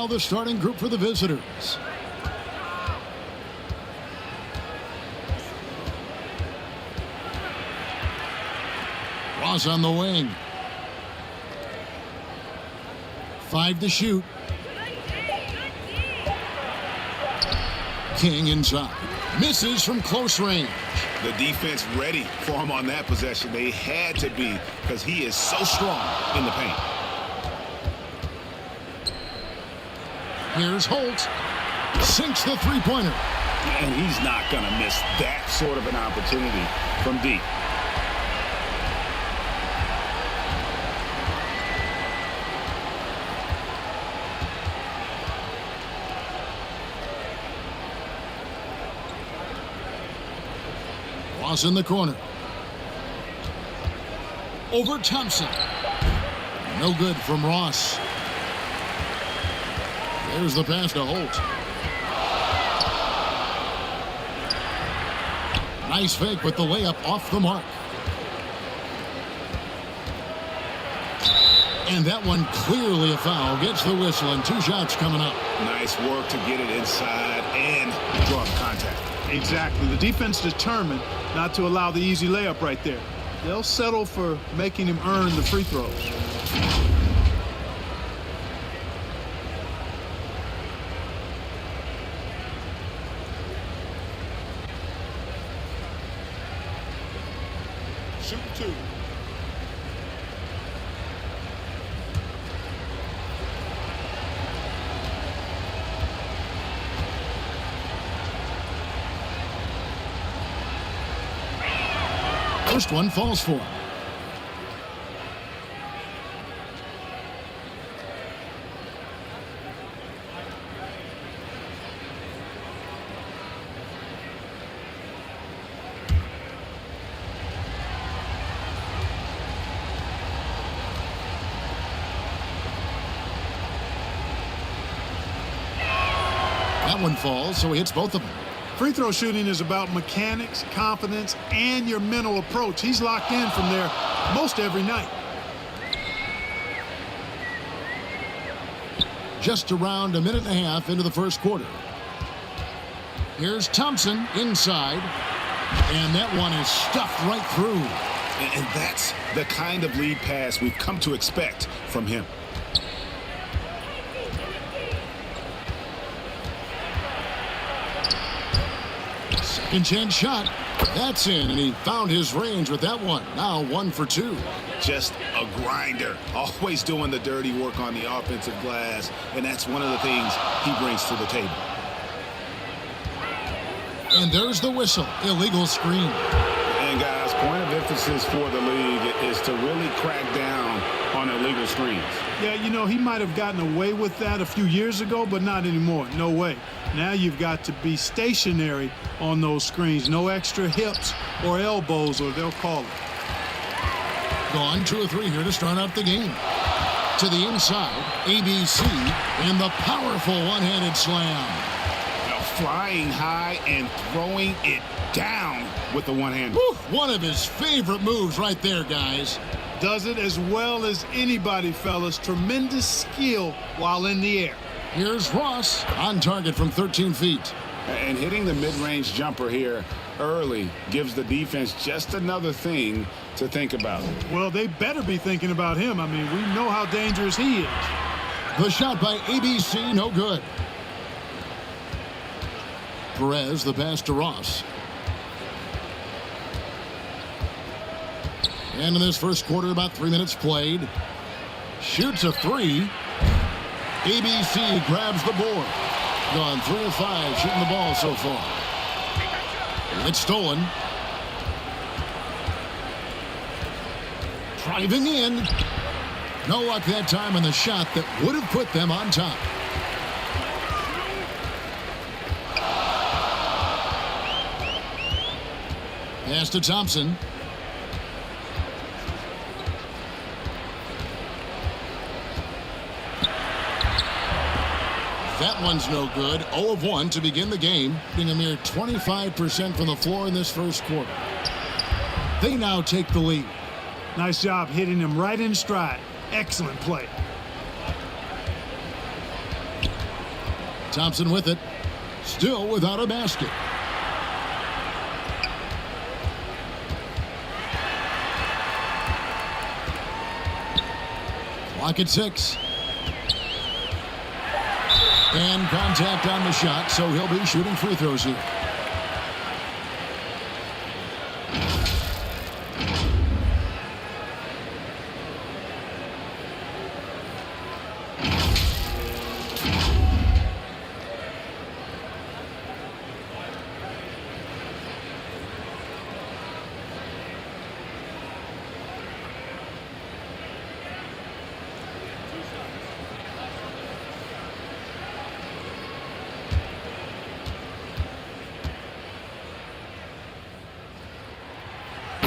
Now the starting group for the visitors. Ross on the wing. 5 to shoot. King inside. Misses from close range. The defense ready for him on that possession. They had to be, because he is so strong in the paint. Here's Holt. Sinks the three-pointer. And he's not going to miss that sort of an opportunity from deep. Ross in the corner. Over Thompson. No good from Ross. There's the pass to Holt. Nice fake with the layup off the mark. And that one clearly a foul. Gets the whistle and 2 shots coming up. Nice work to get it inside and draw the contact. Exactly. The defense determined not to allow the easy layup right there. They'll settle for making him earn the free throws. Shoot 2. First one falls for him. That one falls, so he hits both of them. Free throw shooting is about mechanics, confidence, and your mental approach. He's locked in from there most every night. Just around a minute and a half into the first quarter. Here's Thompson inside. And that one is stuffed right through. And that's the kind of lead pass we've come to expect from him. Second chance shot. That's in, and he found his range with that one. Now 1 for 2. Just a grinder. Always doing the dirty work on the offensive glass, and that's one of the things he brings to the table. And there's the whistle. Illegal screen. And guys, point of emphasis for the league is to really crack down on illegal screens. Yeah, you know, he might have gotten away with that a few years ago, but not anymore. No way. Now you've got to be stationary on those screens. No extra hips or elbows, or they'll call it. Gone 2 or 3 here to start out the game. To the inside, ABC, and the powerful one-handed slam. Flying high and throwing it down with the one hand. One of his favorite moves right there, guys. Does it as well as anybody, fellas. Tremendous skill while in the air. Here's Ross on target from 13 feet. And hitting the mid-range jumper here early gives the defense just another thing to think about. Well, they better be thinking about him. I mean, we know how dangerous he is. The shot by ABC, no good. Perez, the pass to Ross. And in this first quarter, about 3 minutes played. Shoots a 3. ABC grabs the board. Gone 3 of 5 shooting the ball so far. It's stolen. Driving in. No luck that time on the shot that would have put them on top. Pass to Thompson. That one's no good. 0 of 1 to begin the game, being a mere 25% from the floor in this first quarter. They now take the lead. Nice job hitting him right in stride. Excellent play. Thompson with it. Still without a basket. Clock at 6. And contact on the shot, so he'll be shooting free throws here.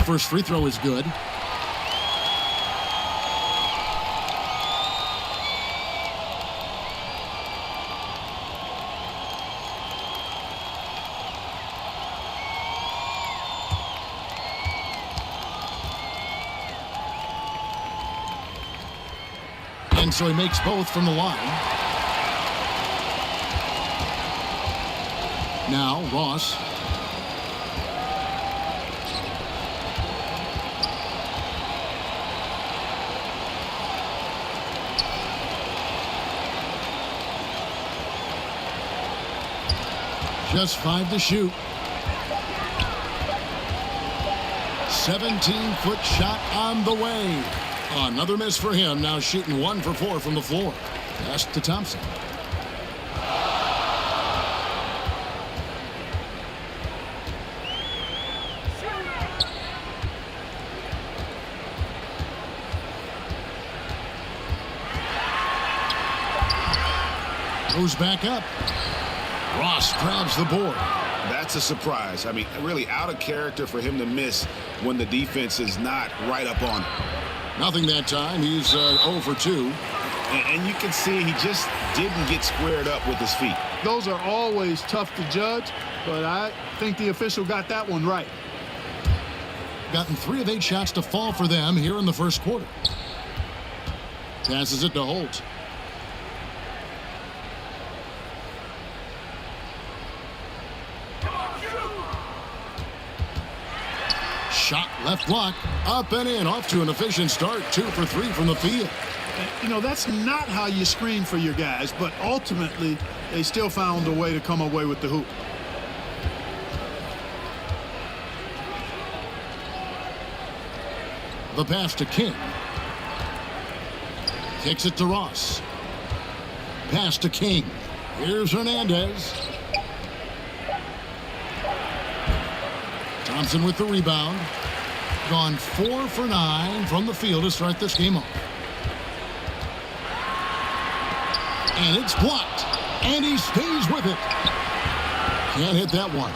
First free throw is good. And so he makes both from the line. Now Ross. Just 5 to shoot. 17-foot shot on the way. Another miss for him. Now shooting 1 for 4 from the floor. Pass to Thompson. Goes back up. Ross grabs the board. That's a surprise. I mean, really out of character for him to miss when the defense is not right up on him. Nothing that time. He's 0 for 2. And you can see he just didn't get squared up with his feet. Those are always tough to judge, but I think the official got that one right. Gotten 3 of 8 shots to fall for them here in the first quarter. Passes it to Holt. Shot left block, up and in, off to an efficient start. 2 for 3 from the field. You know, that's not how you screen for your guys, but ultimately they still found a way to come away with the hoop. The pass to King. Kicks it to Ross. Pass to King. Here's Hernandez. Thompson with the rebound. Gone 4 for 9 from the field to start this game off. And it's blocked. And he stays with it. Can't hit that one.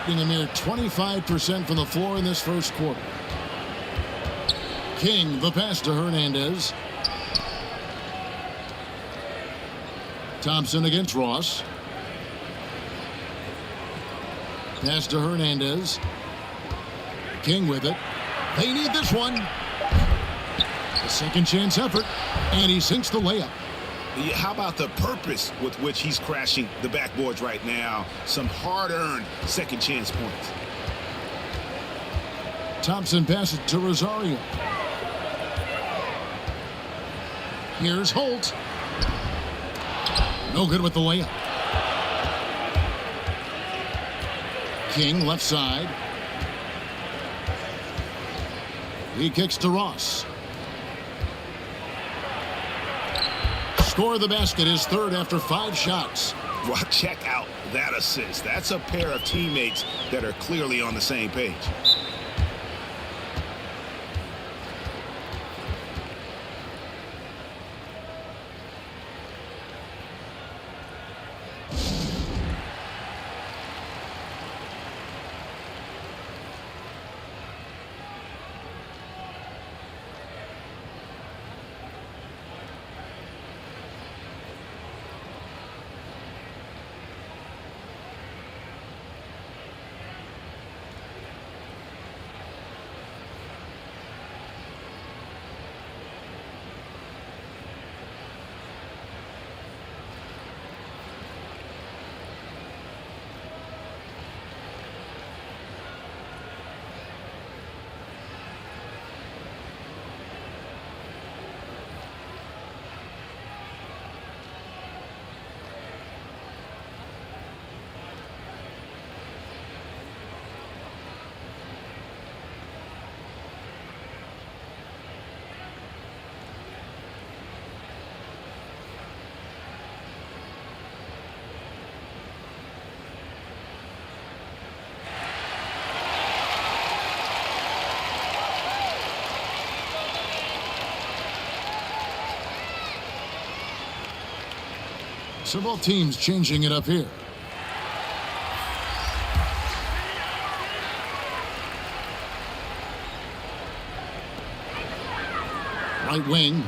Being a mere 25% from the floor in this first quarter. King, the pass to Hernandez. Thompson against Ross. Pass to Hernandez. King with it. They need this one. A second chance effort. And he sinks the layup. How about the purpose with which he's crashing the backboards right now? Some hard-earned second chance points. Thompson passes to Rosario. Here's Holt. No good with the layup. King left side. He kicks to Ross. Score the basket, his third after 5 shots. Well, check out that assist. That's a pair of teammates that are clearly on the same page. So both teams changing it up here. Right wing.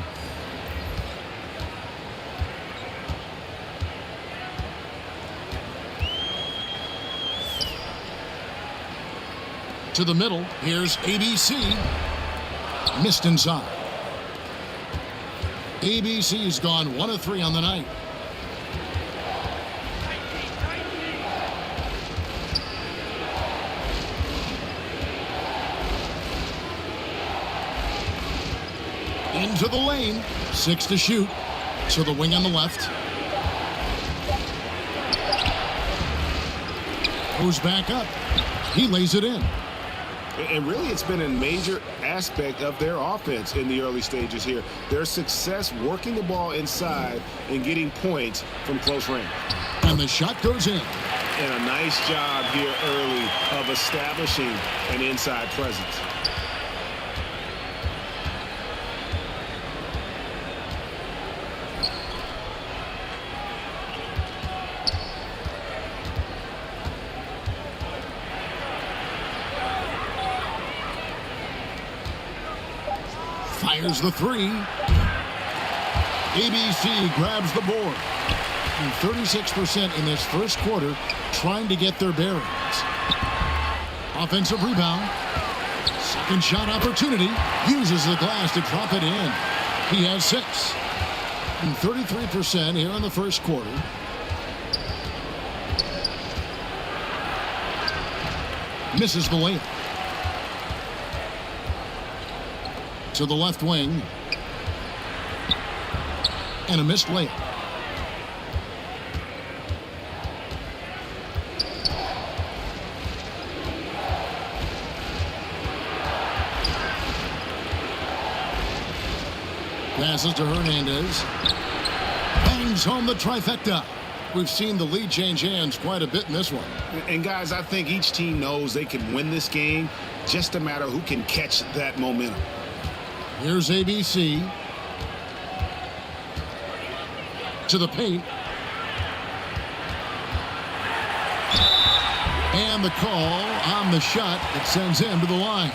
To the middle. Here's ABC. Missed inside. ABC's gone 1 of 3 on the night. Into the lane. 6 to shoot. To the wing on the left. Goes back up. He lays it in. And really, it's been a major aspect of their offense in the early stages here. Their success working the ball inside and getting points from close range. And the shot goes in. And a nice job here early of establishing an inside presence. Fires the 3. ABC grabs the board. 36% in this first quarter trying to get their bearings. Offensive rebound. Second shot opportunity. Uses the glass to drop it in. He has 6. And 33% here in the first quarter. Misses the layup. To the left wing. And a missed layup. Passes to Hernandez. Bangs home the trifecta. We've seen the lead change hands quite a bit in this one. And guys, I think each team knows they can win this game. Just a matter who can catch that momentum. Here's ABC. To the paint. And the call on the shot that sends him to the line.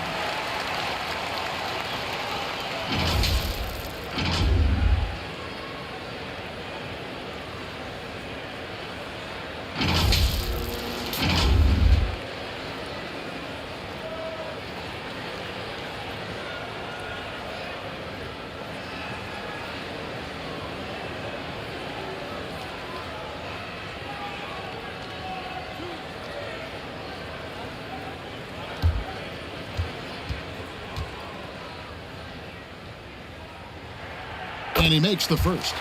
And he makes the first.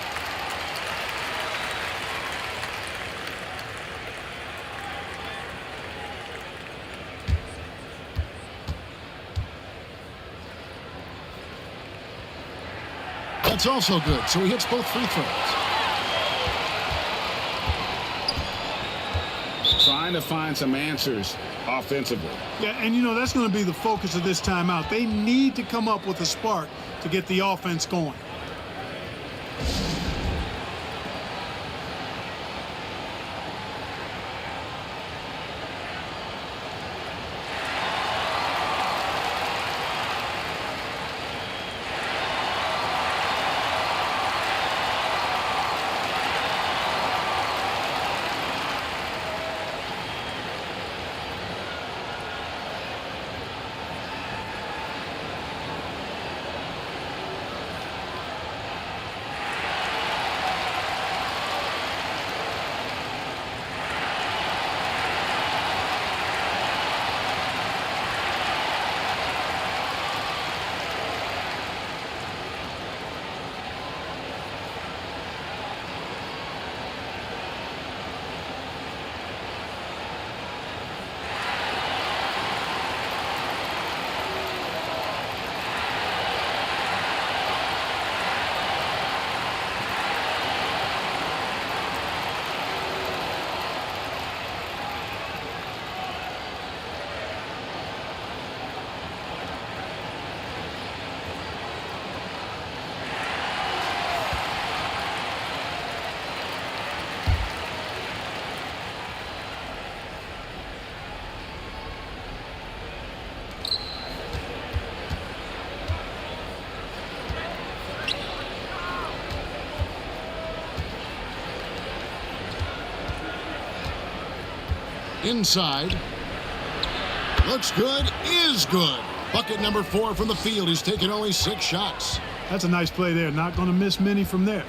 That's also good, so he hits both free throws. Trying to find some answers offensively. Yeah, and you know, that's going to be the focus of this timeout. They need to come up with a spark to get the offense going. Inside. Looks good, is good. Bucket number 4 from the field. He's taken only 6 shots. That's a nice play there. Not going to miss many from there.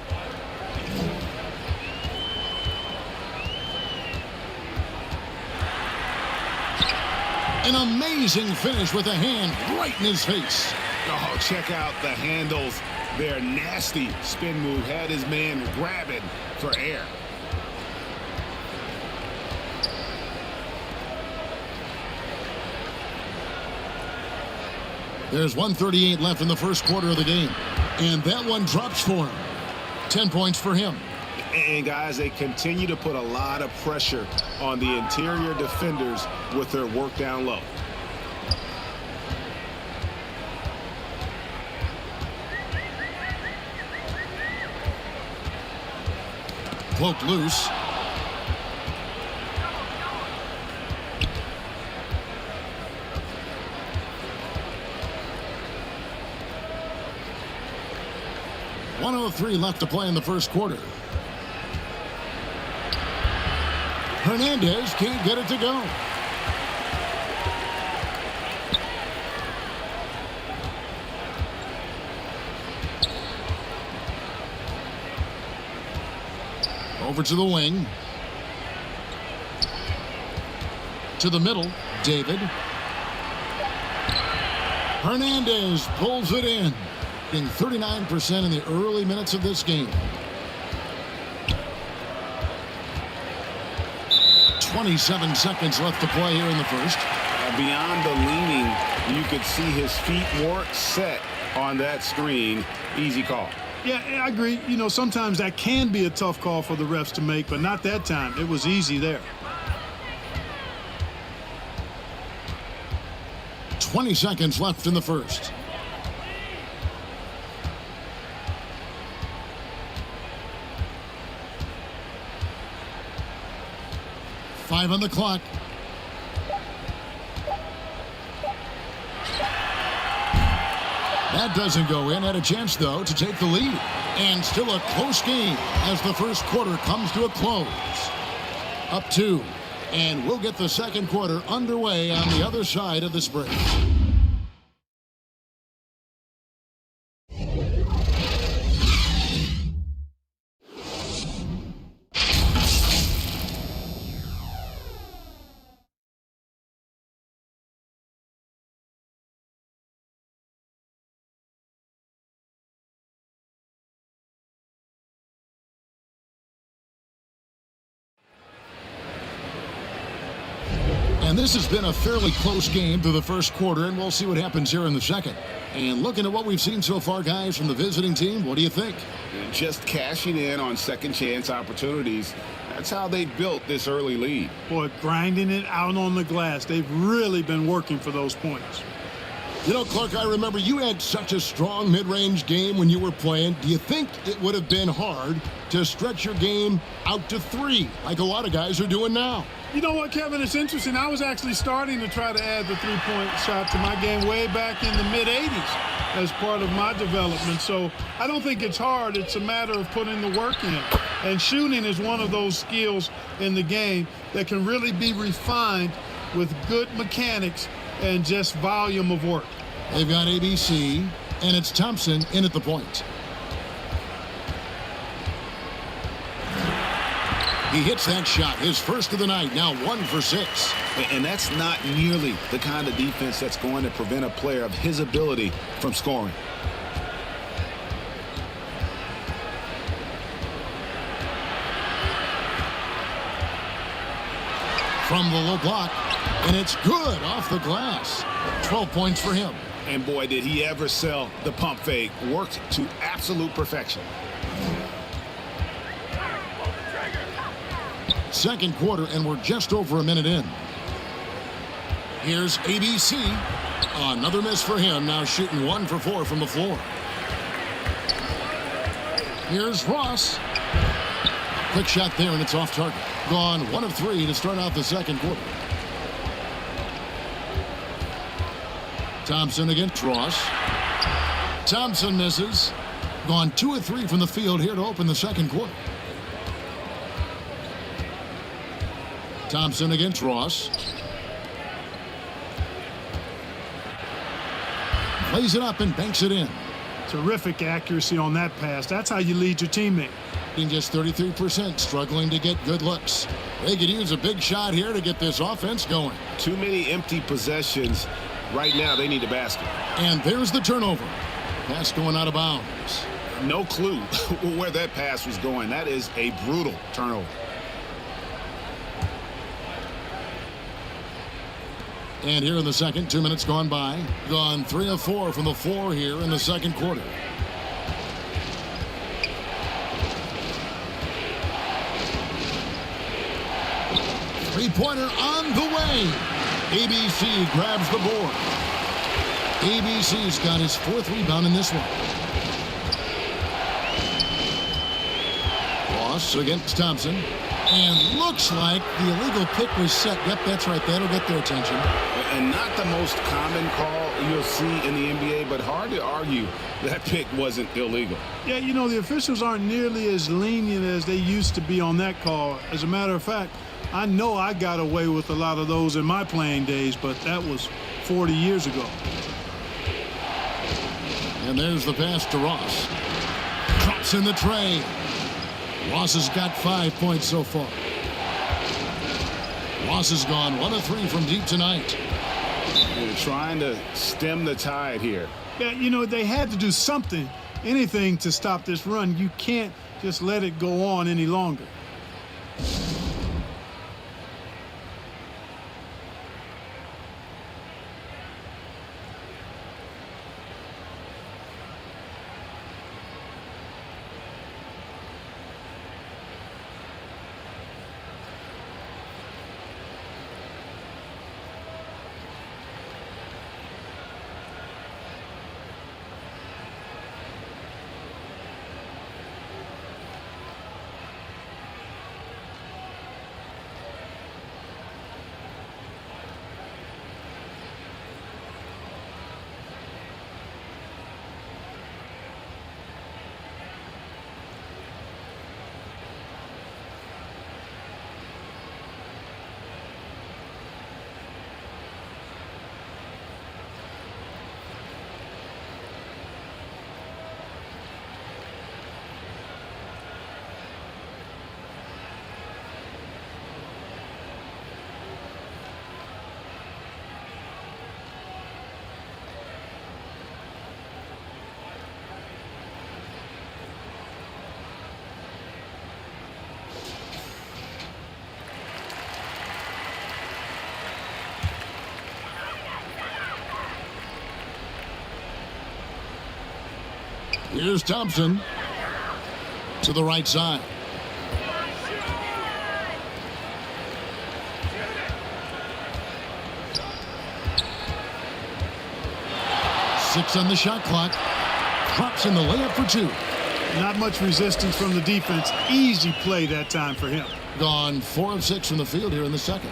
An amazing finish with a hand right in his face. Oh, check out the handles. Their nasty spin move had his man grabbing for air. There's 1:38 left in the first quarter of the game. And that one drops for him. 10 points for him. And guys, they continue to put a lot of pressure on the interior defenders with their work down low. Poked loose. .103 left to play in the first quarter. Hernandez can't get it to go. Over to the wing. To the middle, David. Hernandez pulls it in. Getting 39% in the early minutes of this game. 27 seconds left to play here in the first. Beyond the leaning, you could see his feet more set on that screen. Easy call. Yeah, I agree. You know, sometimes that can be a tough call for the refs to make, but not that time. It was easy there. 20 seconds left in the first. Five on the clock. That doesn't go in. Had a chance, though, to take the lead. And still a close game as the first quarter comes to a close. Up 2. And we'll get the second quarter underway on the other side of this break. And this has been a fairly close game through the first quarter, and we'll see what happens here in the second. And looking at what we've seen so far, guys, from the visiting team, what do you think? Just cashing in on second chance opportunities. That's how they built this early lead. Boy, grinding it out on the glass. They've really been working for those points. You know, Clark, I remember you had such a strong mid-range game when you were playing. Do you think it would have been hard to stretch your game out to 3 like a lot of guys are doing now? You know what, Kevin? It's interesting. I was actually starting to try to add the three-point shot to my game way back in the mid-'80s as part of my development. So I don't think it's hard. It's a matter of putting the work in. And shooting is one of those skills in the game that can really be refined with good mechanics and just volume of work. They've got ABC, and it's Thompson in at the point. He hits that shot, his first of the night, now 1 for 6. And that's not nearly the kind of defense that's going to prevent a player of his ability from scoring. From the low block, and it's good off the glass. 12 points for him. And boy, did he ever sell the pump fake. Worked to absolute perfection. Second quarter, and we're just over a minute in. Here's ABC. Another miss for him, now shooting 1 for 4 from the floor. Here's Ross. Quick shot there, and it's off target. Gone 1 of 3 to start out the second quarter. Thompson against Ross. Thompson misses. Gone 2 of 3 from the field here to open the second quarter. Thompson against Ross. Plays it up and banks it in. Terrific accuracy on that pass. That's how you lead your teammate. In just 33%, struggling to get good looks. They could use a big shot here to get this offense going. Too many empty possessions. Right now, they need a basket. And there's the turnover. Pass going out of bounds. No clue where that pass was going. That is a brutal turnover. And here in the second, 2 minutes gone by. Gone 3 of 4 from the floor here in the second quarter. Three-pointer on the way. ABC grabs the board. ABC's got his 4th rebound in this one. Ross against Thompson. And looks like the illegal pick was set. Yep, that's right. That'll get their attention. And not the most common call you'll see in the NBA, but hard to argue that pick wasn't illegal. Yeah, you know, the officials aren't nearly as lenient as they used to be on that call. As a matter of fact, I know I got away with a lot of those in my playing days, but that was 40 years ago. And there's the pass to Ross. Drops in the tray. Ross has got 5 points so far. Ross has gone 1 of 3 from deep tonight. They're trying to stem the tide here. Yeah, you know, they had to do something, anything to stop this run. You can't just let it go on any longer. Here's Thompson to the right side. Six on the shot clock. Drops in the layup for 2. Not much resistance from the defense. Easy play that time for him. Gone 4 of 6 from the field here in the second.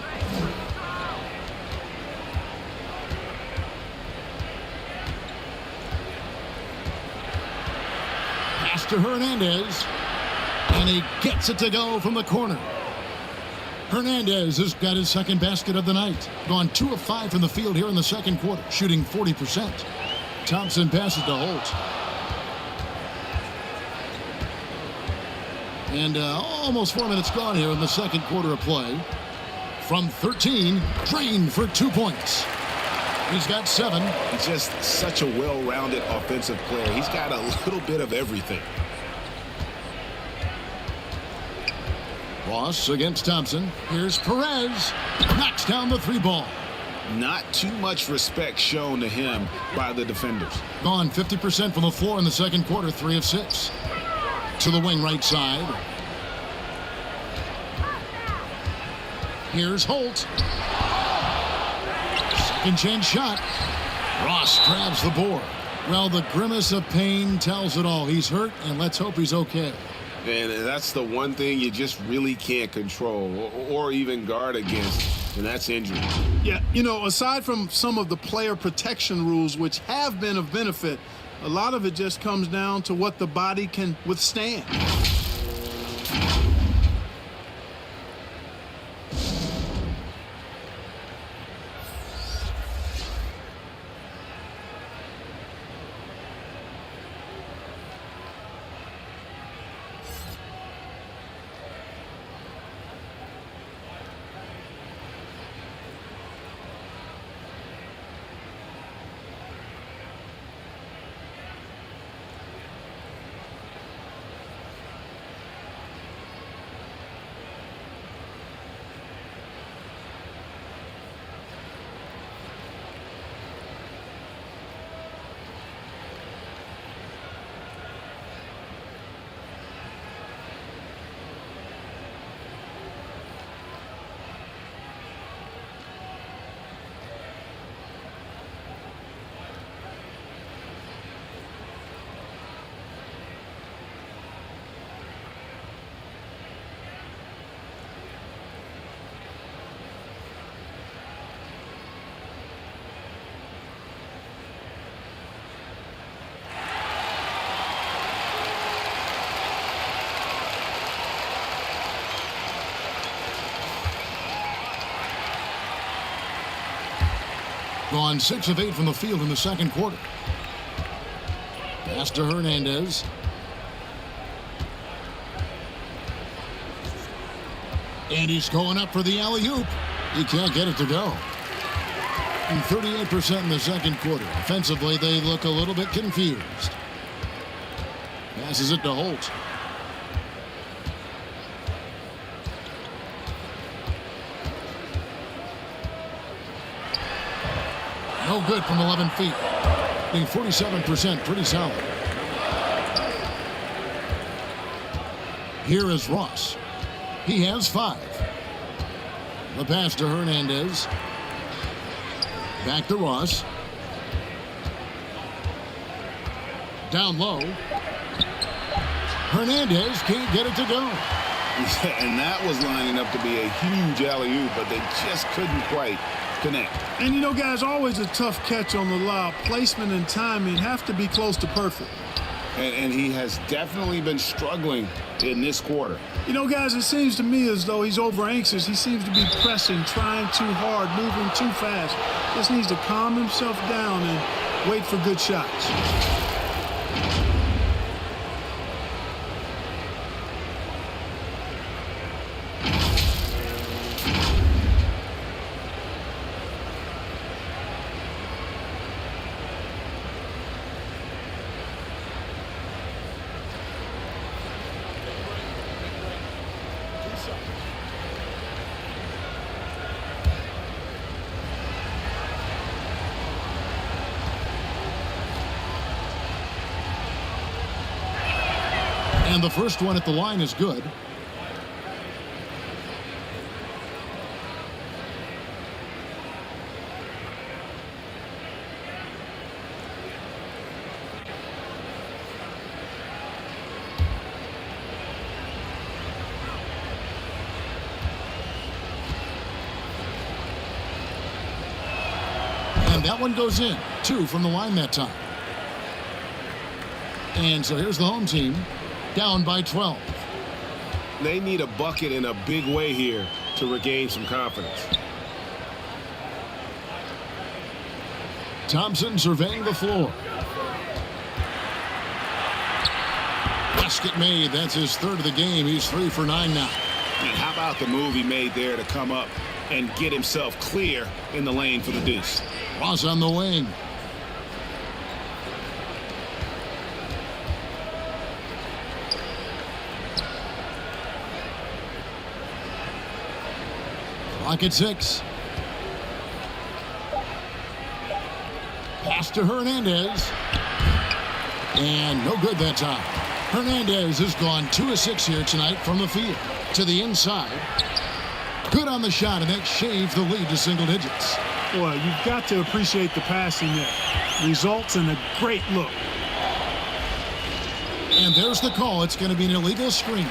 Pass to Hernandez. And he gets it to go from the corner. Hernandez has got his second basket of the night. Gone 2 of 5 from the field here in the second quarter, shooting 40%. Thompson passes to Holt. And almost 4 minutes gone here in the second quarter of play. From 13, drained for 2 points. He's got 7. He's just such a well-rounded offensive player. He's got a little bit of everything. Ross against Thompson. Here's Perez. Knocks down the 3 ball. Not too much respect shown to him by the defenders. Gone 50% from the floor in the second quarter, 3 of 6. To the wing right side. Here's Holt. Second chance shot. Ross grabs the board. Well, the grimace of pain tells it all. He's hurt, and let's hope he's okay. And that's the one thing you just really can't control or even guard against, and that's injury. Yeah, you know, aside from some of the player protection rules, which have been of benefit, a lot of it just comes down to what the body can withstand. Gone 6 of 8 from the field in the second quarter. Pass to Hernandez. And he's going up for the alley-oop. He can't get it to go. And 38% in the second quarter. Offensively, they look a little bit confused. Passes it to Holt. No good from 11 feet. Being 47%, pretty solid. Here is Ross. He has 5. The pass to Hernandez. Back to Ross. Down low. Hernandez can't get it to go. And that was lining up to be a huge alley-oop, but they just couldn't quite connect. And you know, guys, always a tough catch on the lob. Placement and timing have to be close to perfect. And he has definitely been struggling in this quarter. You know, guys, it seems to me as though he's over anxious. He seems to be pressing, trying too hard, moving too fast. Just needs to calm himself down and wait for good shots. And the first one at the line is good. And that one goes in. 2 from the line that time. And so here's the home team. Down by 12. They need a bucket in a big way here to regain some confidence. Thompson surveying the floor. Basket made. That's his 3rd of the game. He's 3 for 9 now. And how about the move he made there to come up and get himself clear in the lane for the deuce? Ross on the wing. Clock at 6. Pass to Hernandez. And no good that time. Hernandez has gone 2 of 6 here tonight from the field. To the inside. Good on the shot, and that shaved the lead to single digits. Boy, you've got to appreciate the passing there. Results in a great look. And there's the call. It's going to be an illegal screen.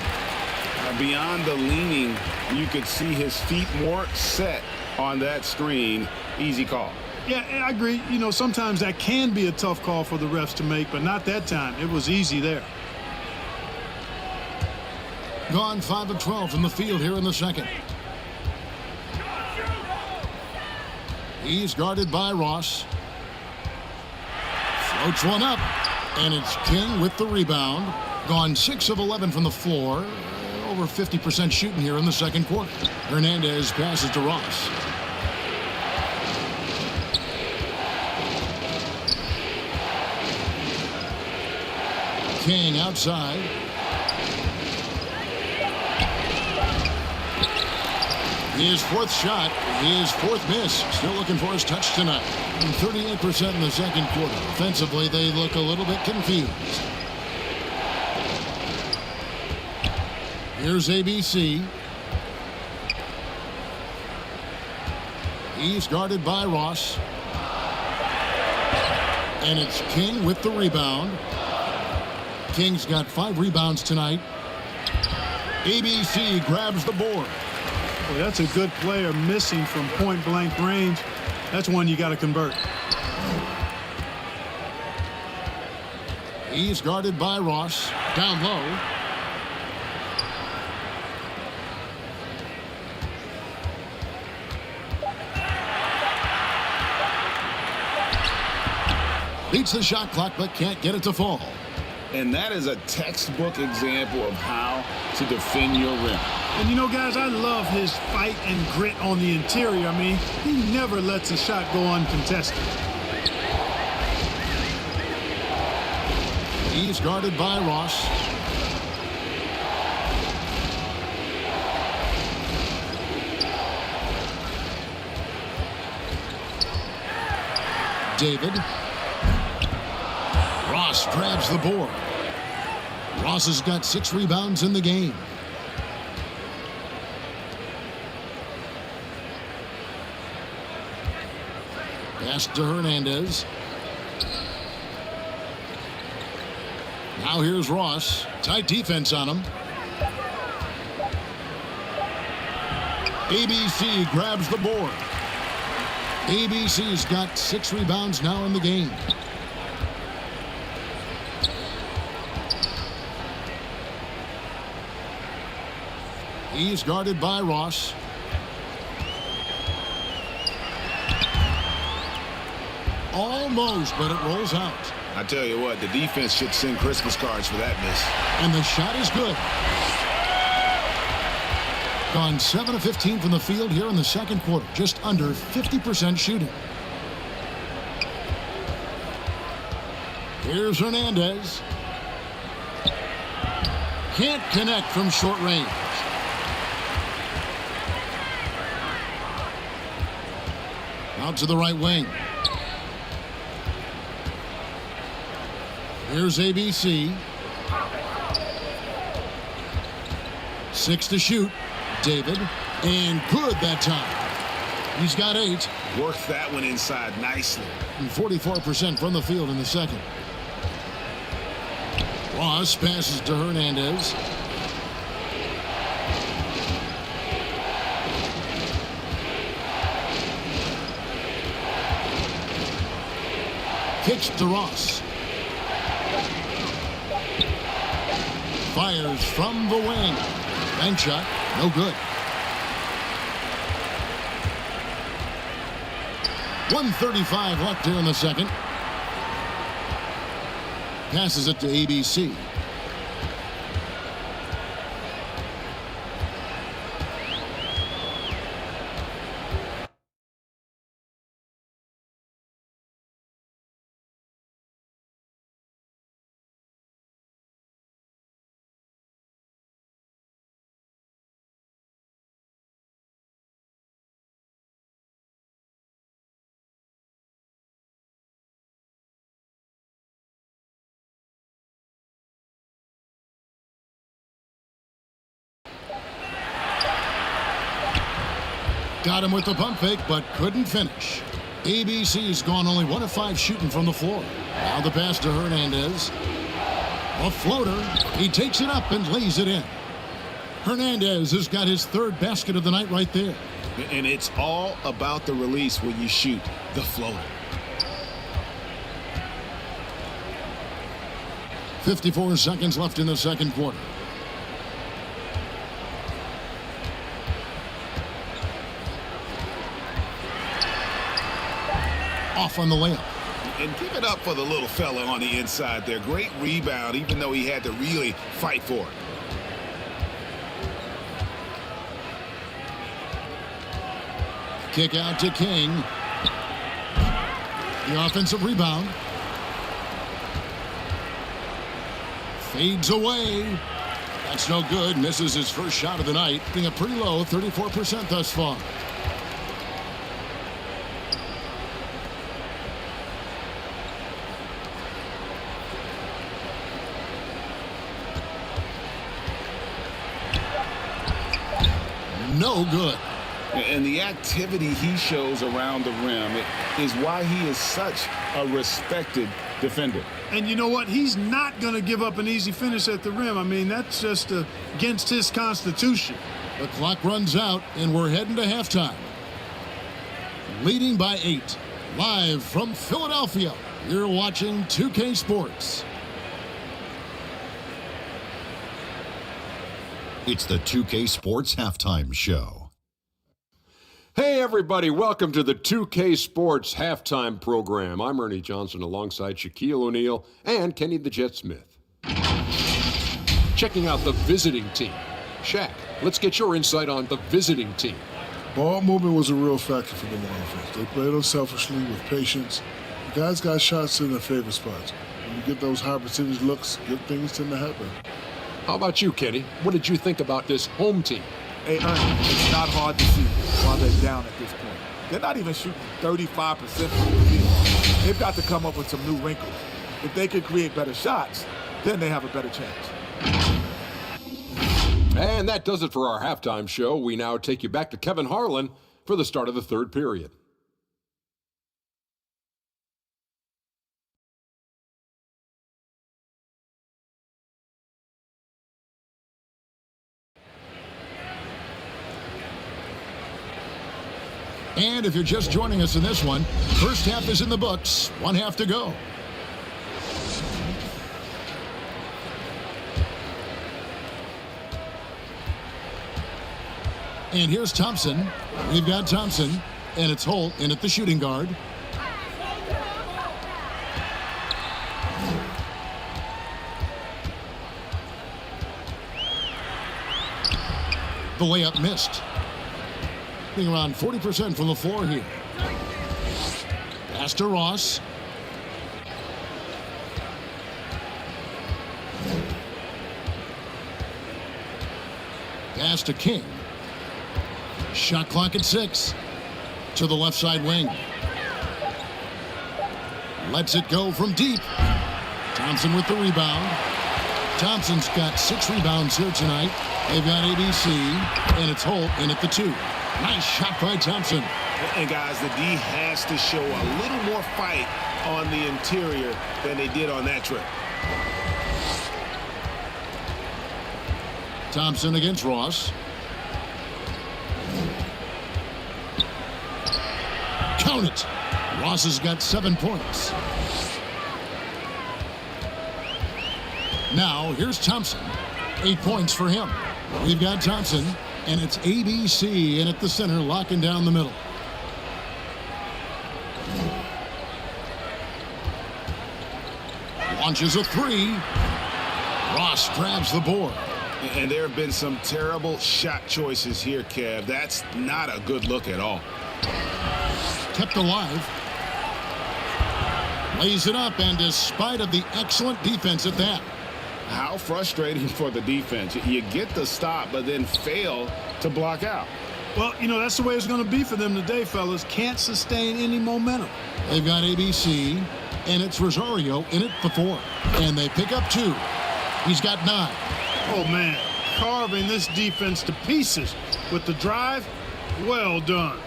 Beyond the leaning, you could see his feet more set on that screen. Easy call. Yeah, I agree. You know, sometimes that can be a tough call for the refs to make, but not that time. It was easy there. Gone 5 of 12 from the field here in the second. He's guarded by Ross. Floats one up. And it's King with the rebound. Gone 6 of 11 from the floor. Over 50% shooting here in the second quarter. Hernandez passes to Ross. King outside. His 4th shot, his 4th miss. Still looking for his touch tonight. 38% in the second quarter. Offensively, they look a little bit confused. Here's ABC. He's guarded by Ross. And it's King with the rebound. King's got 5 rebounds tonight. ABC grabs the board. Well, that's a good player missing from point-blank range. That's one you got to convert. He's guarded by Ross. Down low. Beats the shot clock, but can't get it to fall. And that is a textbook example of how to defend your rim. And you know, guys, I love his fight and grit on the interior. I mean, he never lets a shot go uncontested. He's guarded by Ross. David. Ross grabs the board. Ross has got 6 rebounds in the game. Pass to Hernandez. Now here's Ross. Tight defense on him. ABC grabs the board. ABC's got 6 rebounds now in the game. He's guarded by Ross. Almost, but it rolls out. I tell you what, the defense should send Christmas cards for that miss. And the shot is good. Gone 7 of 15 from the field here in the second quarter. Just under 50% shooting. Here's Hernandez. Can't connect from short range. Out to the right wing. Here's ABC. 6 to shoot. David. And good that time. He's got 8. Worked that one inside nicely. And 44% from the field in the second. Ross passes to Hernandez. Kicks to Ross. Fires from the wing. Bank shot, no good. 1:35 left here in the second. Passes it to ABC. Got him with the pump fake, but couldn't finish. ABC's gone only 1 of 5 shooting from the floor. Now the pass to Hernandez. A floater. He takes it up and lays it in. Hernandez has got his 3rd basket of the night right there. And it's all about the release when you shoot the floater. 54 seconds left in the second quarter. Off on the layup. And give it up for the little fella on the inside there. Great rebound, even though he had to really fight for it. Kick out to King. The offensive rebound. Fades away. That's no good. Misses his first shot of the night. Being a pretty low 34% thus far. No good. And the activity he shows around the rim is why he is such a respected defender. And you know what? He's not going to give up an easy finish at the rim. I mean, that's just against his constitution. The clock runs out, and we're heading to halftime. Leading by 8. Live from Philadelphia, you're watching 2K Sports. It's the 2K Sports Halftime Show. Hey everybody, welcome to the 2K Sports halftime program. I'm Ernie Johnson alongside Shaquille O'Neal and Kenny the Jet Smith. Checking out the visiting team. Shaq, let's get your insight on the visiting team. Ball movement was a real factor for them on offense. They played unselfishly with patience. The guys got shots in their favorite spots. When you get those high percentage looks, good things tend to happen. How about you, Kenny? What did you think about this home team? Hey, Ernie, it's not hard to see why they're down at this point. They're not even shooting 35% from the field. They've got to come up with some new wrinkles. If they could create better shots, then they have a better chance. And that does it for our halftime show. We now take you back to Kevin Harlan for the start of the third period. And if you're just joining us in this one, first half is in the books, one half to go. And here's Thompson. We've got Thompson, and it's Holt in at the shooting guard. The layup missed. Being around 40% from the floor here. Pass to Ross. Pass to King. Shot clock at 6. To the left side wing. Lets it go from deep. Thompson with the rebound. Thompson's got 6 rebounds here tonight. They've got ABC, and it's Holt in at the 2. Nice shot by Thompson. And guys, the D has to show a little more fight on the interior than they did on that trip. Thompson against Ross. Count it. Ross has got 7 points. Now, here's Thompson. 8 points for him. We've got Thompson, and it's ABC in at the center, locking down the middle. Launches a 3. Ross grabs the board. And there have been some terrible shot choices here, Kev. That's not a good look at all. Kept alive. Lays it up, and despite of the excellent defense at that. How frustrating for the defense. You get the stop, but then fail to block out. Well, you know, that's the way it's going to be for them today, fellas. Can't sustain any momentum. They've got ABC, and it's Rosario in it for 4. And they pick up 2. He's got 9. Oh, man, carving this defense to pieces with the drive. Well done.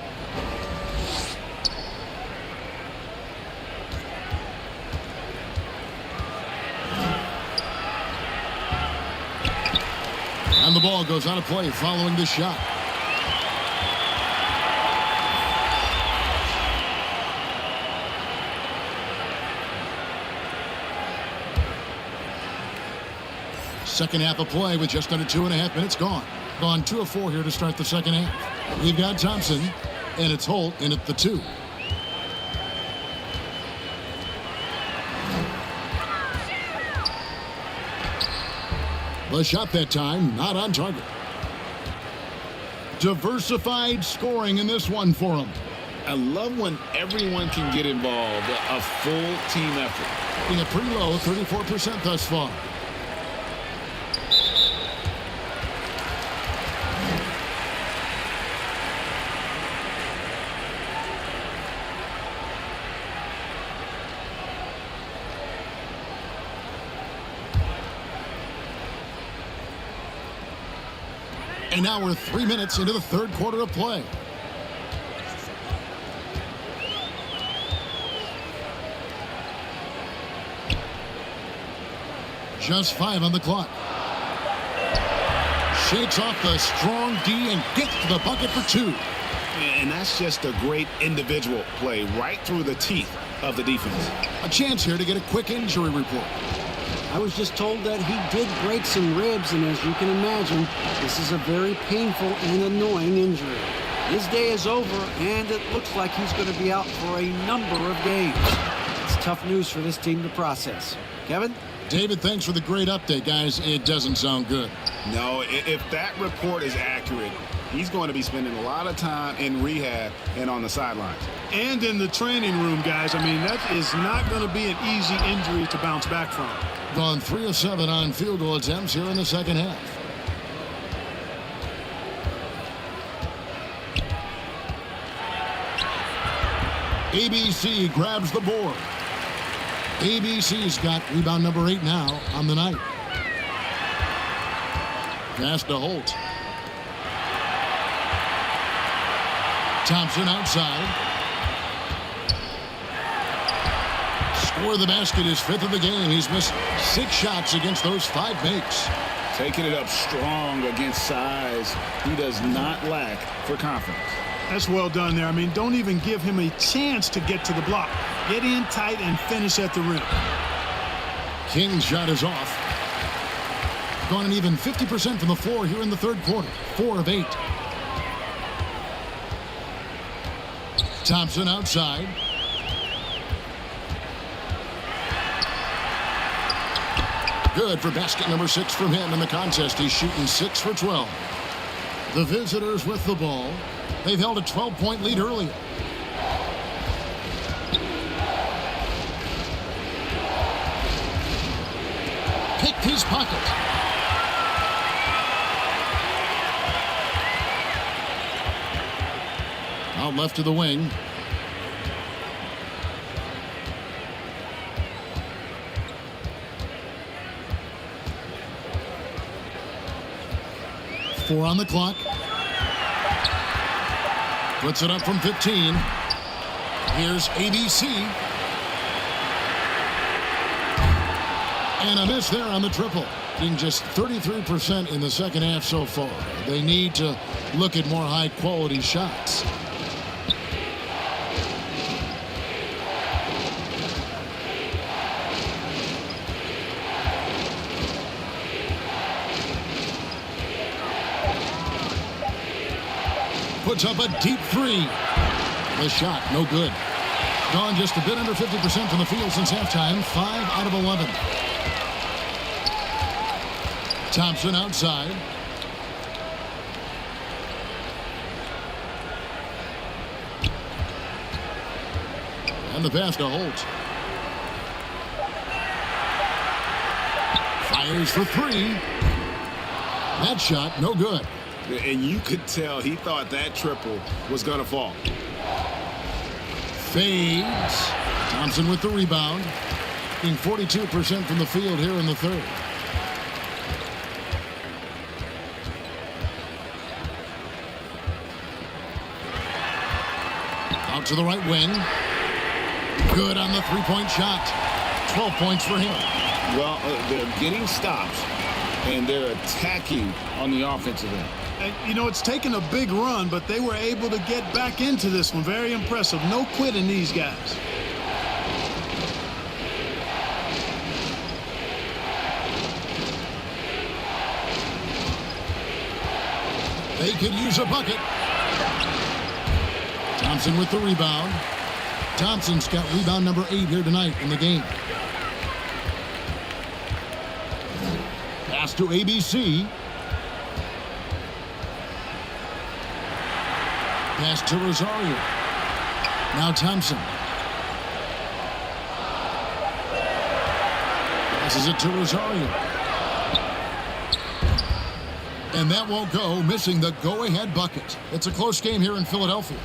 And the ball goes out of play following this shot. Second half of play with just under 2.5 minutes gone. Gone 2 of 4 here to start the second half. We've got Thompson, and it's Holt in at the 2. The shot that time, not on target. Diversified scoring in this one for him. I love when everyone can get involved, a full team effort. Being a pretty low, 34% thus far. And now we're 3 minutes into the third quarter of play. Just 5 on the clock. Shakes off the strong D and gets to the bucket for 2. And that's just a great individual play right through the teeth of the defense. A chance here to get a quick injury report. I was just told that he did break some ribs, and as you can imagine, this is a very painful and annoying injury. His day is over, and it looks like he's going to be out for a number of games. It's tough news for this team to process. Kevin? David, thanks for the great update, guys. It doesn't sound good. No, if that report is accurate, he's going to be spending a lot of time in rehab and on the sidelines. And in the training room, guys. I mean, that is not going to be an easy injury to bounce back from. Gone 3 of 7 on field goal attempts here in the second half. ABC grabs the board. ABC's got rebound number 8 now on the night. Pass to Holt. Thompson outside. Score the basket, his 5th of the game. He's missed 6 shots against those 5 makes. Taking it up strong against size. He does not lack for confidence. That's well done there. I mean, don't even give him a chance to get to the block. Get in tight and finish at the rim. King's shot is off. Gone an even 50% from the floor here in the third quarter. 4 of 8. Thompson outside. Good for basket number 6 from him in the contest. He's shooting 6 for 12. The visitors with the ball. They've held a 12-point lead earlier. Picked his pocket. Out left to the wing. Four on the clock. Puts it up from 15. Here's ABC. And a miss there on the triple. Being just 33% in the second half so far. They need to look at more high-quality shots. Puts up a deep 3. The shot, no good. Gone just a bit under 50% from the field since halftime. 5 out of 11. Thompson outside. And the pass to Holt. Fires for 3. That shot, no good. And you could tell he thought that triple was going to fall. Fades. Thompson with the rebound. Being 42% from the field here in the third. Out to the right wing. Good on the three-point shot. 12 points for him. Well, they're getting stops, and they're attacking on the offensive end. You know, it's taken a big run, but they were able to get back into this one. Very impressive. No quitting these guys. They could use a bucket. Thompson with the rebound. Thompson's got rebound number 8 here tonight in the game. Pass to ABC. Pass to Rosario. Now Thompson. Passes it to Rosario. And that won't go, missing the go-ahead bucket. It's a close game here in Philadelphia.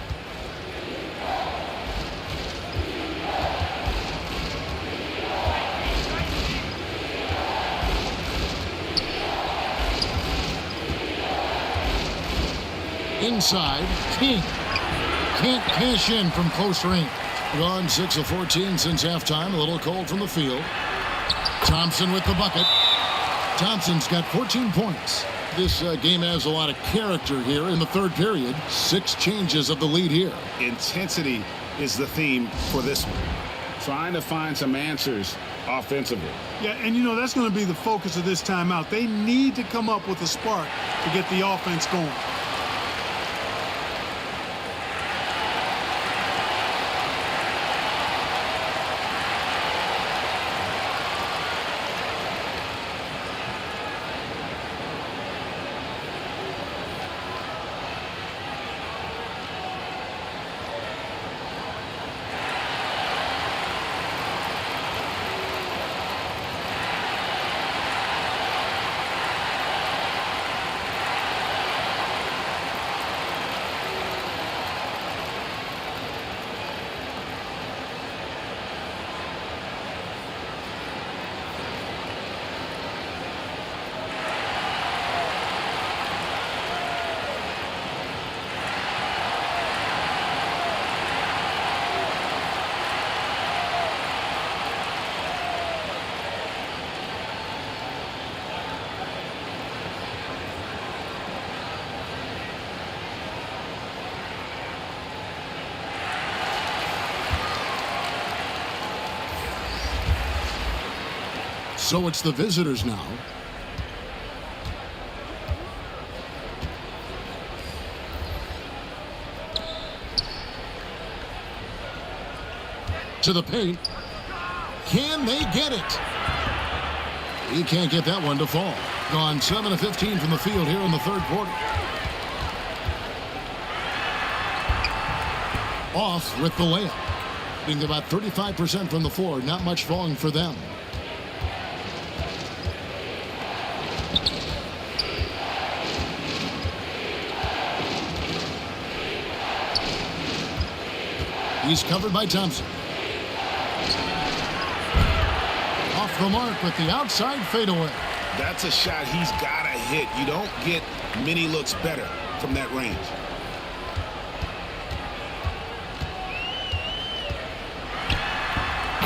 Inside, King. Can't cash in from close range. Gone 6 of 14 since halftime. A little cold from the field. Thompson with the bucket. Thompson's got 14 points. This game has a lot of character here in the third period. 6 changes of the lead here. Intensity is the theme for this one. Trying to find some answers offensively. Yeah, and you know, that's going to be the focus of this timeout. They need to come up with a spark to get the offense going. So it's the visitors now. To the paint. Can they get it? He can't get that one to fall. Gone 7 of 15 from the field here in the third quarter. Off with the layup. Being about 35% from the floor. Not much falling for them. He's covered by Thompson. Off the mark with the outside fadeaway. That's a shot he's got to hit. You don't get many looks better from that range.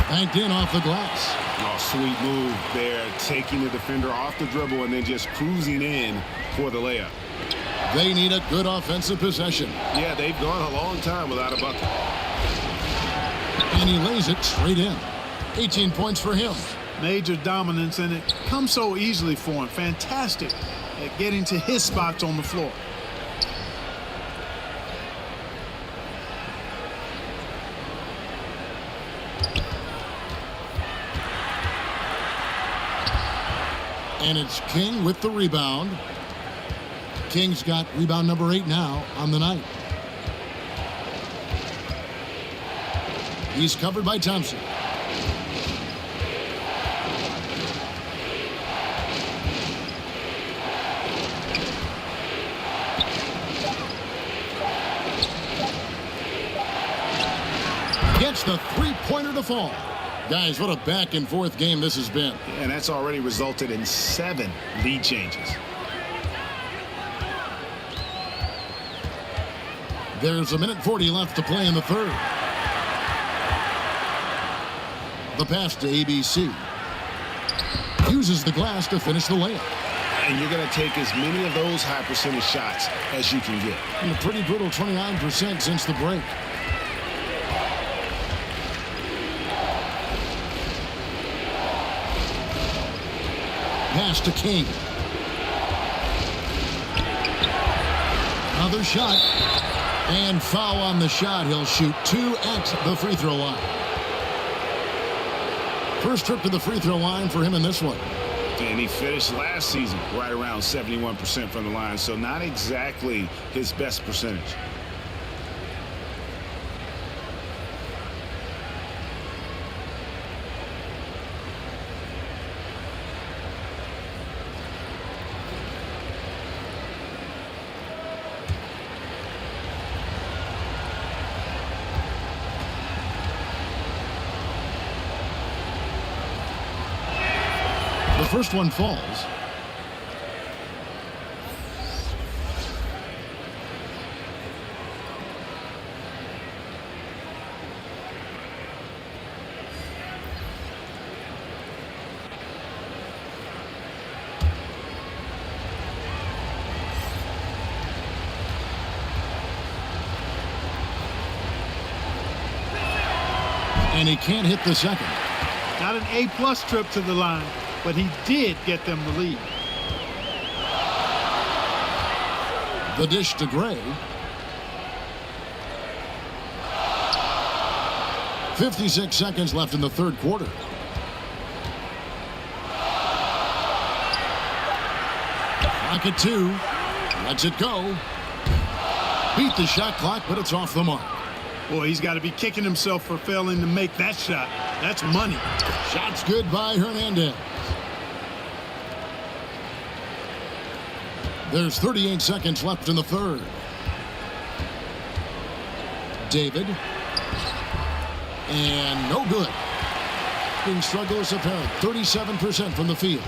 Banked in off the glass. Oh, sweet move there. Taking the defender off the dribble and then just cruising in for the layup. They need a good offensive possession. Yeah, they've gone a long time without a bucket. And he lays it straight in. 18 points for him. Major dominance, and it comes so easily for him. Fantastic at getting to his spots on the floor. And it's King with the rebound. King's got rebound number 8 now on the night. He's covered by Thompson. Gets the three-pointer to fall. Guys, what a back-and-forth game this has been. And that's already resulted in 7 lead changes. There's 1:40 left to play in the third. The pass to ABC. Uses the glass to finish the layup. And you're going to take as many of those high percentage shots as you can get. And a pretty brutal 29% since the break. Pass to King. Another shot. And foul on the shot. He'll shoot 2 at the free throw line. First trip to the free throw line for him in this one. And he finished last season right around 71% from the line, so not exactly his best percentage. The first one falls. And he can't hit the second. Not an A+ trip to the line, but he did get them the lead. The dish to Gray. 56 seconds left in the third quarter. Rocket 2. Lets it go. Beat the shot clock, but it's off the mark. Boy, he's got to be kicking himself for failing to make that shot. That's money. Shot's good by Hernandez. There's 38 seconds left in the third. David. And no good. Being struggle is apparent. 37% from the field.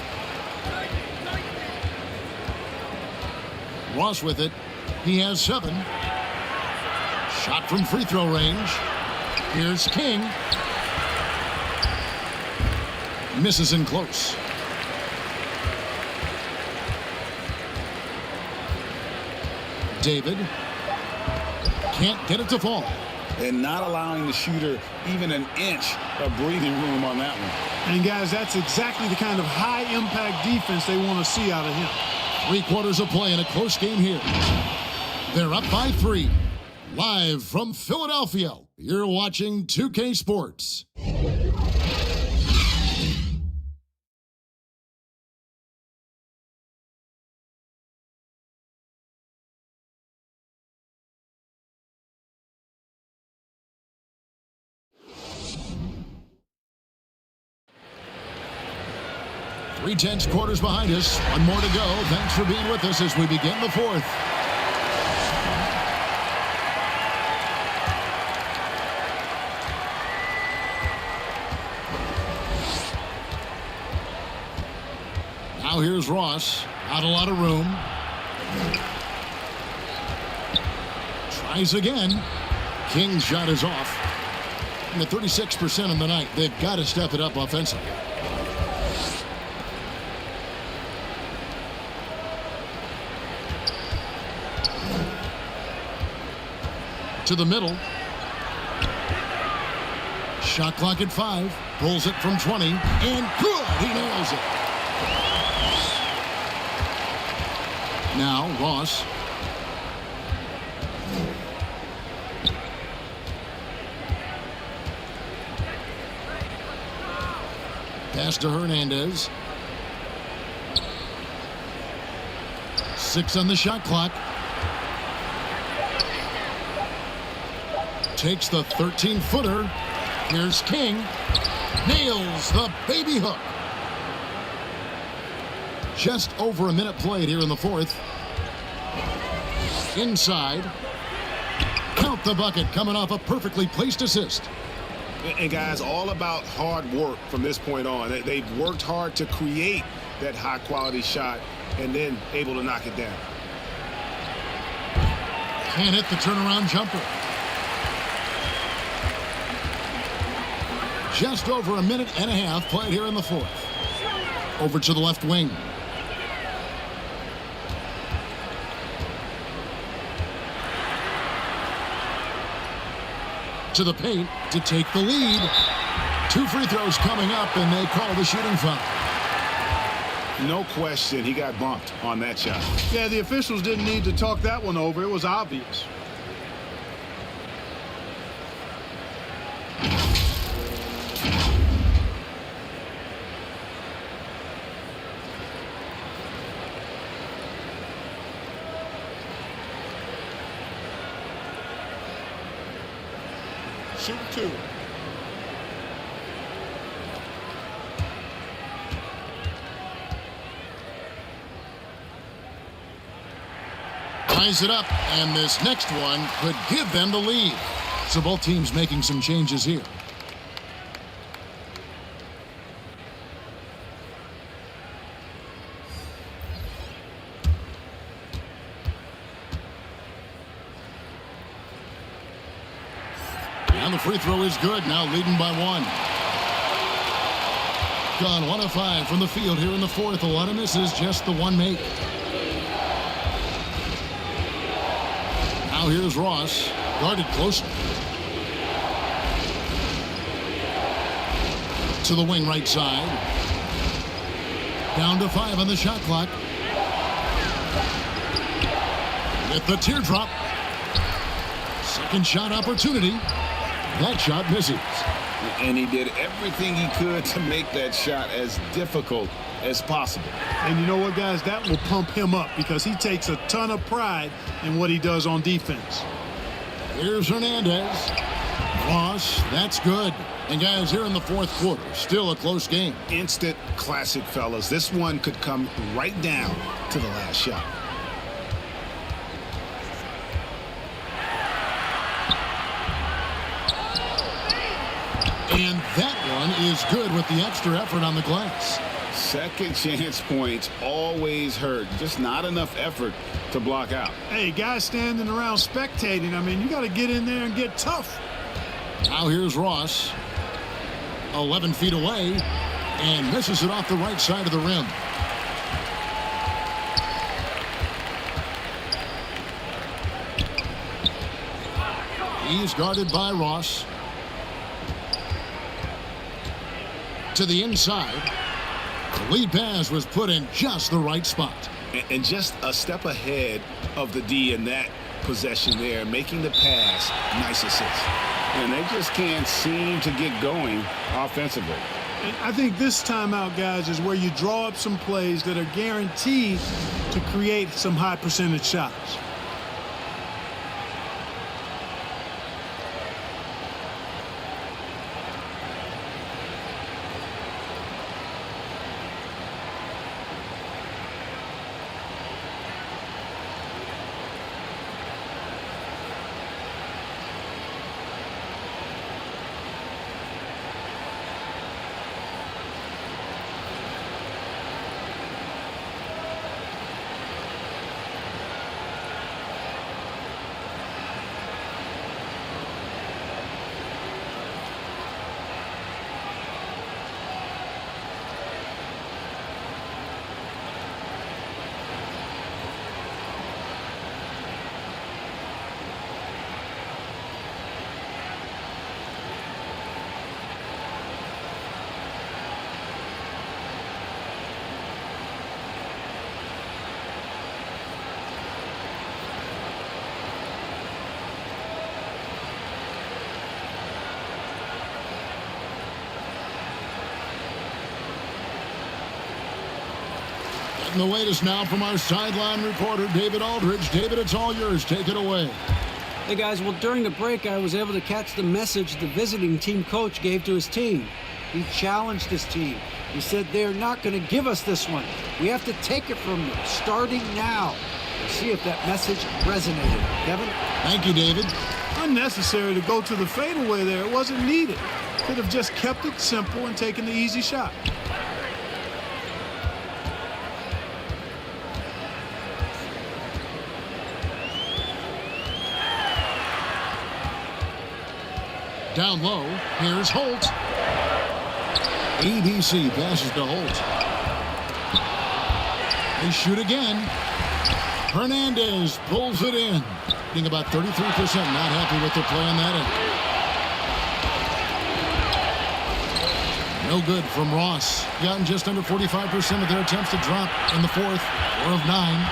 Ross with it. He has 7. Shot from free throw range. Here's King. Misses in close. David can't get it to fall. and not allowing the shooter even an inch of breathing room on that one. And, guys, that's exactly the kind of high-impact defense they want to see out of him. 3 quarters of play in a close game here. They're up by 3. Live from Philadelphia, you're watching 2K Sports. Three-tenths quarters behind us. One more to go. Thanks for being with us as we begin the 4th. Now here's Ross. Not a lot of room. Tries again. King's shot is off. And at 36% on the night, they've got to step it up offensively. To the middle. Shot clock at 5. Pulls it from 20. And good! He nails it. Now, Ross. Pass to Hernandez. 6 on the shot clock. Takes the 13-footer. Here's King. Nails the baby hook. Just over a minute played here in the 4th. Inside. Count the bucket coming off a perfectly placed assist. And guys, all about hard work from this point on. They've worked hard to create that high-quality shot and then able to knock it down. Can't hit the turnaround jumper. Just over a minute and a half played here in the 4th. Over to the left wing. To the paint to take the lead. 2 free throws coming up, and they call the shooting foul. No question, he got bumped on that shot. Yeah, the officials didn't need to talk that one over. It was obvious. Shoot 2. Ties it up, and this next one could give them the lead. So both teams making some changes here. And the free throw is good, now leading by 1. Gone 1 of 5 from the field here in the 4th. A lot of misses, just the 1 make. Now here's Ross, guarded closely. To the wing right side. Down to 5 on the shot clock. With the teardrop. Second shot opportunity. That shot misses. And he did everything he could to make that shot as difficult as possible. And you know what, guys? That will pump him up because he takes a ton of pride in what he does on defense. Here's Hernandez. Ross, that's good. And guys, here in the 4th quarter, still a close game. Instant classic, fellas. This one could come right down to the last shot. And that one is good with the extra effort on the glass. Second chance points always hurt. Just not enough effort to block out. Hey, guys standing around spectating, I mean, you got to get in there and get tough. Now here's Ross. 11 feet away and misses it off the right side of the rim. He's guarded by Ross. To the inside. The lead pass was put in just the right spot. And just a step ahead of the D in that possession there, making the pass. Nice assist. And they just can't seem to get going offensively. And I think this timeout, guys, is where you draw up some plays that are guaranteed to create some high percentage shots. And the latest now from our sideline reporter, David Aldridge. David, it's all yours. Take it away. Hey, guys, well, during the break, I was able to catch the message the visiting team coach gave to his team. He challenged his team. He said, they're not going to give us this one. We have to take it from them, starting now. We'll see if that message resonated. Kevin? Thank you, David. Unnecessary to go to the fadeaway there. It wasn't needed. Could have just kept it simple and taken the easy shot. Down low, here's Holt. ABC passes to Holt. They shoot again. Hernandez pulls it in. Being about 33%, not happy with their play on that end. No good from Ross. Gotten just under 45% of their attempts to drop in the fourth. 4 of 9.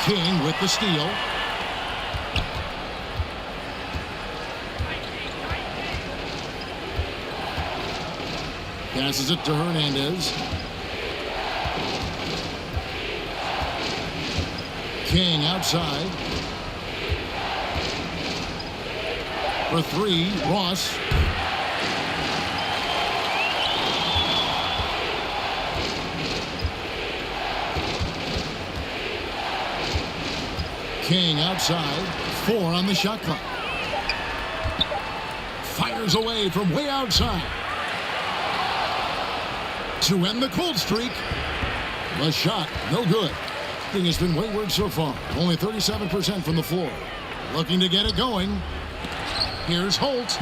King with the steal. Passes it to Hernandez. King outside. For 3, Ross. King outside. 4 on the shot clock. Fires away from way outside. To end the cold streak. The shot, no good. Thing has been wayward so far. Only 37% from the floor. Looking to get it going. Here's Holt.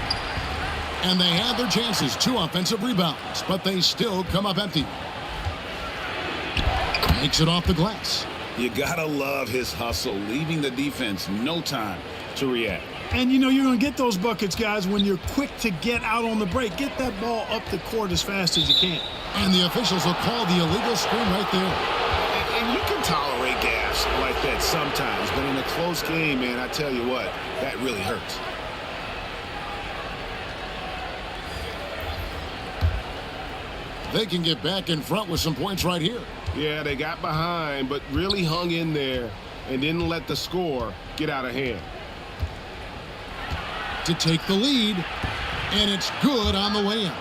And they had their chances. 2 offensive rebounds, but they still come up empty. Makes it off the glass. You gotta love his hustle, leaving the defense no time to react. And you know you're going to get those buckets, guys, when you're quick to get out on the break. Get that ball up the court as fast as you can. And the officials will call the illegal screen right there. And you can tolerate gaffes like that sometimes, but in a close game, man, I tell you what, that really hurts. They can get back in front with some points right here. Yeah, they got behind, but really hung in there and didn't let the score get out of hand. To take the lead, and it's good on the way in.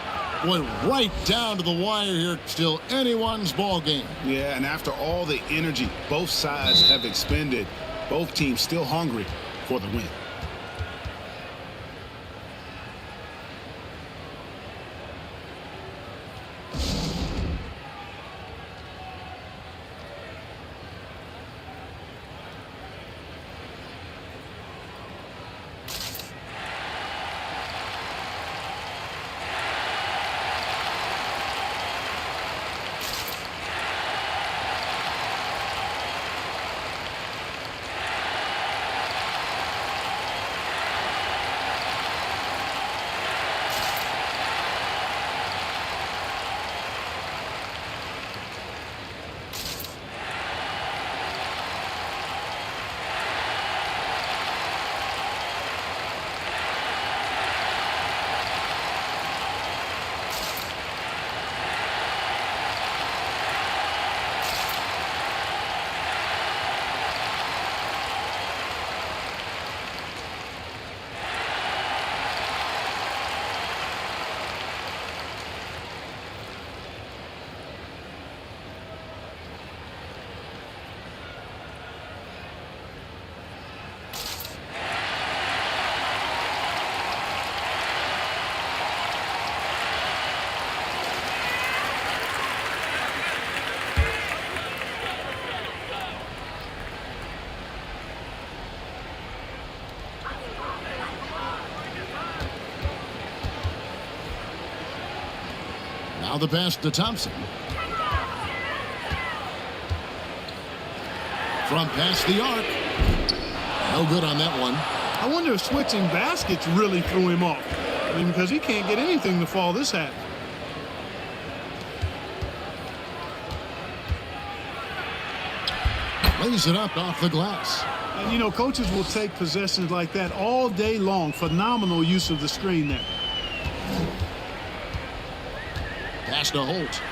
Boy, right down to the wire here. Still anyone's ball game. Yeah, and after all the energy both sides have expended, both teams still hungry for the win. Now the pass to Thompson. From past the arc. No good on that one. I wonder if switching baskets really threw him off. I mean, because he can't get anything to fall this half. Lays it up off the glass. And, you know, coaches will take possessions like that all day long. Phenomenal use of the screen there. Pass to Holt.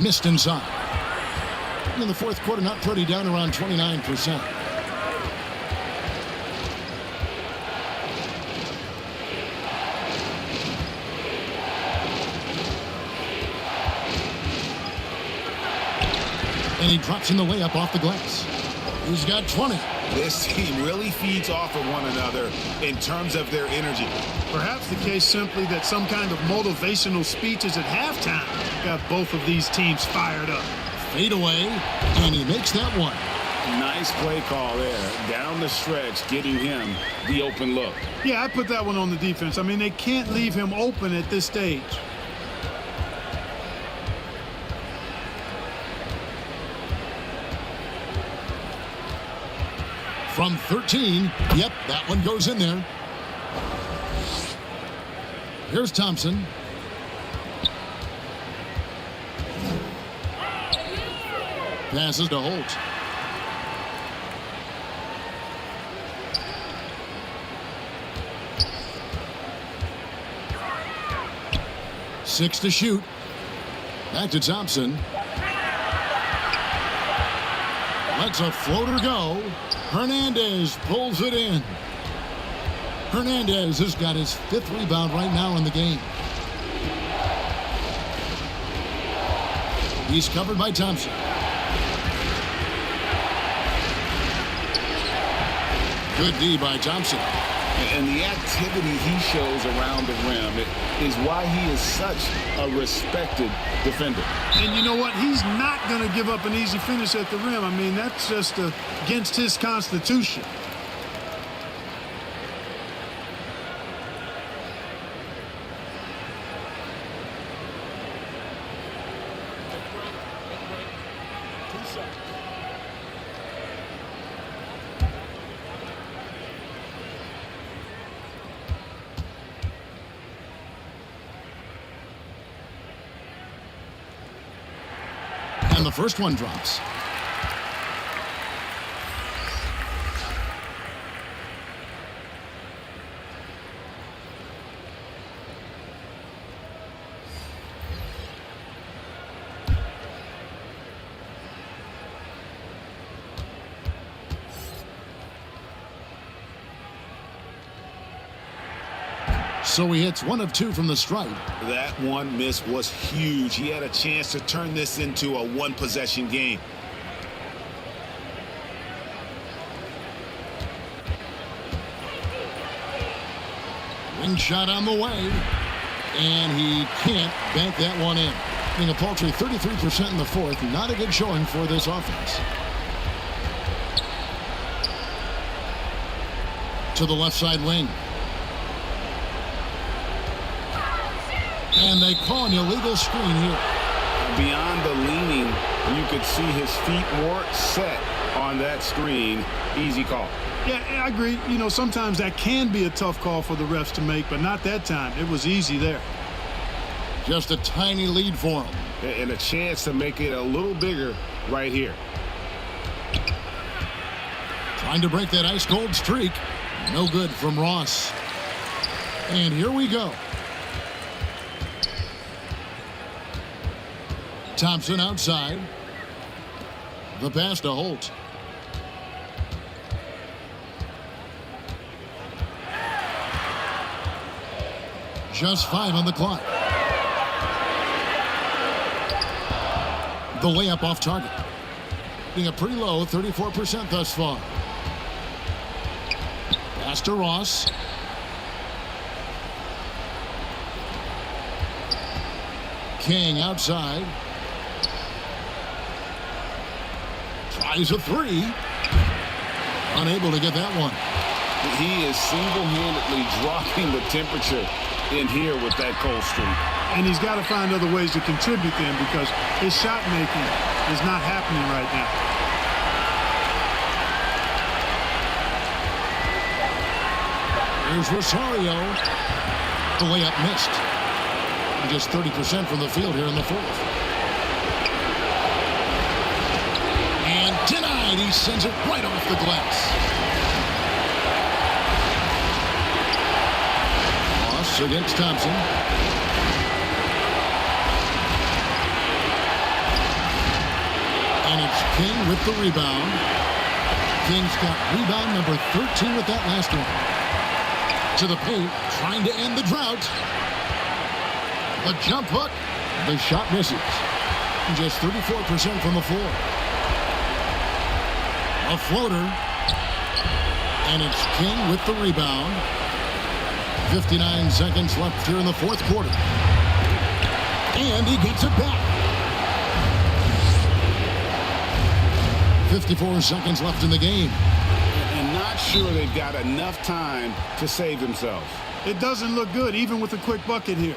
Missed inside. In the fourth quarter, not pretty, down around 29%. And he drops in the layup off the glass. He's got 20. This team really feeds off of one another in terms of their energy. Perhaps the case simply that some kind of motivational speeches at halftime got both of these teams fired up. Fade away, and he makes that one. Nice play call there. Down the stretch, getting him the open look. Yeah, I put that one on the defense. I mean, they can't leave him open at this stage. From 13, yep, that one goes in there. Here's Thompson. Passes to Holt. Six to shoot. Back to Thompson. Lets a floater go. Hernandez pulls it in. Hernandez has got his 5th rebound right now in the game. He's covered by Thompson. Good D by Thompson. And the activity he shows around the rim is why he is such a respected defender. And you know what? He's not going to give up an easy finish at the rim. I mean, that's just against his constitution. And the first one drops. So he hits 1 of 2 from the stripe. That one miss was huge. He had a chance to turn this into a one-possession game. Wing shot on the way. And he can't bank that one in. Being a paltry 33% in the fourth. Not a good showing for this offense. To the left side wing. And they call an illegal screen here. Beyond the leaning, you could see his feet weren't set on that screen. Easy call. Yeah, I agree. You know, sometimes that can be a tough call for the refs to make, but not that time. It was easy there. Just a tiny lead for him. And a chance to make it a little bigger right here. Trying to break that ice-cold streak. No good from Ross. And here we go. Thompson outside. The pass to Holt. Just 5 on the clock. The layup off target. Being a pretty low 34% thus far. Pass to Ross. King outside. Tries a 3. Unable to get that one. He is single-handedly dropping the temperature in here with that cold streak. And he's got to find other ways to contribute then, because his shot making is not happening right now. Here's Rosario. The layup missed. Just 30% from the field here in the fourth. And denied. He sends it right off the glass. Ross against Thompson. And it's King with the rebound. King's got rebound number 13 with that last one. To the paint, trying to end the drought. A jump hook. The shot misses. Just 34% from the floor. A floater. And it's King with the rebound. 59 seconds left here in the fourth quarter. And he gets it back. 54 seconds left in the game. And not sure they've got enough time to save themselves. It doesn't look good, even with a quick bucket here.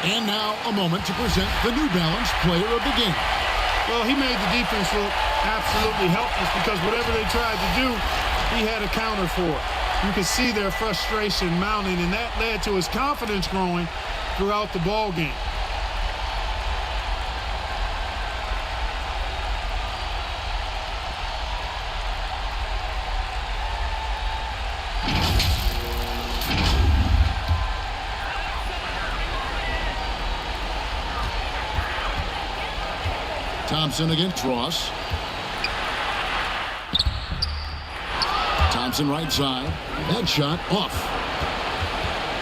And now a moment to present the New Balance Player of the Game. Well, he made the defense look absolutely helpless, because whatever they tried to do, he had a counter for it. You could see their frustration mounting, and that led to his confidence growing throughout the ball game. Thompson against Ross. Thompson right side. That shot off.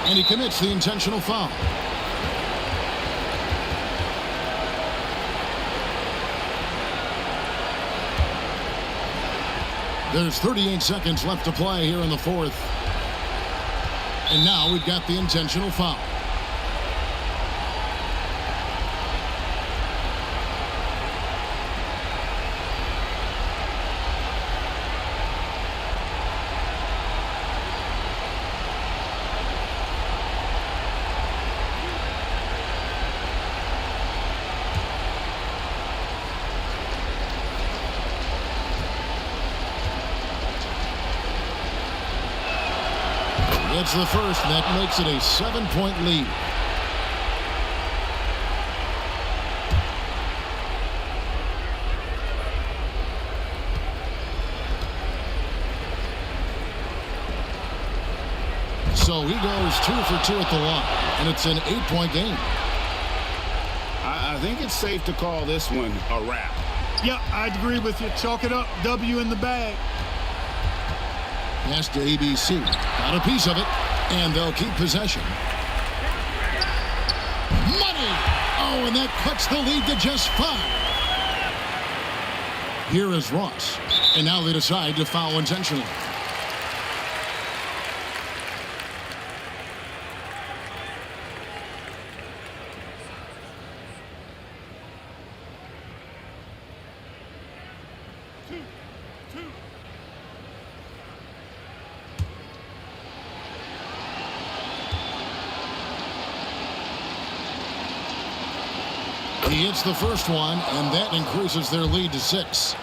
And he commits the intentional foul. There's 38 seconds left to play here in the fourth. And now we've got the intentional foul. It's the first, and that makes it a 7-point lead. So he goes 2 for 2 at the line, and it's an 8-point game. I think it's safe to call this one a wrap. Yep, I'd agree with you. Chalk it up. W in the bag. Pass to ABC. Got a piece of it, and they'll keep possession. Money! Oh, and that cuts the lead to just 5. Here is Ross, and now they decide to foul intentionally. He hits the first one, and that increases their lead to 6.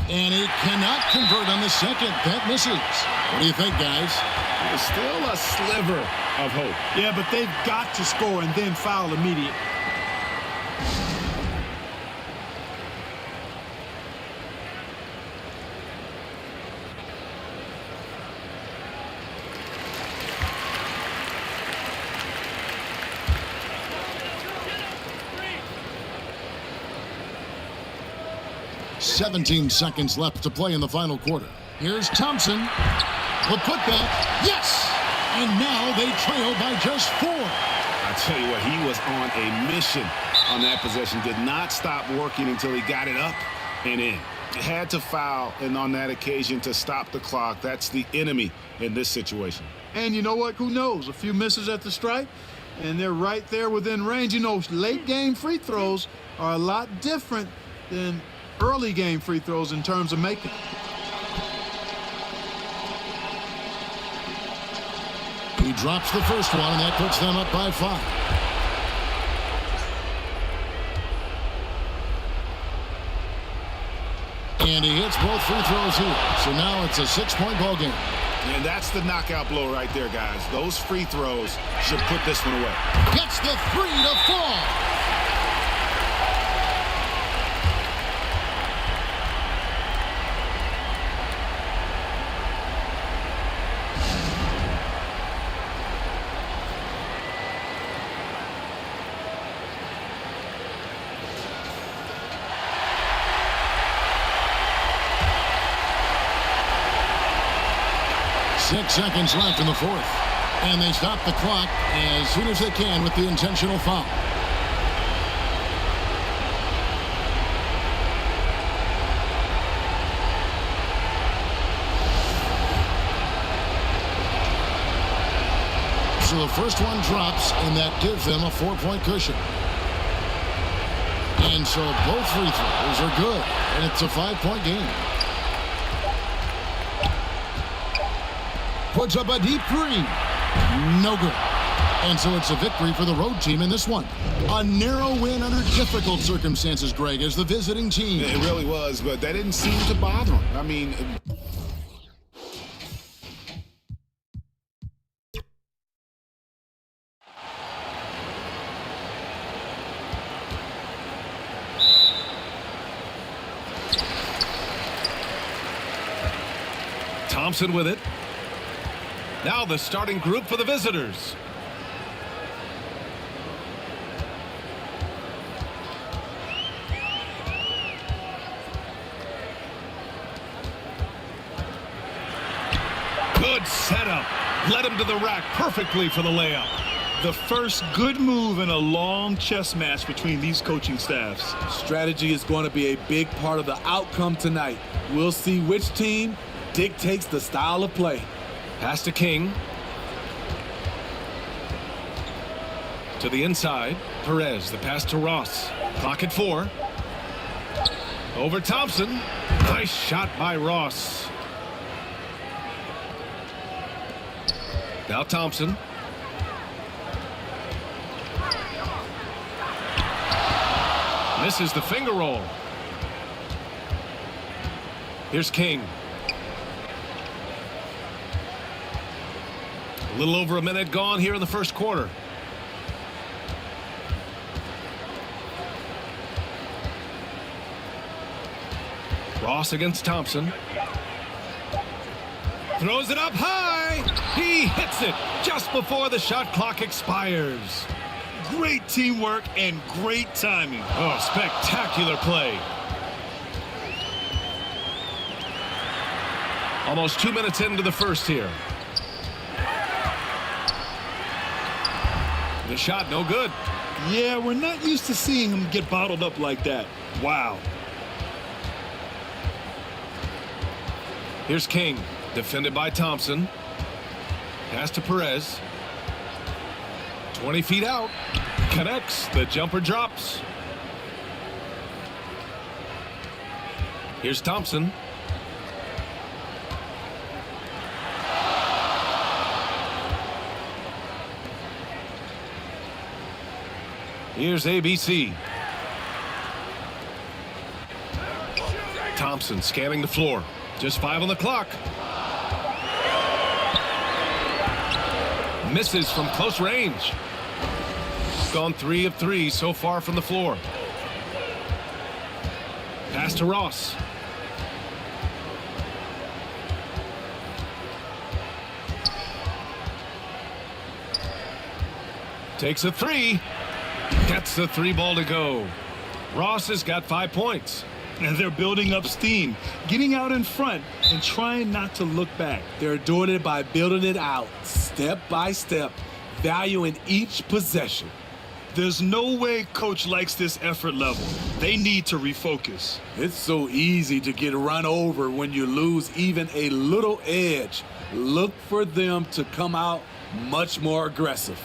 And he cannot convert on the second. That misses. What do you think, guys? There's still a sliver of hope. Yeah, but they've got to score and then foul immediately. "17 seconds left to play in the final quarter. Here's Thompson. The putback. Yes! And now they trail by just 4. I tell you what, he was on a mission on that possession. Did not stop working until he got it up and in. Had to foul, and on that occasion to stop the clock. That's the enemy in this situation. And you know what? Who knows? A few misses at the stripe, and they're right there within range. You know, late game free throws are a lot different than early game free throws in terms of making. He drops the first one, and that puts them up by 5. And he hits both free throws here. So now it's a 6-point ball game. And that's the knockout blow right there, guys. Those free throws should put this one away. Gets the 3 to fall. Six seconds left in the fourth. And they stop the clock as soon as they can with the intentional foul. So the first one drops, and that gives them a 4-point cushion. And so both free throws are good, and it's a 5-point game. Puts up a deep 3. No good. And so it's a victory for the road team in this one. A narrow win under difficult circumstances, Greg, as the visiting team. It really was, but that didn't seem to bother him. I mean... Thompson with it. Now the starting group for the visitors. Good setup. Led him to the rack perfectly for the layup. The first good move in a long chess match between these coaching staffs. Strategy is going to be a big part of the outcome tonight. We'll see which team dictates the style of play. Pass to King. To the inside. Perez, the pass to Ross. Clock at 4. Over Thompson. Nice shot by Ross. Now Thompson. Misses the finger roll. Here's King. A little over a minute gone here in the first quarter. Ross against Thompson. Throws it up high. He hits it just before the shot clock expires. Great teamwork and great timing. Oh, spectacular play. Almost 2 minutes into the first here. The shot no good. Yeah, we're not used to seeing him get bottled up like that. Wow. Here's King, defended by Thompson. Pass to Perez. 20 feet out. Connects. The jumper drops. Here's Thompson. Here's ABC. Thompson scanning the floor. Just 5 on the clock. Misses from close range. Gone 3 of 3 so far from the floor. Pass to Ross. Takes a 3. Gets the 3 ball to go. Ross has got 5 points. And they're building up steam, getting out in front and trying not to look back. They're doing it by building it out, step by step, valuing each possession. There's no way coach likes this effort level. They need to refocus. It's so easy to get run over when you lose even a little edge. Look for them to come out much more aggressive.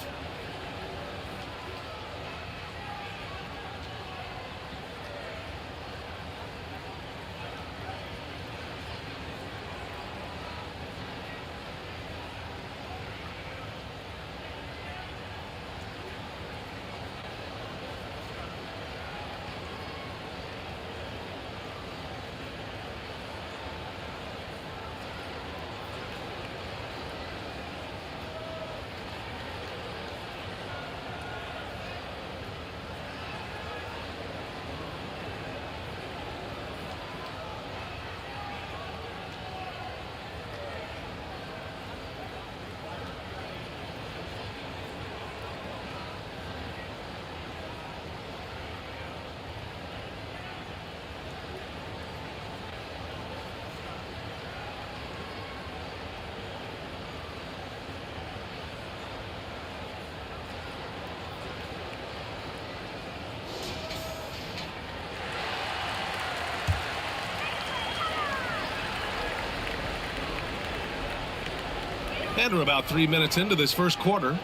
And we're about 3 minutes into this first quarter.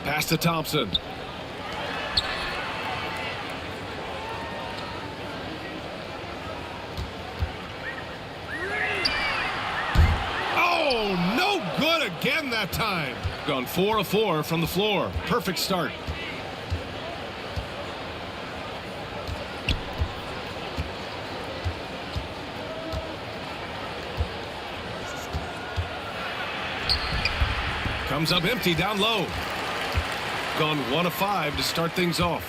Pass to Thompson. Oh, no good again that time. Gone 4 of 4 from the floor. Perfect start. Comes up empty down low. Gone 1 of 5 to start things off.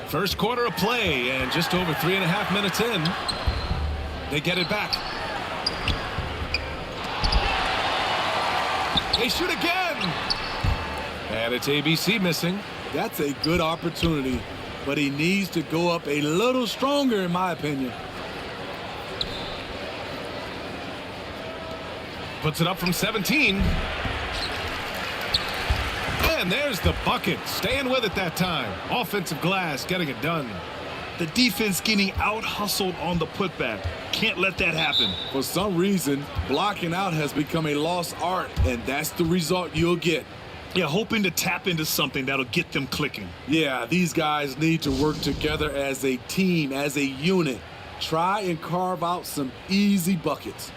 First quarter of play, and just over 3.5 minutes in, they get it back. They shoot again. And it's ABC missing. That's a good opportunity, but he needs to go up a little stronger, in my opinion. Puts it up from 17. And there's the bucket. Staying with it that time. Offensive glass, getting it done. The defense getting out-hustled on the putback. Can't let that happen. For some reason, blocking out has become a lost art, and that's the result you'll get. Yeah, hoping to tap into something that'll get them clicking. Yeah, these guys need to work together as a team, as a unit. Try and carve out some easy buckets.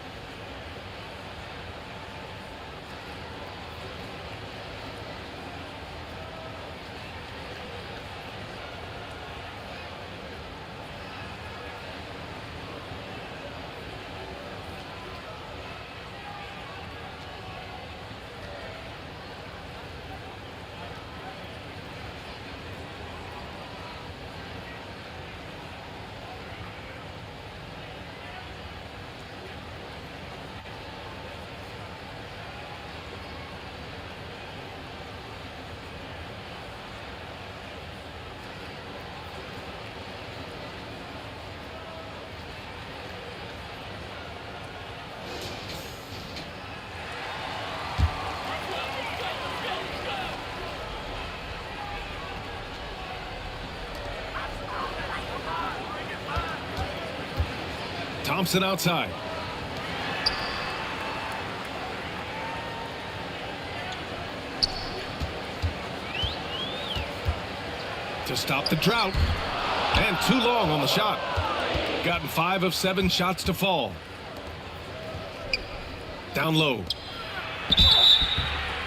Thompson outside. To stop the drought. And too long on the shot. Gotten 5 of 7 shots to fall. Down low.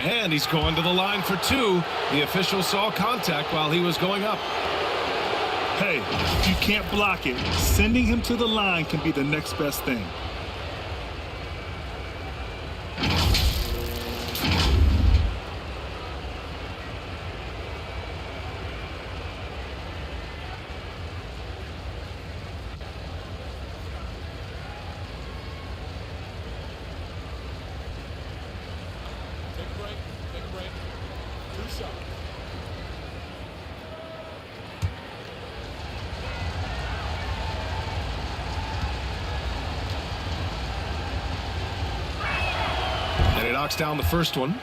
And he's going to the line for two. The official saw contact while he was going up. Hey, if you can't block it, sending him to the line can be the next best thing. And he knocks down the first one.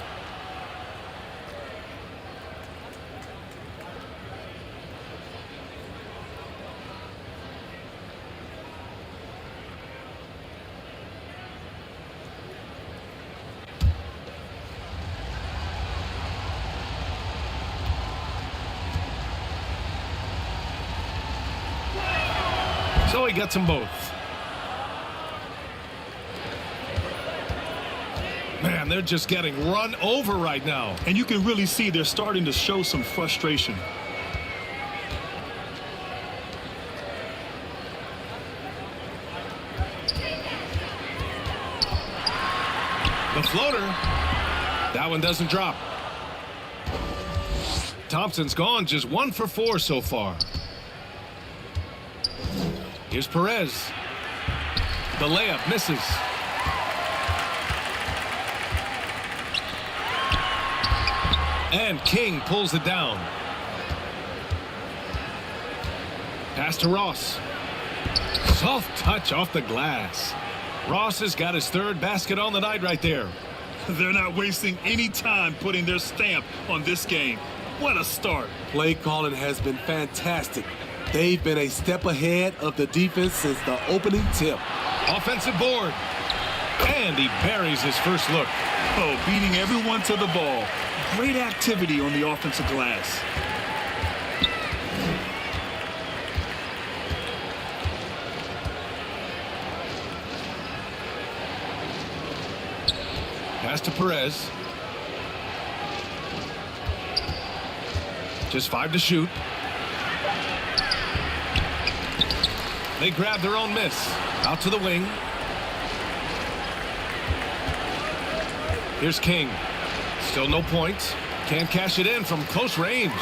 So he gets them both. Man, they're just getting run over right now. And you can really see they're starting to show some frustration. The floater. That one doesn't drop. Thompson's gone just 1 for 4 so far. Here's Perez. The layup misses. And King pulls it down. Pass to Ross. Soft touch off the glass. Ross has got his third basket on the night right there. They're not wasting any time putting their stamp on this game. What a start. Play calling has been fantastic. They've been a step ahead of the defense since the opening tip. Offensive board. And he buries his first look. Oh, beating everyone to the ball. Great activity on the offensive glass. Pass to Perez. Just 5 to shoot. They grab their own miss. Out to the wing. Here's King. Still no points. Can't cash it in from close range.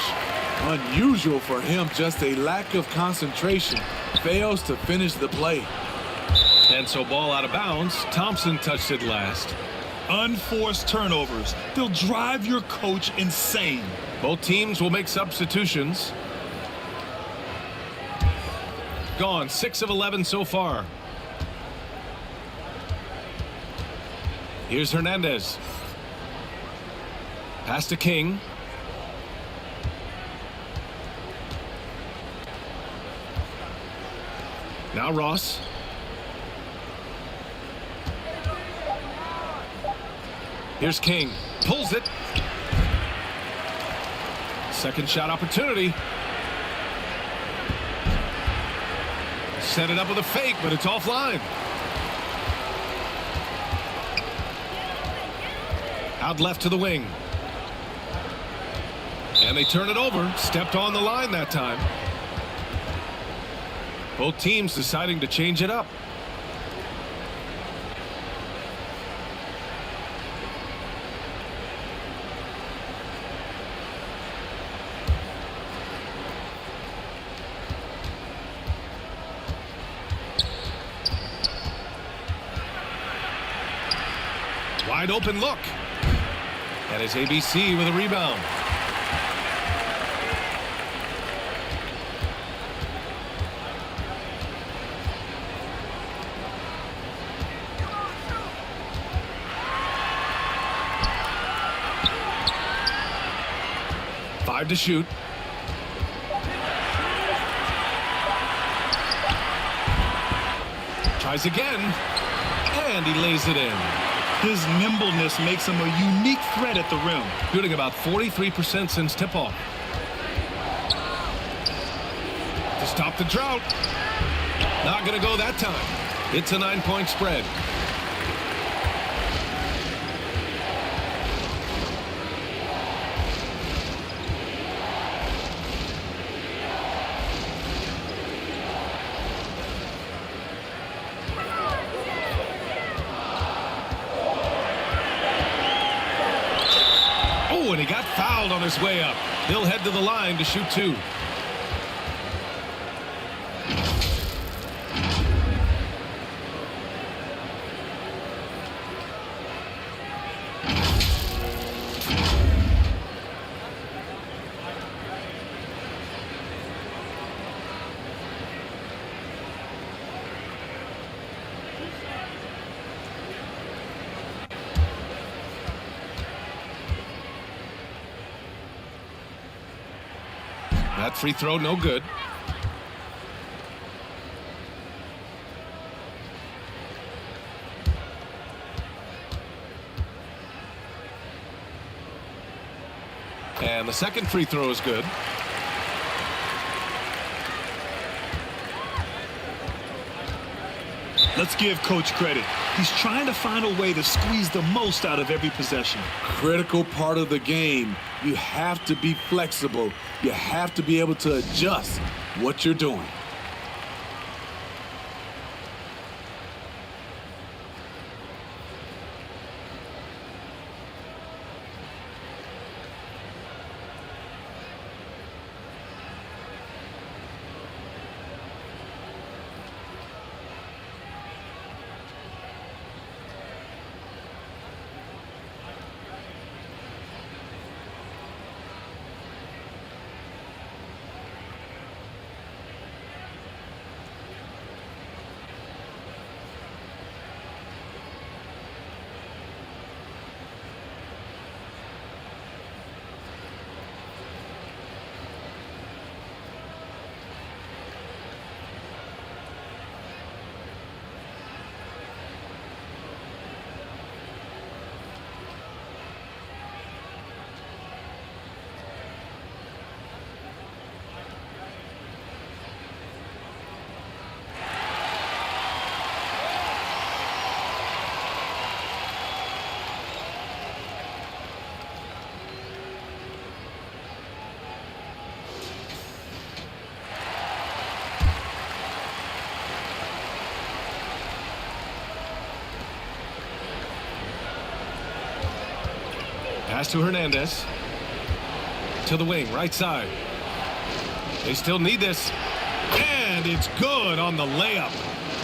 Unusual for him, just a lack of concentration. Fails to finish the play. And so ball out of bounds. Thompson touched it last. Unforced turnovers. They'll drive your coach insane. Both teams will make substitutions. Gone 6 of 11 so far. Here's Hernandez. Pass to King. Now Ross. Here's King. Pulls it. Second shot opportunity. Set it up with a fake, but it's offline. Out left to the wing. And they turn it over. Stepped on the line that time. Both teams deciding to change it up. Wide open look. And it's ABC with a rebound. Five to shoot. Tries again. And he lays it in. His nimbleness makes him a unique threat at the rim. Shooting about 43% since tip-off. To stop the drought. Not going to go that time. It's a 9-point spread. his way up. He'll head to the line to shoot 2. That free throw, no good. And the second free throw is good. Let's give Coach credit. He's trying to find a way to squeeze the most out of every possession. Critical part of the game. You have to be flexible. You have to be able to adjust what you're doing. Pass to Hernandez. To the wing, right side. They still need this. And it's good on the layup.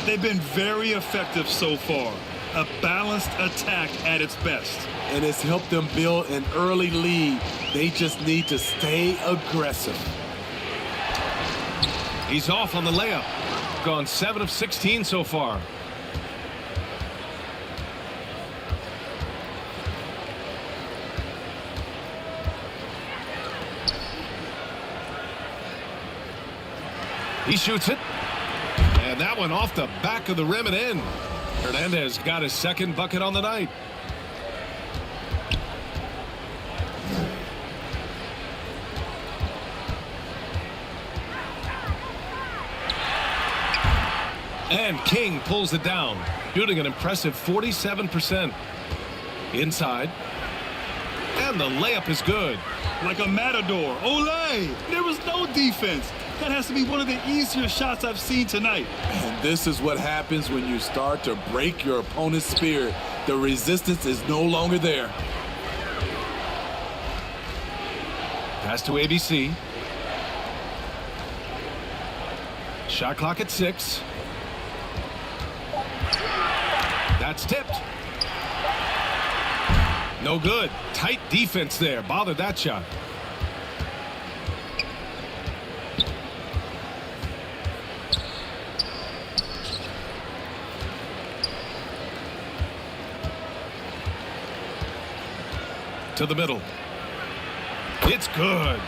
They've been very effective so far. A balanced attack at its best. And it's helped them build an early lead. They just need to stay aggressive. He's off on the layup. Gone 7 of 16 so far. He shoots it. And that one off the back of the rim and in. Hernandez got his second bucket on the night. And King pulls it down, shooting an impressive 47%. Inside. And the layup is good. Like a matador. Olay! There was no defense. That has to be one of the easier shots I've seen tonight. And this is what happens when you start to break your opponent's spirit. The resistance is no longer there. Pass to ABC. Shot clock at 6. That's tipped. No good. Tight defense there. Bothered that shot. To the middle. It's good.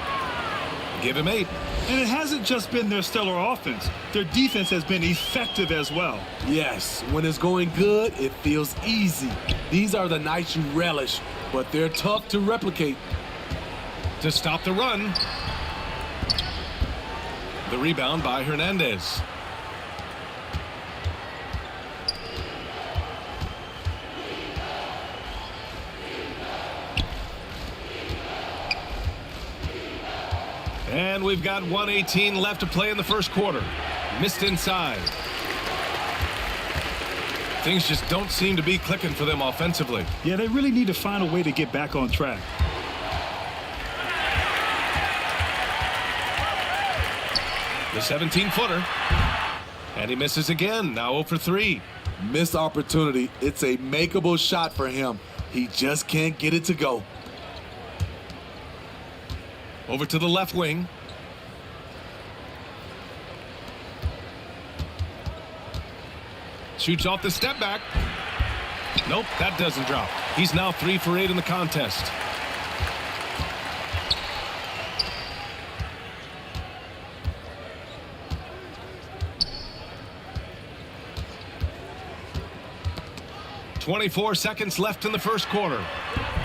Give him 8. And it hasn't just been their stellar offense. Their defense has been effective as well. Yes, when it's going good, it feels easy. These are the nights you relish, but they're tough to replicate. To stop the run. The rebound by Hernandez. And we've got 1:18 left to play in the first quarter. Missed inside. Things just don't seem to be clicking for them offensively. Yeah, they really need to find a way to get back on track. The 17-footer. And he misses again. Now 0 for 3. Missed opportunity. It's a makeable shot for him. He just can't get it to go. Over to the left wing. Shoots off the step back. Nope, that doesn't drop. He's now 3 for 8 in the contest. .24 seconds left in the first quarter.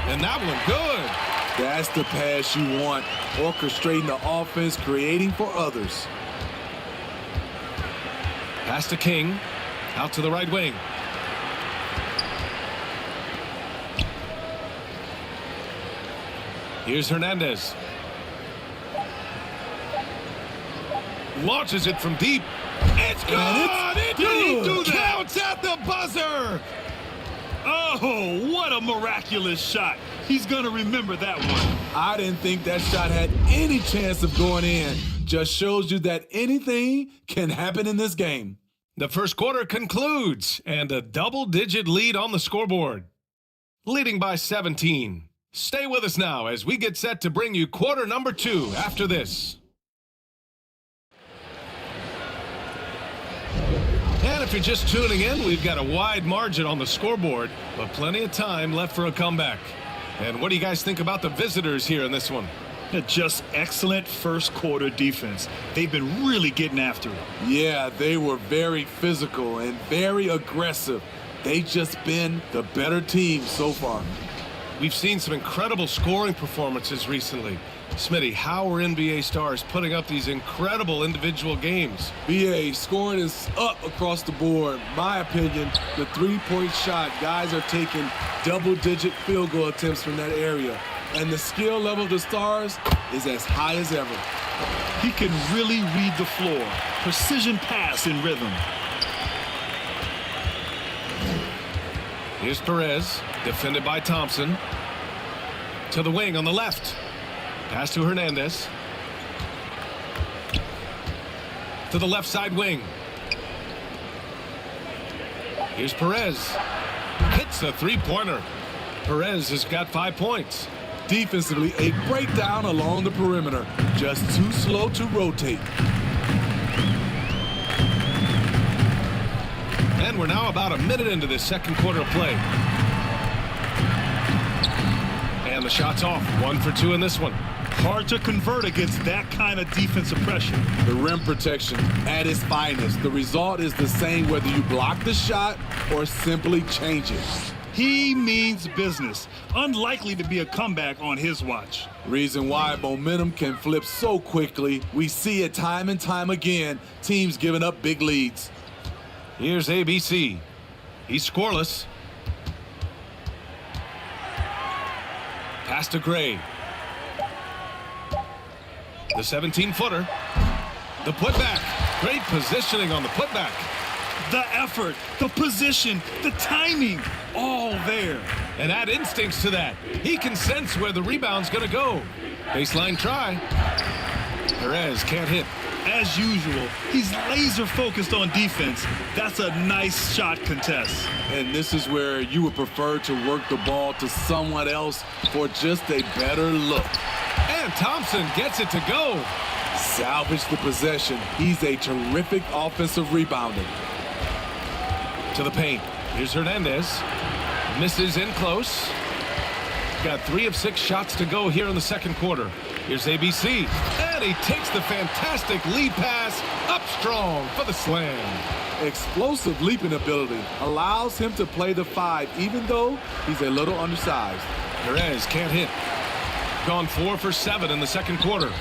And that one good. That's the pass you want. Orchestrating the offense, creating for others. Pass to King. Out to the right wing. Here's Hernandez. Launches it from deep. It's good! Did he do that? Counts at the buzzer! Oh, what a miraculous shot. He's going to remember that one. I didn't think that shot had any chance of going in. Just shows you that anything can happen in this game. The first quarter concludes, and a double-digit lead on the scoreboard. Leading by 17. Stay with us now as we get set to bring you quarter number 2 after this. And if you're just tuning in, we've got a wide margin on the scoreboard, but plenty of time left for a comeback. And what do you guys think about the visitors here in this one? Just excellent first quarter defense. They've been really getting after it. Yeah, they were very physical and very aggressive. They just been the better team so far. We've seen some incredible scoring performances recently. Smitty, how are NBA stars putting up these incredible individual games? BA, scoring is up across the board. My opinion, the three-point shot, guys are taking double-digit field goal attempts from that area. And the skill level of the stars is as high as ever. He can really read the floor. Precision pass in rhythm. Here's Perez, defended by Thompson. To the wing on the left. Pass to Hernandez. To the left side wing. Here's Perez. Hits a three-pointer. Perez has got 5 points. Defensively, a breakdown along the perimeter. Just too slow to rotate. And we're now about a minute into this second quarter of play. And the shot's off. 1 for 2 in this one. Hard to convert against that kind of defensive pressure. The rim protection at its finest. The result is the same whether you block the shot or simply change it. He means business. Unlikely to be a comeback on his watch. Reason why momentum can flip so quickly. We see it time and time again. Teams giving up big leads. Here's ABC. He's scoreless. Pass to Gray. The 17-footer. The putback. Great positioning on the putback. The effort, the position, the timing, all there. And add instincts to that. He can sense where the rebound's going to go. Baseline try. Perez can't hit. As usual, he's laser focused on defense. That's a nice shot contest. And this is where you would prefer to work the ball to someone else for just a better look. And Thompson gets it to go. Salvage the possession. He's a terrific offensive rebounder. To the paint. Here's Hernandez. Misses in close. Got 3 of 6 shots to go here in the second quarter. Here's ABC. And he takes the fantastic lead pass up strong for the slam. Explosive leaping ability allows him to play the 5 even though he's a little undersized. Perez can't hit. Gone 4 for 7 in the second quarter.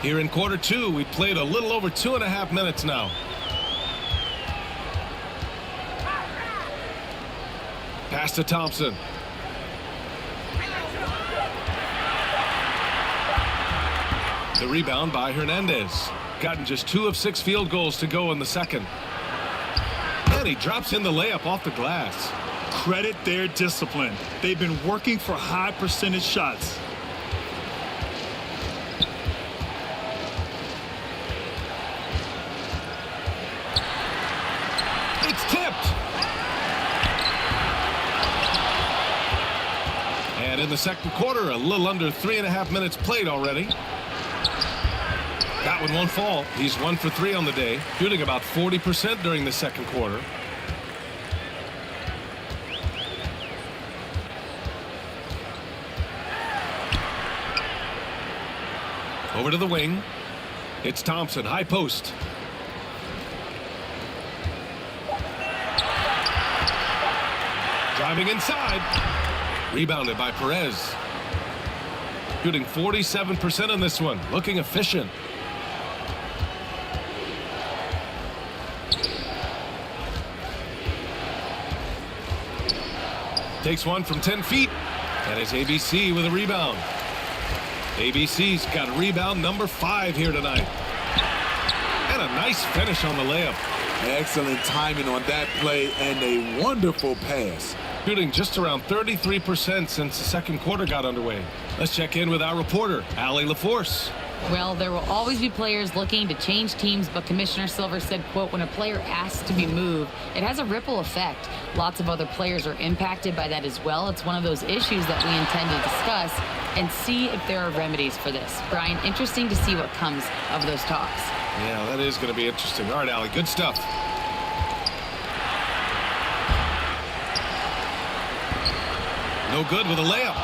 Here in quarter 2, we played a little over 2.5 minutes now. Pass to Thompson. The rebound by Hernandez. Gotten just 2 of 6 field goals to go in the second. And he drops in the layup off the glass. Credit their discipline. They've been working for high percentage shots. And in the second quarter, a little under 3.5 minutes played already. That one won't fall. He's 1 for 3 on the day, shooting about 40% during the second quarter. Over to the wing. It's Thompson, high post. Driving inside. Rebounded by Perez. Shooting 47% on this one. Looking efficient. Takes one from 10 feet. And it's ABC with a rebound. ABC's got rebound number 5 here tonight. And a nice finish on the layup. Excellent timing on that play and a wonderful pass. Shooting just around 33% since the second quarter got underway. Let's check in with our reporter, Allie LaForce. Well, there will always be players looking to change teams, but Commissioner Silver said, quote, when a player asks to be moved, it has a ripple effect. Lots of other players are impacted by that as well. It's one of those issues that we intend to discuss and see if there are remedies for this. Brian, interesting to see what comes of those talks. Yeah, that is going to be interesting. All right, Allie, good stuff. No good with a layup.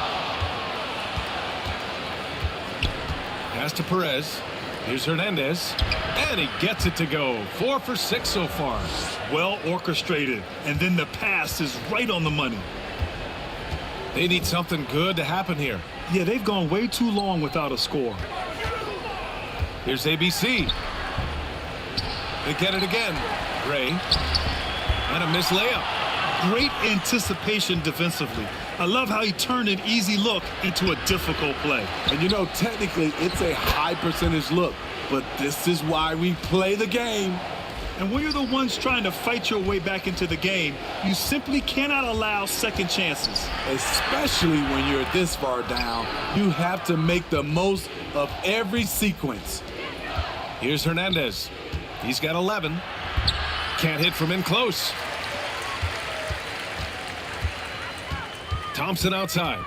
Pass to Perez. Here's Hernandez. And he gets it to go. 4 for 6 so far. Well orchestrated. And then the pass is right on the money. They need something good to happen here. Yeah, they've gone way too long without a score. Here's ABC. They get it again. Gray. And a missed layup. Great anticipation defensively. I love how he turned an easy look into a difficult play. And you know, technically, it's a high percentage look, but this is why we play the game. And when you're the ones trying to fight your way back into the game, you simply cannot allow second chances. Especially when you're this far down, you have to make the most of every sequence. Here's Hernandez. He's got 11. Can't hit from in close. Thompson outside.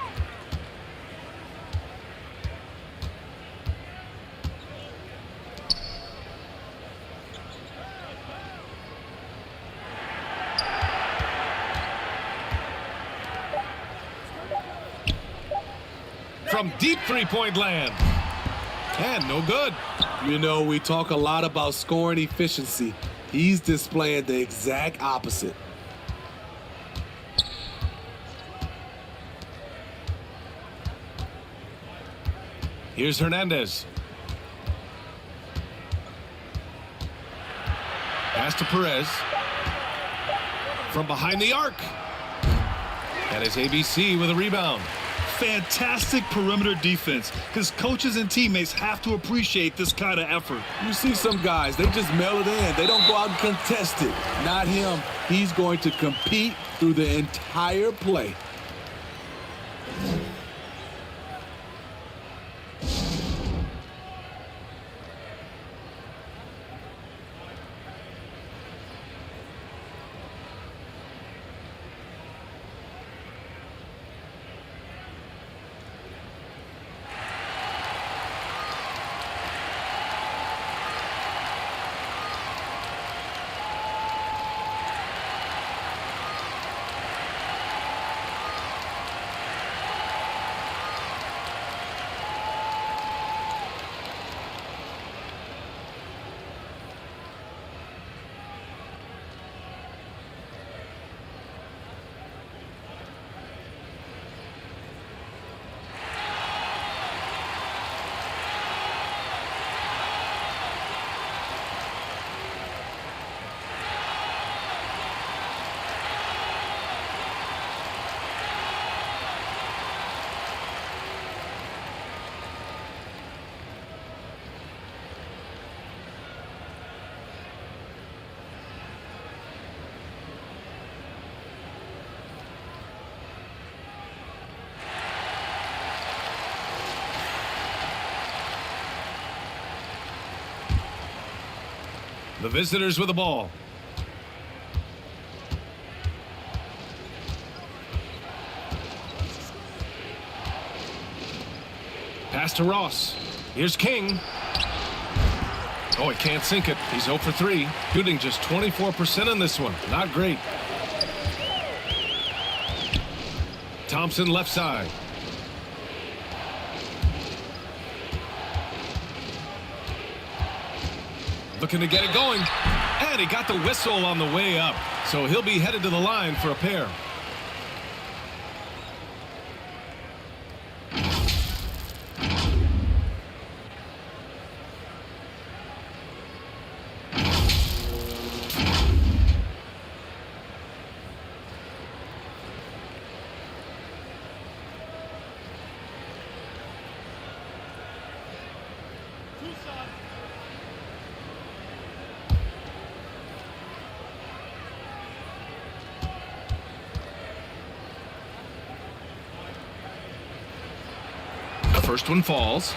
From deep three-point land. And no good. You know, we talk a lot about scoring efficiency. He's displaying the exact opposite. Here's Hernandez. Pass to Perez. From behind the arc. That is ABC with a rebound. Fantastic perimeter defense. His coaches and teammates have to appreciate this kind of effort. You see some guys, they just mail it in. They don't go out and contest it. Not him. He's going to compete through the entire play. The visitors with the ball. Pass to Ross. Here's King. Oh, he can't sink it. He's 0 for 3. Shooting just 24% in this one. Not great. Thompson left side. Looking to get it going. And he got the whistle on the way up. So he'll be headed to the line for a pair. First one falls.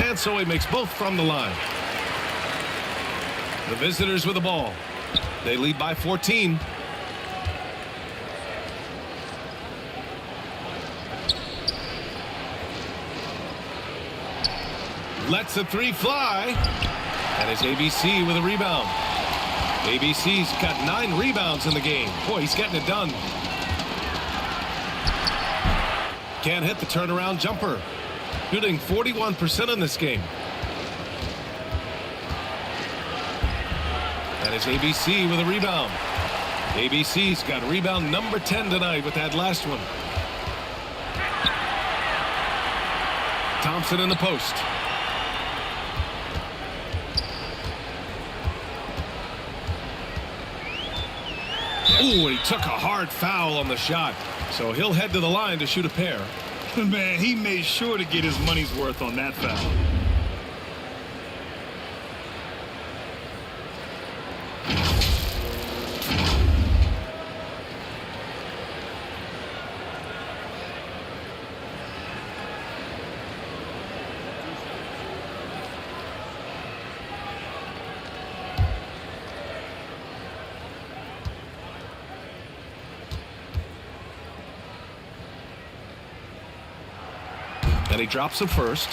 And so he makes both from the line. The visitors with the ball. They lead by 14. Lets the three fly. And it's ABC with a rebound. ABC's got 9 rebounds in the game. Boy, he's getting it done. Can't hit the turnaround jumper. Shooting 41% in this game. And it's ABC with a rebound. ABC's got rebound number 10 tonight with that last one. Thompson in the post. Oh, he took a hard foul on the shot. So he'll head to the line to shoot a pair. Man, he made sure to get his money's worth on that foul. And he drops it first.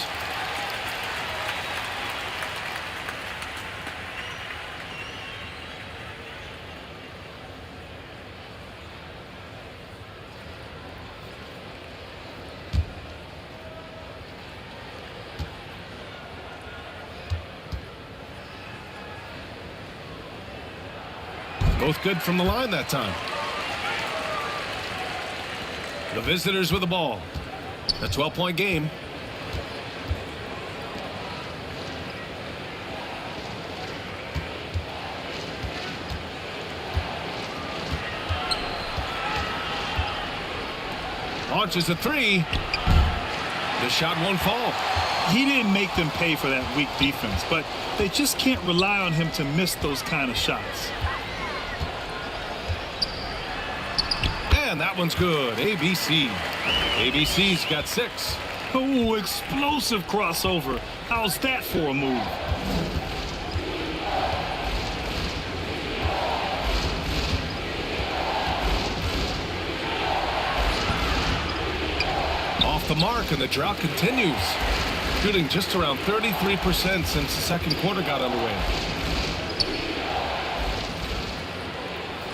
Both good from the line that time. The visitors with the ball. A 12-point game. Launches a three. The shot won't fall. He didn't make them pay for that weak defense, but they just can't rely on him to miss those kind of shots. And that one's good. ABC. ABC's got 6. Oh, explosive crossover. How's that for a move? Off the mark, and the drought continues. Shooting just around 33% since the second quarter got underway.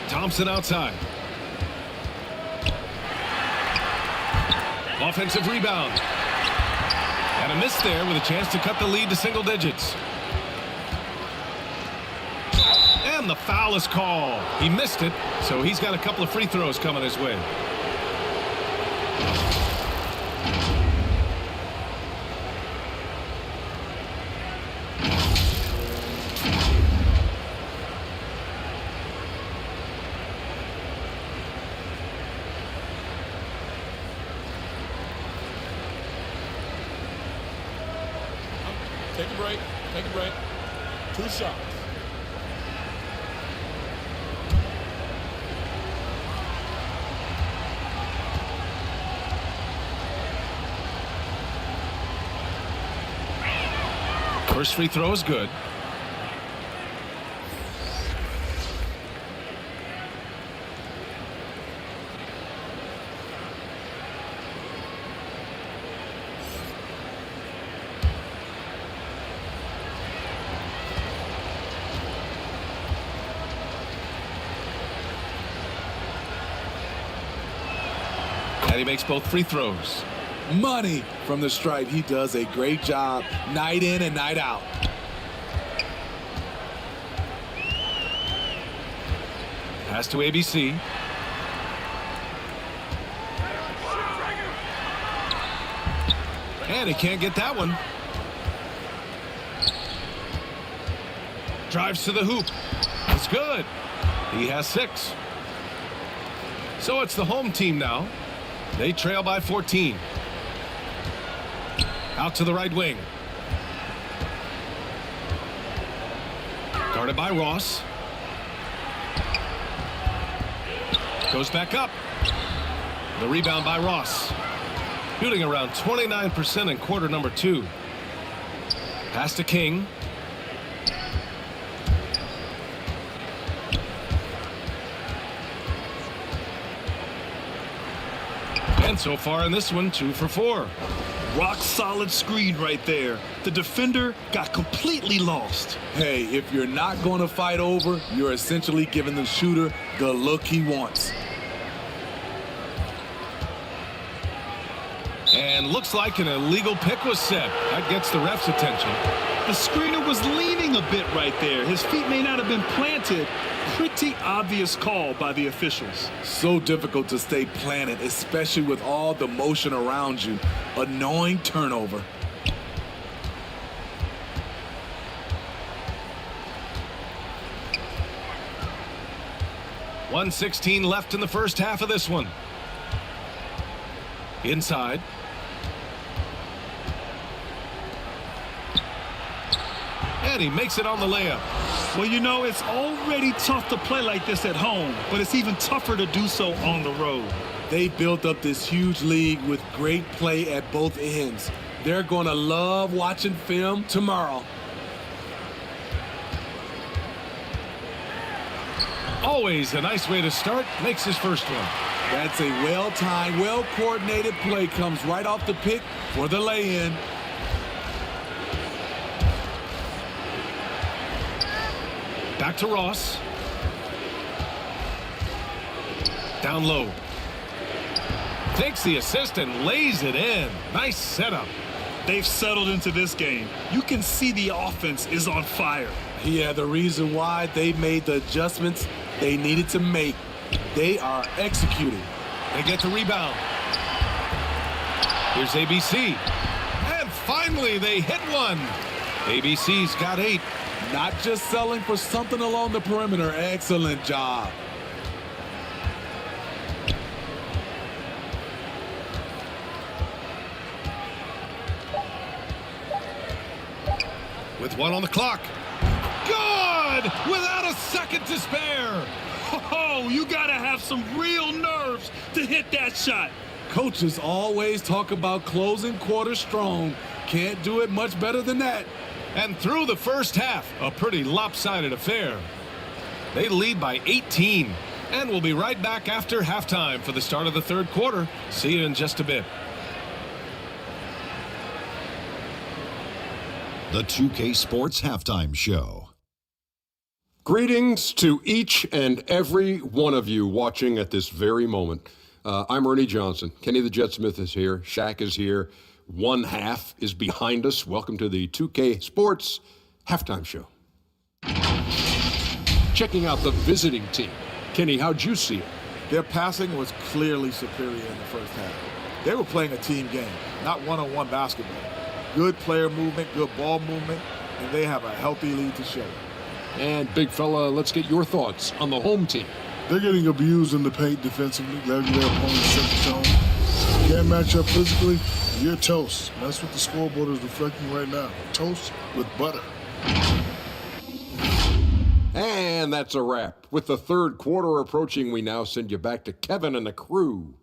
Thompson outside. Offensive rebound. And a miss there with a chance to cut the lead to single digits. And the foul is called. He missed it, so he's got a couple of free throws coming his way. Take a break. Take a break. 2 shots. First free throw is good. And he makes both free throws. Money from the stripe. He does a great job night in and night out. Pass to ABC. And he can't get that one. Drives to the hoop. It's good. He has 6. So it's the home team now. They trail by 14. Out to the right wing. Guarded by Ross. Goes back up. The rebound by Ross. Shooting around 29% in quarter number 2. Pass to King. And so far in this one, 2 for 4. Rock solid screen right there. The defender got completely lost. Hey, if you're not going to fight over, you're essentially giving the shooter the look he wants. And looks like an illegal pick was set. That gets the ref's attention. The screener was leaning a bit right there. His feet may not have been planted. Pretty obvious call by the officials. So difficult to stay planted, especially with all the motion around you. Annoying turnover. .116 left in the first half of this one. Inside. And he makes it on the layup. Well, you know, it's already tough to play like this at home, but it's even tougher to do so on the road. They built up this huge league with great play at both ends. They're going to love watching film tomorrow. Always a nice way to start. Makes his first one. That's a well-timed, well-coordinated play. Comes right off the pick for the lay-in. Back to Ross. Down low. Takes the assist and lays it in. Nice setup. They've settled into this game. You can see the offense is on fire. Yeah, the reason why they made the adjustments they needed to make. They are executing. They get the rebound. Here's ABC. And finally, they hit one. ABC's got 8. Not just selling for something along the perimeter. Excellent job. With 1 on the clock. Good! Without a second to spare. Oh, you gotta have some real nerves to hit that shot. Coaches always talk about closing quarter strong. Can't do it much better than that. And through the first half, a pretty lopsided affair. They lead by 18. And we'll be right back after halftime for the start of the third quarter. See you in just a bit. The 2K Sports Halftime Show. Greetings to each and every one of you watching at this very moment. I'm Ernie Johnson. Kenny the Jet Smith is here. Shaq is here. One half is behind us. Welcome to the 2K Sports Halftime Show. Checking out the visiting team. Kenny, how'd you see it? Their passing was clearly superior in the first half. They were playing a team game, not one-on-one basketball. Good player movement, good ball movement, and they have a healthy lead to show. And big fella, let's get your thoughts on the home team. They're getting abused in the paint defensively, letting their opponents set the tone. Can't match up physically, you're toast. And that's what the scoreboard is reflecting right now. Toast with butter. And that's a wrap. With the third quarter approaching, we now send you back to Kevin and the crew.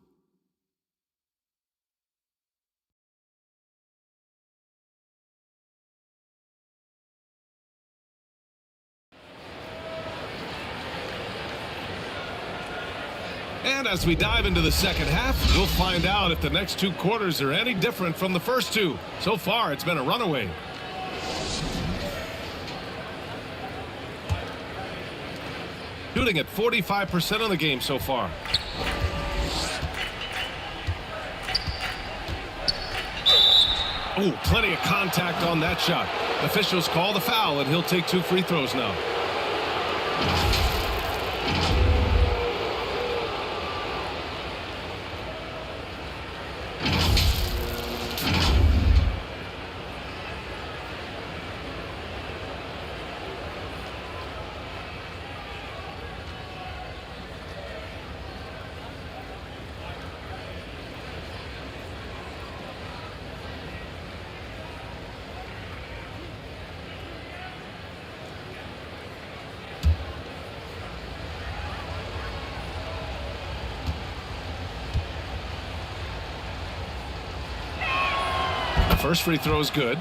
And as we dive into the second half, we'll find out if the next 2 quarters are any different from the first 2. So far, it's been a runaway. Shooting at 45% of the game so far. Oh, plenty of contact on that shot. Officials call the foul, and he'll take 2 free throws now. First free throw is good.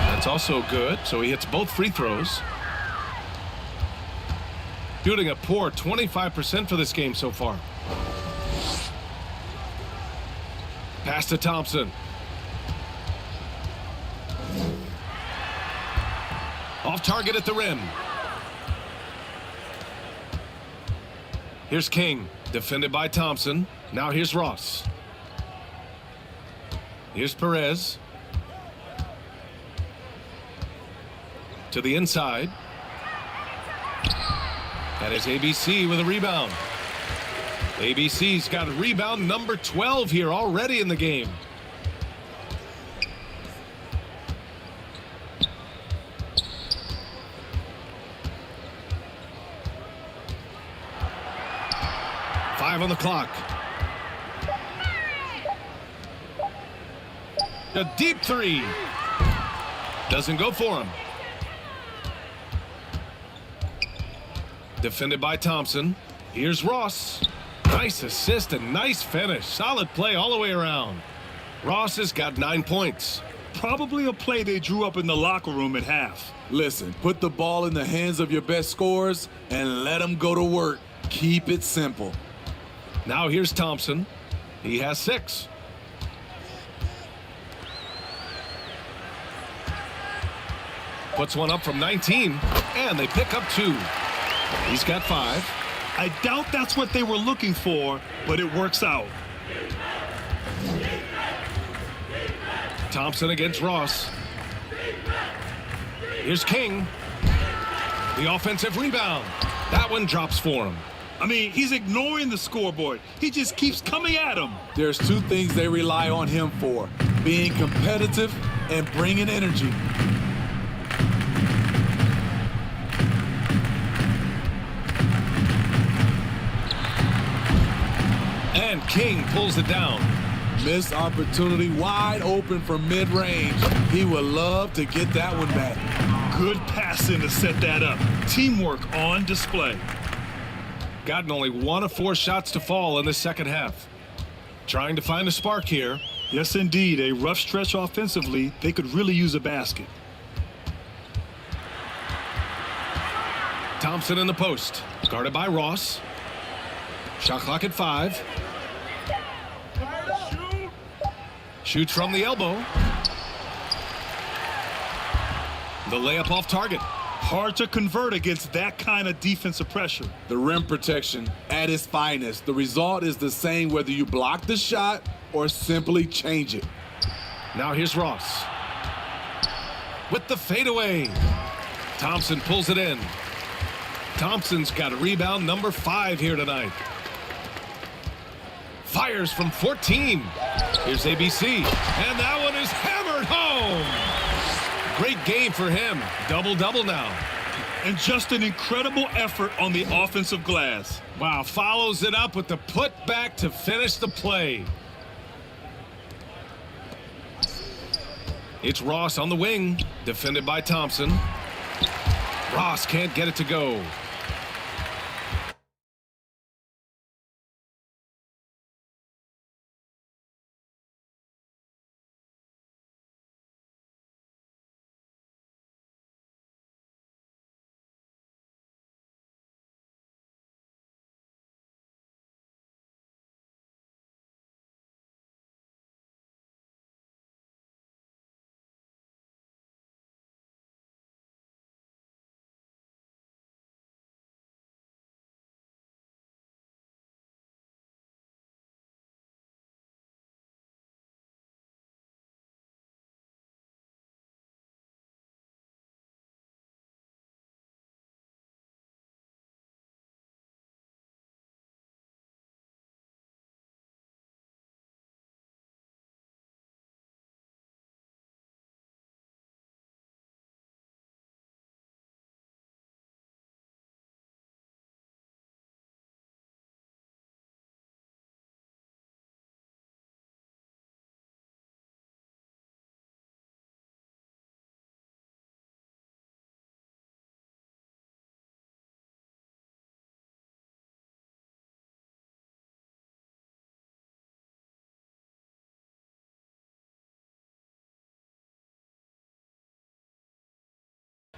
That's also good, so he hits both free throws. Shooting a poor 25% for this game so far. Pass to Thompson. Off target at the rim. Here's King, defended by Thompson. Now here's Ross. Here's Perez. To the inside. That is ABC with a rebound. ABC's got rebound number 12 here already in the game. Five on the clock. A deep 3. Doesn't go for him. Defended by Thompson. Here's Ross. Nice assist and nice finish. Solid play all the way around. Ross has got 9 points. Probably a play they drew up in the locker room at half. Listen, put the ball in the hands of your best scorers and let them go to work. Keep it simple. Now here's Thompson. He has 6. Puts one up from 19, and they pick up 2. He's got 5. I doubt that's what they were looking for, but it works out. Thompson against Ross. Here's King. The offensive rebound. That one drops for him. I mean, he's ignoring the scoreboard. He just keeps coming at him. There's 2 things they rely on him for: being competitive and bringing energy. And King pulls it down. Missed opportunity, wide open from mid-range. He would love to get that one back. Good passing to set that up. Teamwork on display. Gotten only 1 of 4 shots to fall in the second half. Trying to find a spark here. Yes, indeed. A rough stretch offensively. They could really use a basket. Thompson in the post. Guarded by Ross. Shot clock at 5. Shoots from the elbow. The layup off target. Hard to convert against that kind of defensive pressure. The rim protection at its finest. The result is the same whether you block the shot or simply change it. Now here's Ross. With the fadeaway. Thompson pulls it in. Thompson's got a rebound number 5 here tonight. Fires from 14. Here's ABC. And that one is hammered home. Great game for him. Double-double now. And just an incredible effort on the offensive glass. Wow, follows it up with the putback to finish the play. It's Ross on the wing, defended by Thompson. Ross can't get it to go.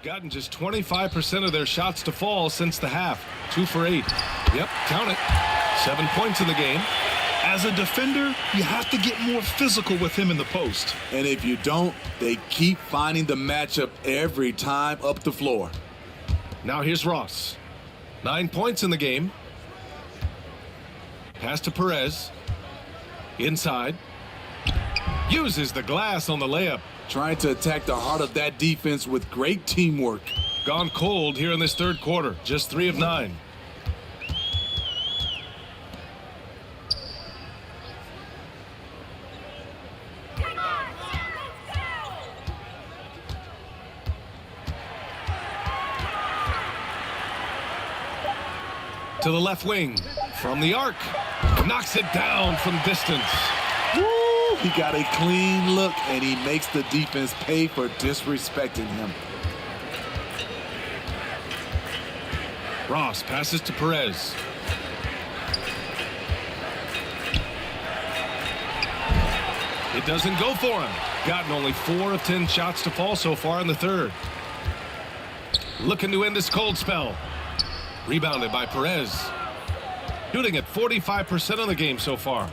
Gotten just 25% of their shots to fall since the half. 2 for 8. Yep, count it. 7 points in the game. As a defender, you have to get more physical with him in the post. And if you don't, they keep finding the matchup every time up the floor. Now here's Ross. 9 points in the game. Pass to Perez. Inside. Uses the glass on the layup. Trying to attack the heart of that defense with great teamwork. Gone cold here in this third quarter. Just 3 of 9. To the left wing. From the arc. Knocks it down from distance. Woo! He got a clean look, and he makes the defense pay for disrespecting him. Ross passes to Perez. It doesn't go for him. Gotten only 4 of 10 shots to fall so far in the third. Looking to end this cold spell. Rebounded by Perez. Shooting at 45% of the game so far.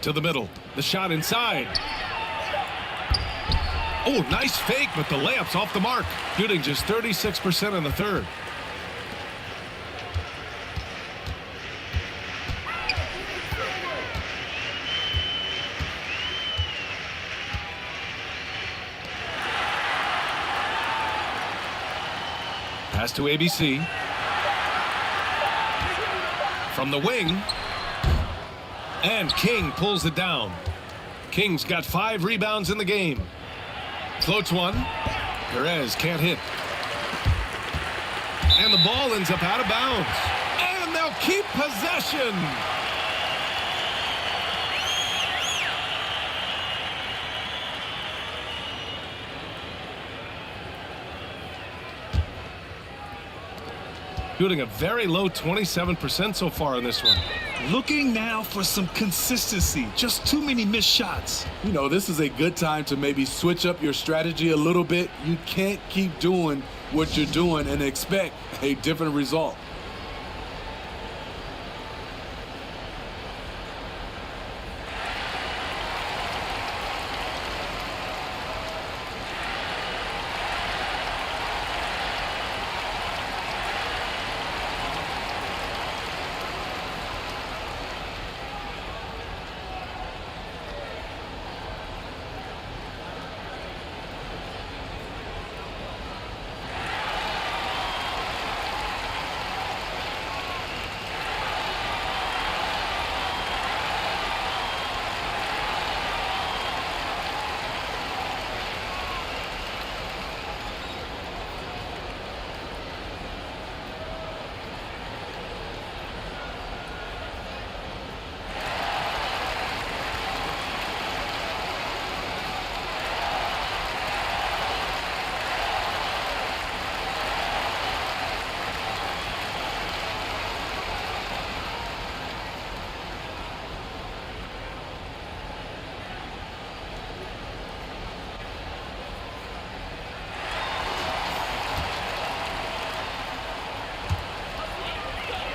To the middle. The shot inside. Oh, nice fake, but the layup's off the mark. Shooting just 36% in the third. Pass to ABC. From the wing. And King pulls it down. King's got 5 rebounds in the game. Floats one. Perez can't hit. And the ball ends up out of bounds. And they'll keep possession. Shooting a very low 27% so far in this one. Looking now for some consistency. Just too many missed shots. You know, this is a good time to maybe switch up your strategy a little bit. You can't keep doing what you're doing and expect a different result.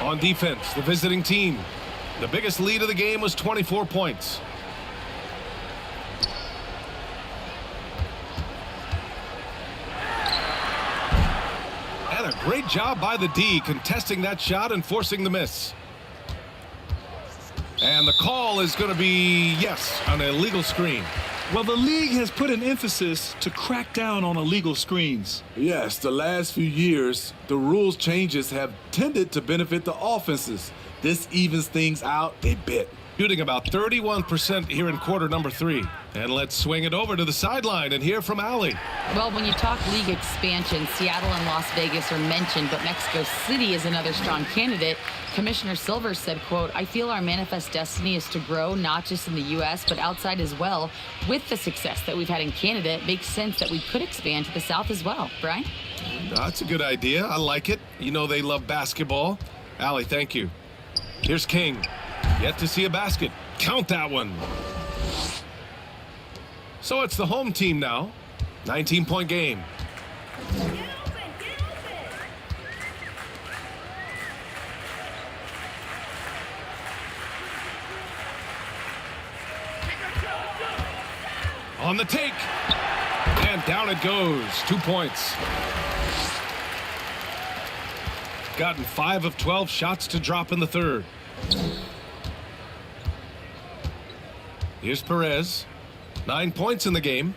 On defense, the visiting team. The biggest lead of the game was 24 points. And a great job by the D contesting that shot and forcing the miss. And the call is going to be, yes, an illegal screen. Well, the league has put an emphasis to crack down on illegal screens. Yes, the last few years, the rules changes have tended to benefit the offenses. This evens things out a bit. Shooting about 31% here in quarter number 3. And let's swing it over to the sideline and hear from Allie. Well, when you talk league expansion, Seattle and Las Vegas are mentioned, but Mexico City is another strong candidate. Commissioner Silver said, quote, "I feel our manifest destiny is to grow not just in the U.S., but outside as well. With the success that we've had in Canada, it makes sense that we could expand to the South as well." Brian? That's a good idea. I like it. You know they love basketball. Allie, thank you. Here's King. Yet to see a basket. Count that one. So it's the home team now. 19-point game. On the take. And down it goes. 2 points. Gotten 5 of 12 shots to drop in the third. Here's Perez. 9 points in the game.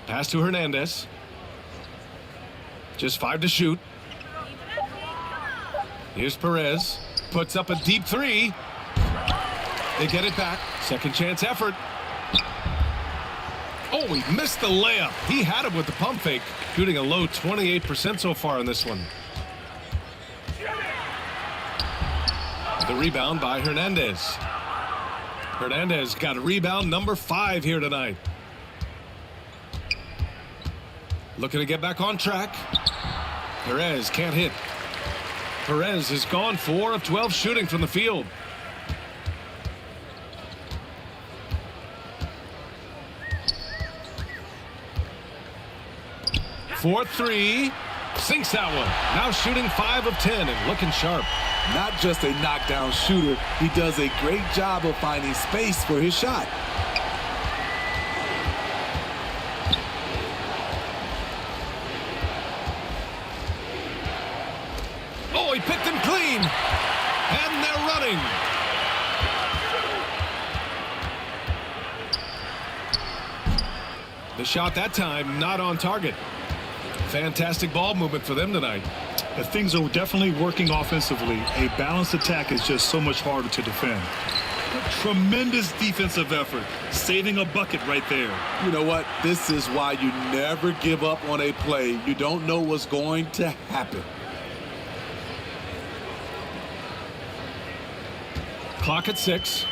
Pass to Hernandez. Just 5 to shoot. Here's Perez. Puts up a deep 3. They get it back. Second chance effort. Oh, he missed the layup. He had it with the pump fake. Shooting a low 28% so far in this one. The rebound by Hernandez. Hernandez got a rebound number 5 here tonight. Looking to get back on track. Perez can't hit. Perez has gone 4 of 12 shooting from the field. Fourth 3. Sinks that one. Now shooting 5 of 10 and looking sharp. Not just a knockdown shooter, he does a great job of finding space for his shot. Oh, he picked him clean. And they're running. The shot that time not on target. Fantastic ball movement for them tonight. Things are definitely working offensively. A balanced attack is just so much harder to defend. Tremendous defensive effort, saving a bucket right there. You know what? This is why you never give up on a play. You don't know what's going to happen. Clock at 6.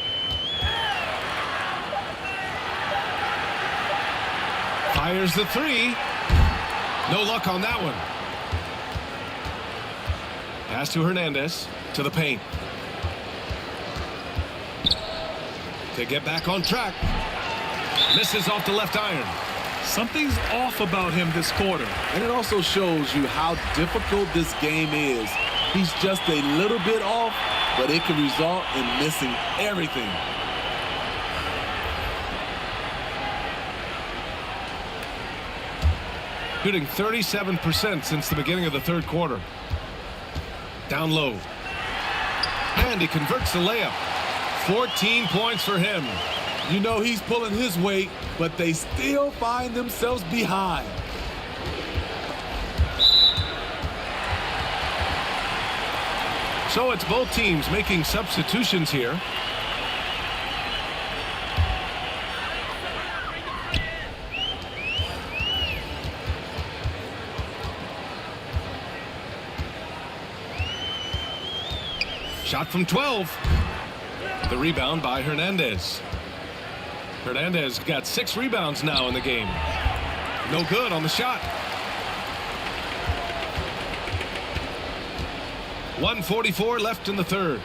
Fires the 3. No luck on that one. Pass to Hernandez. To the paint. To get back on track. Misses off the left iron. Something's off about him this quarter. And it also shows you how difficult this game is. He's just a little bit off, but it can result in missing everything. Shooting 37% since the beginning of the third quarter. Down low. And he converts the layup. 14 points for him. You know he's pulling his weight, but they still find themselves behind. So it's both teams making substitutions here. Shot from 12. The rebound by Hernandez. Hernandez got 6 rebounds now in the game. No good on the shot. 1:44 left in the third.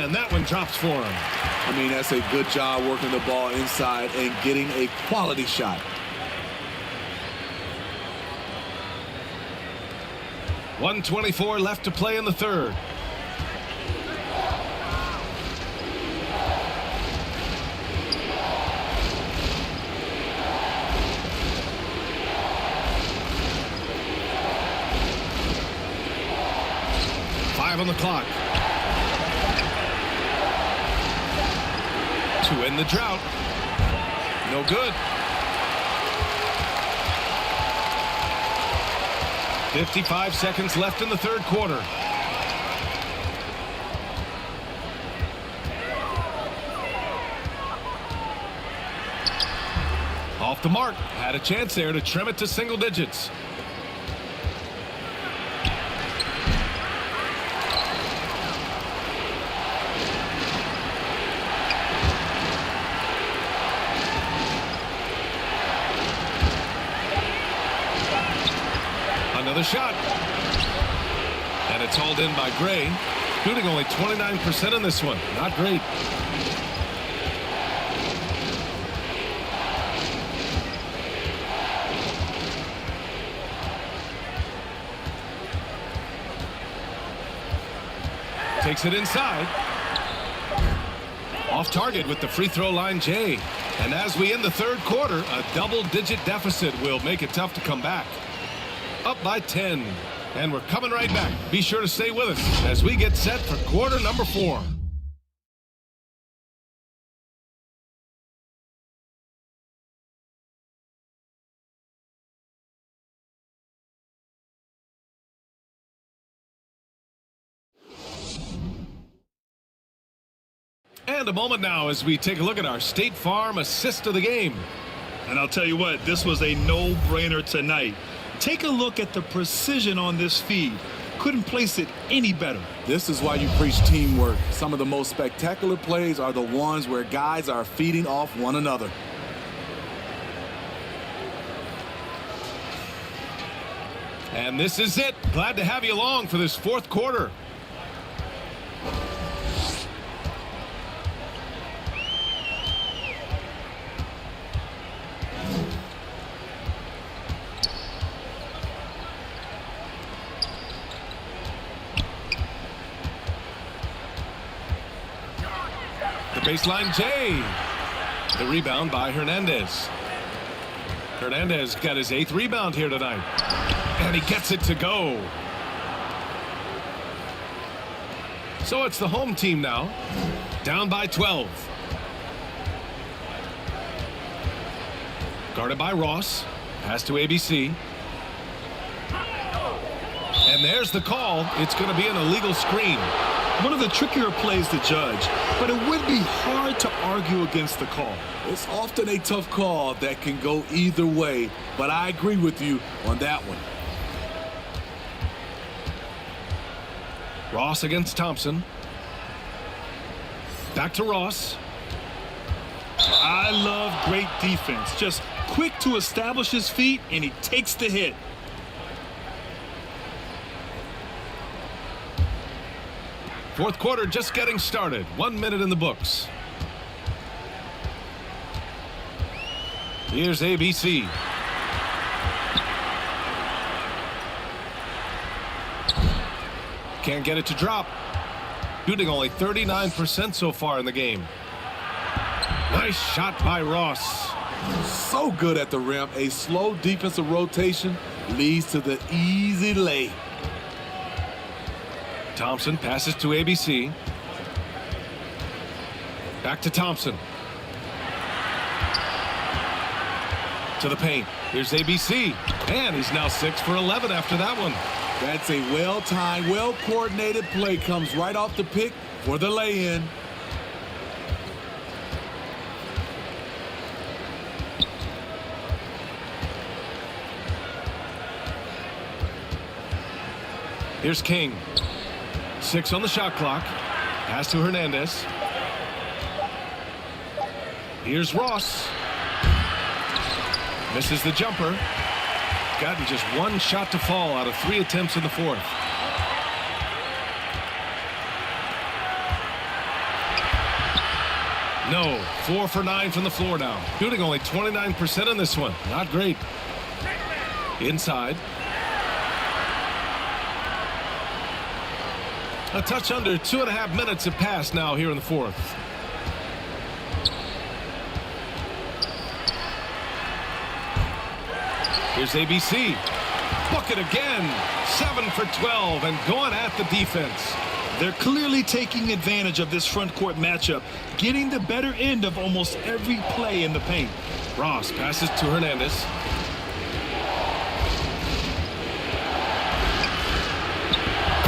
And that one drops for him. I mean, that's a good job working the ball inside and getting a quality shot. .124 left to play in the third. On the clock to end the drought. No good. 55 seconds left in the third quarter. Off the mark. Had a chance there to trim it to single digits. Another shot. And it's hauled in by Gray. Shooting only 29% in this one. Not great. Takes it inside. Off target with the free throw line, Jay. And as we end the third quarter, a double-digit deficit will make it tough to come back. Up by 10. And we're coming right back. Be sure to stay with us as we get set for quarter number 4. And a moment now as we take a look at our State Farm assist of the game. And I'll tell you what, this was a no-brainer tonight. Take a look at the precision on this feed. Couldn't place it any better. This is why you preach teamwork. Some of the most spectacular plays are the ones where guys are feeding off one another. And this is it. Glad to have you along for this fourth quarter. Baseline Jay. The rebound by Hernandez. Hernandez got his 8th rebound here tonight. And he gets it to go. So it's the home team now. Down by 12. Guarded by Ross. Pass to ABC. And there's the call. It's going to be an illegal screen. One of the trickier plays to judge, but it would be hard to argue against the call. It's often a tough call that can go either way, but I agree with you on that one. Ross against Thompson. Back to Ross. I love great defense. Just quick to establish his feet, and he takes the hit. Fourth quarter just getting started. 1 minute in the books. Here's ABC. Can't get it to drop. Shooting only 39% so far in the game. Nice shot by Ross. So good at the rim. A slow defensive rotation leads to the easy lay. Thompson passes to ABC. Back to Thompson. To the paint. Here's ABC. And he's now 6 for 11 after that one. That's a well-timed, well-coordinated play. Comes right off the pick for the lay-in. Here's King. 6 on the shot clock. Pass to Hernandez. Here's Ross. Misses the jumper. Gotten just 1 shot to fall out of 3 attempts in the fourth. No. 4 for 9 from the floor now. Shooting only 29% on this one. Not great. Inside. A touch under 2.5 minutes have passed now here in the fourth. Here's ABC. Bucket again. 7 for 12 and going at the defense. They're clearly taking advantage of this front court matchup, getting the better end of almost every play in the paint. Ross passes to Hernandez.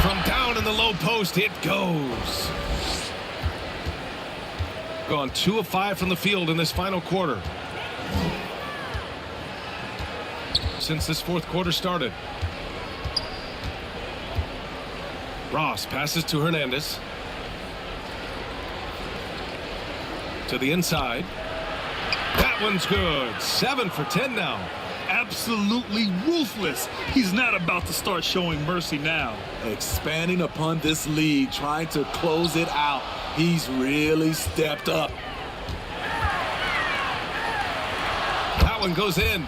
From down in the low post, it goes. Gone 2 of 5 from the field in this final quarter. Since this fourth quarter started. Ross passes to Hernandez. To the inside. That one's good. 7 for 10 now. Absolutely ruthless. He's not about to start showing mercy now. Expanding upon this lead, trying to close it out. He's really stepped up. That one goes in.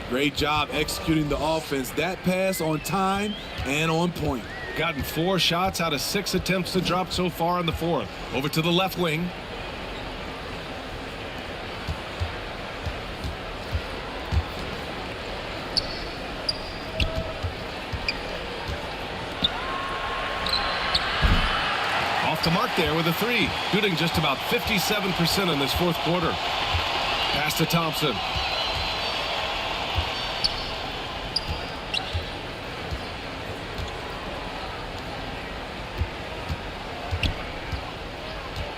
Great job executing the offense. That pass on time and on point. Gotten 4 shots out of 6 attempts to drop so far in the fourth. Over to the left wing. Off the mark there with a 3. Shooting just about 57% in this fourth quarter. Pass to Thompson.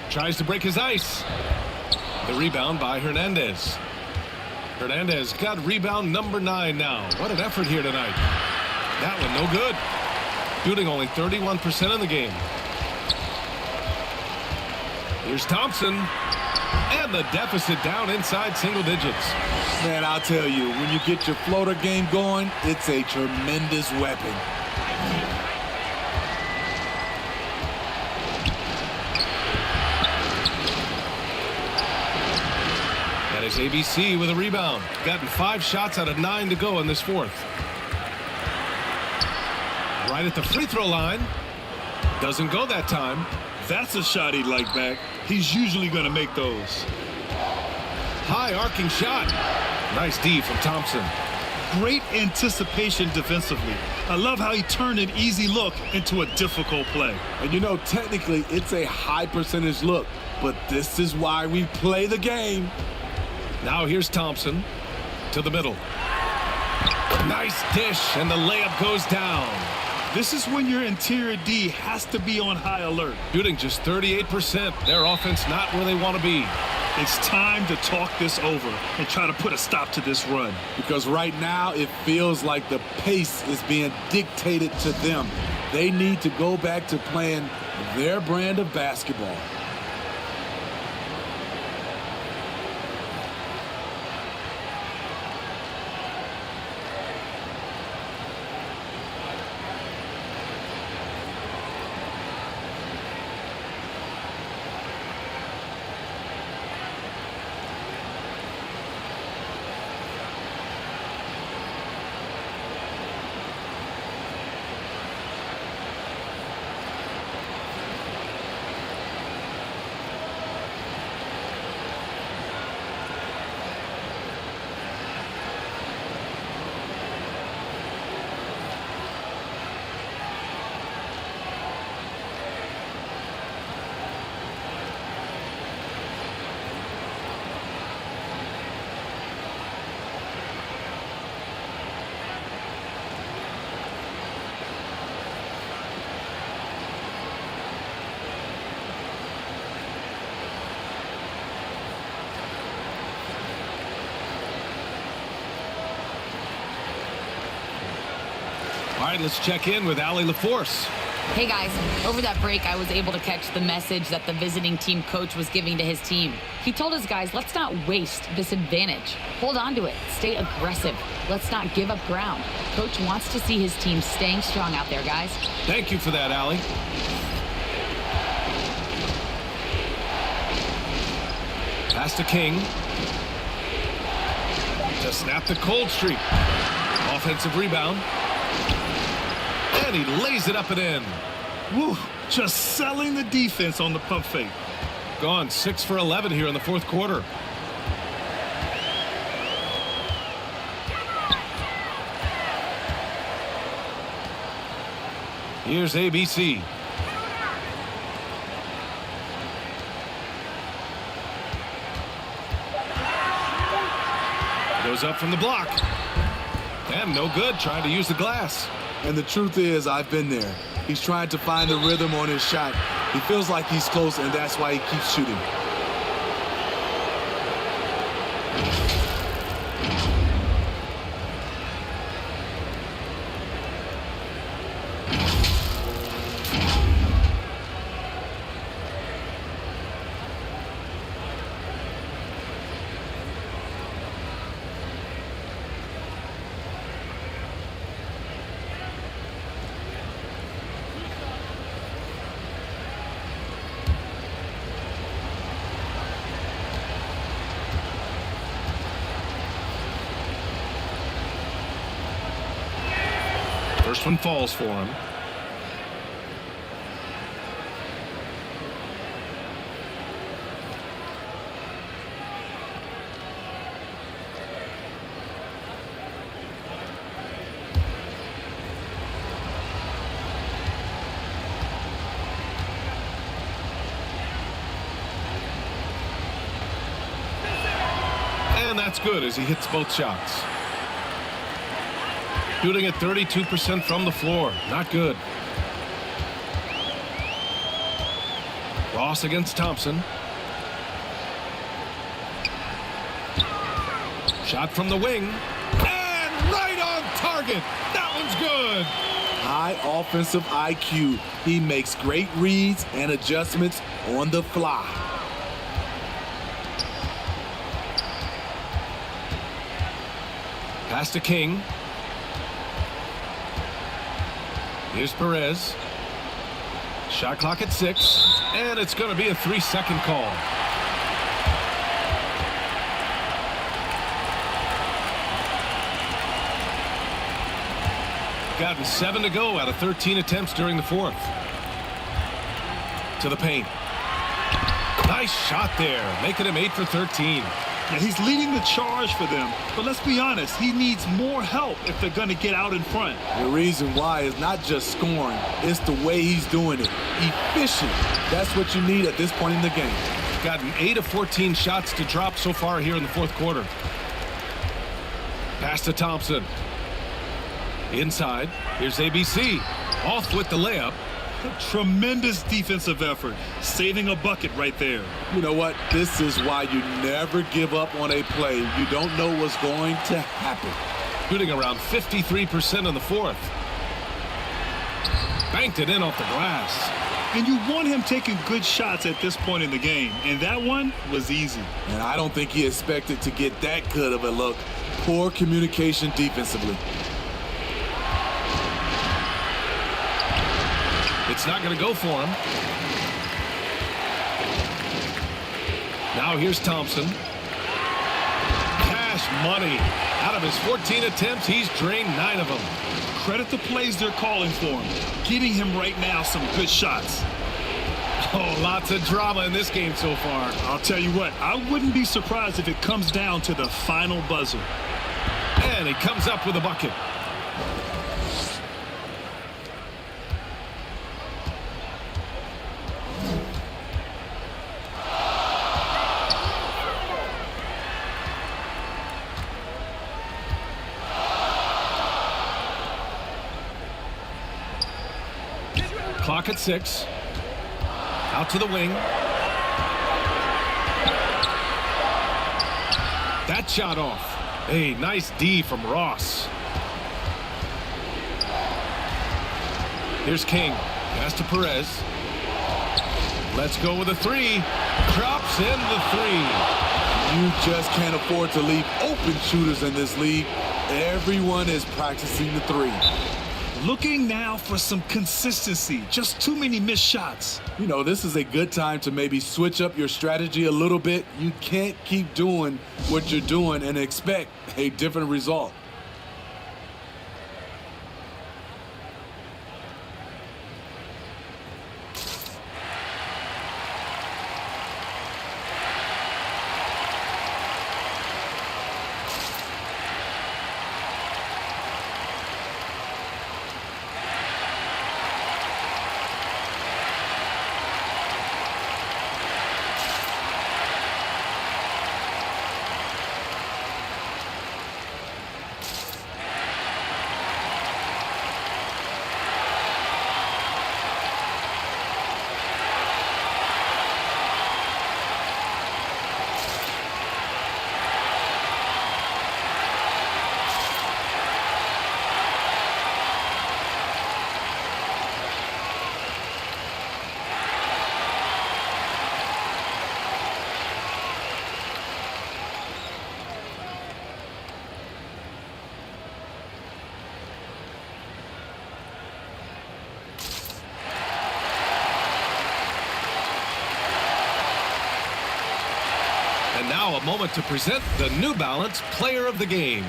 Tries to break his ice. The rebound by Hernandez. Hernandez got rebound number 9 now. What an effort here tonight. That one no good. Shooting only 31% in the game. Here's Thompson. And the deficit down inside single digits. Man, I'll tell you, when you get your floater game going, it's a tremendous weapon. Is ABC with a rebound. Gotten 5 shots out of 9 to go in this fourth. Right at the free throw line. Doesn't go that time. That's a shot he'd like back. He's usually going to make those. High arcing shot. Nice D from Thompson. Great anticipation defensively. I love how he turned an easy look into a difficult play. And you know, technically, it's a high percentage look, but this is why we play the game. Now here's Thompson to the middle. Nice dish, and the layup goes down. This is when your interior D has to be on high alert. Shooting just 38%. Their offense not where they want to be. It's time to talk this over and try to put a stop to this run. Because right now it feels like the pace is being dictated to them. They need to go back to playing their brand of basketball. All right, let's check in with Allie LaForce. Hey guys, over that break I was able to catch the message that the visiting team coach was giving to his team. He told his guys, let's not waste this advantage. Hold on to it. Stay aggressive. Let's not give up ground. Coach wants to see his team staying strong out there, guys. Thank you for that, Allie. Pass to King. To snap the cold streak. Offensive rebound. And he lays it up and in. Woo, just selling the defense on the pump fake. Gone 6 for 11 here in the fourth quarter. Here's ABC. Goes up from the block. And no good, trying to use the glass. And the truth is, I've been there. He's trying to find the rhythm on his shot. He feels like he's close, and that's why he keeps shooting. First one falls for him. And that's good as he hits both shots. Shooting at 32% from the floor. Not good. Ross against Thompson. Shot from the wing. And right on target. That one's good. High offensive IQ. He makes great reads and adjustments on the fly. Pass to King. Here's Perez. Shot clock at 6. And it's going to be a 3-second call. Gotten 7 to go out of 13 attempts during the fourth. To the paint. Nice shot there, making him 8 for 13. Yeah, he's leading the charge for them, but let's be honest, he needs more help if they're going to get out in front. The reason why is not just scoring, it's the way he's doing it. Efficient. That's what you need at this point in the game. Gotten 8 of 14 shots to drop so far here in the fourth quarter. Pass to Thompson. Inside. Here's ABC. Off with the layup. Tremendous defensive effort, saving a bucket right there. You know what? This is why you never give up on a play. You don't know what's going to happen. Shooting around 53% in the fourth. Banked it in off the glass. And you want him taking good shots at this point in the game, and that one was easy. And I don't think he expected to get that good of a look. Poor communication defensively. It's not going to go for him. Now here's Thompson. Cash money. Out of his 14 attempts, he's drained 9 of them. Credit the plays they're calling for him. Getting him right now some good shots. Oh, lots of drama in this game so far. I'll tell you what, I wouldn't be surprised if it comes down to the final buzzer. And he comes up with a bucket. Clock at 6. Out to the wing. That shot off. A nice D from Ross. Here's King. Pass to Perez. Let's go with a 3. Drops in the 3. You just can't afford to leave open shooters in this league. Everyone is practicing the 3. Looking now for some consistency. Just too many missed shots. You know, this is a good time to maybe switch up your strategy a little bit. You can't keep doing what you're doing and expect a different result. And now a moment to present the New Balance Player of the Game.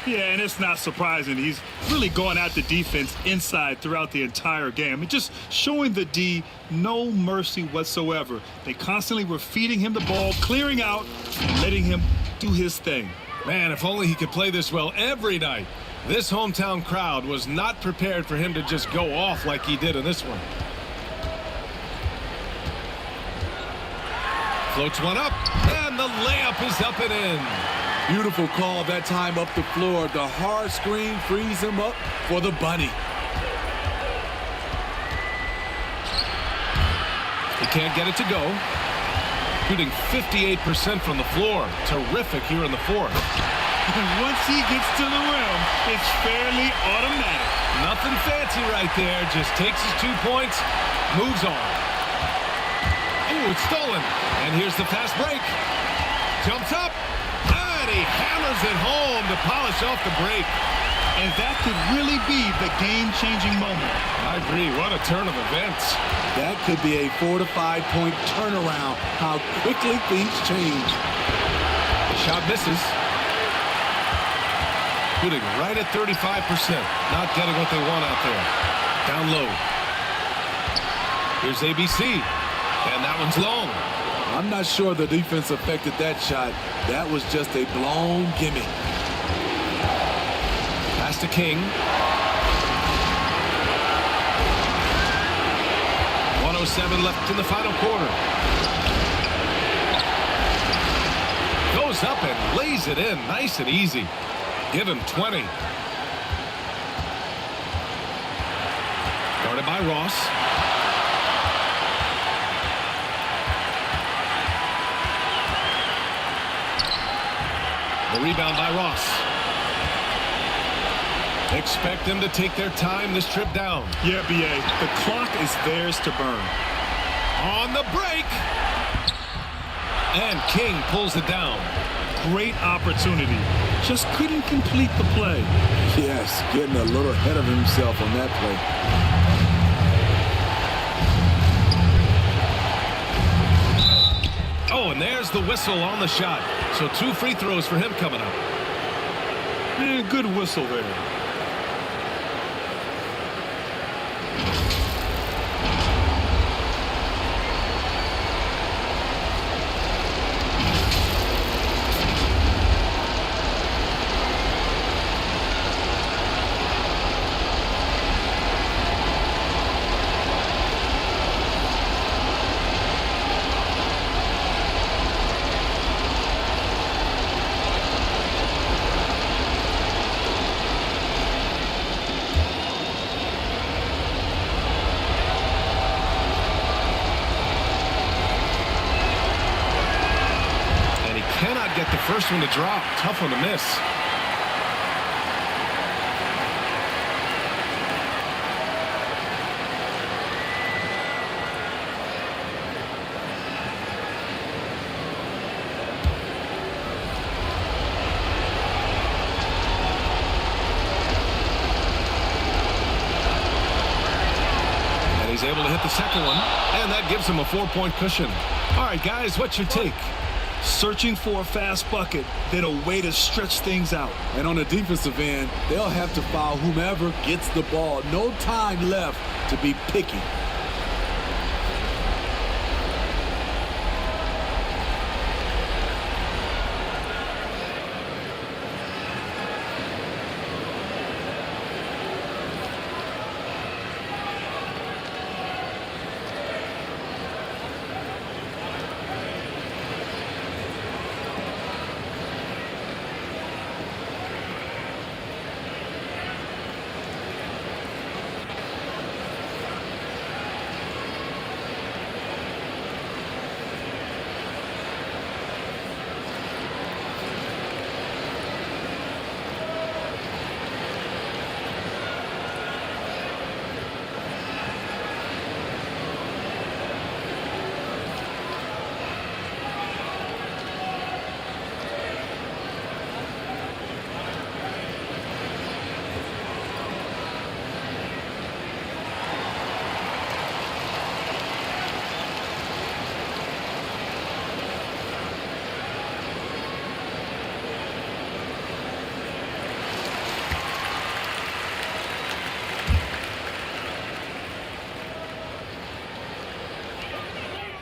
Yeah, and it's not surprising. He's really going at the defense inside throughout the entire game. I mean, just showing the D no mercy whatsoever. They constantly were feeding him the ball, clearing out, and letting him do his thing. Man, if only he could play this well every night. This hometown crowd was not prepared for him to just go off like he did in this one. Floats one up, and the layup is up and in. Beautiful call that time up the floor. The hard screen frees him up for the bunny. He can't get it to go. Shooting 58% from the floor. Terrific here in the fourth. Once he gets to the rim, it's fairly automatic. Nothing fancy right there. Just takes his 2 points, moves on. Ooh, it's stolen. And here's the fast break. Jumps up, and he hammers it home to polish off the break. And that could really be the game-changing moment. I agree. What a turn of events. That could be a 4 to 5 point turnaround. How quickly things change. The shot misses. Shooting right at 35%. Not getting what they want out there. Down low. Here's ABC. And that one's long. I'm not sure the defense affected that shot. That was just a blown gimme. Pass to King. 1:07 left in the final quarter. Goes up and lays it in nice and easy. Give him 20. Guarded by Ross. The rebound by Ross. Expect them to take their time this trip down. Yeah, BA, the clock is theirs to burn. On the break. And King pulls it down. Great opportunity. Just couldn't complete the play. Yes, getting a little ahead of himself on that play. Oh, and there's the whistle on the shot. So 2 free throws for him coming up. Yeah, good whistle there. Get the first one to drop. Tough one to miss. He's able to hit the second one, and that gives him a 4-point cushion. All right, guys, what's your take? Searching for a fast bucket, then a way to stretch things out. And on the defensive end, they'll have to foul whomever gets the ball. No time left to be picky.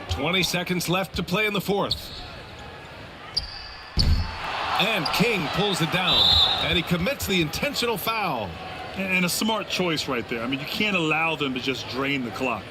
"20 seconds left to play in the fourth. And King pulls it down, and he commits the intentional foul. And a smart choice right there. I mean, you can't allow them to just drain the clock.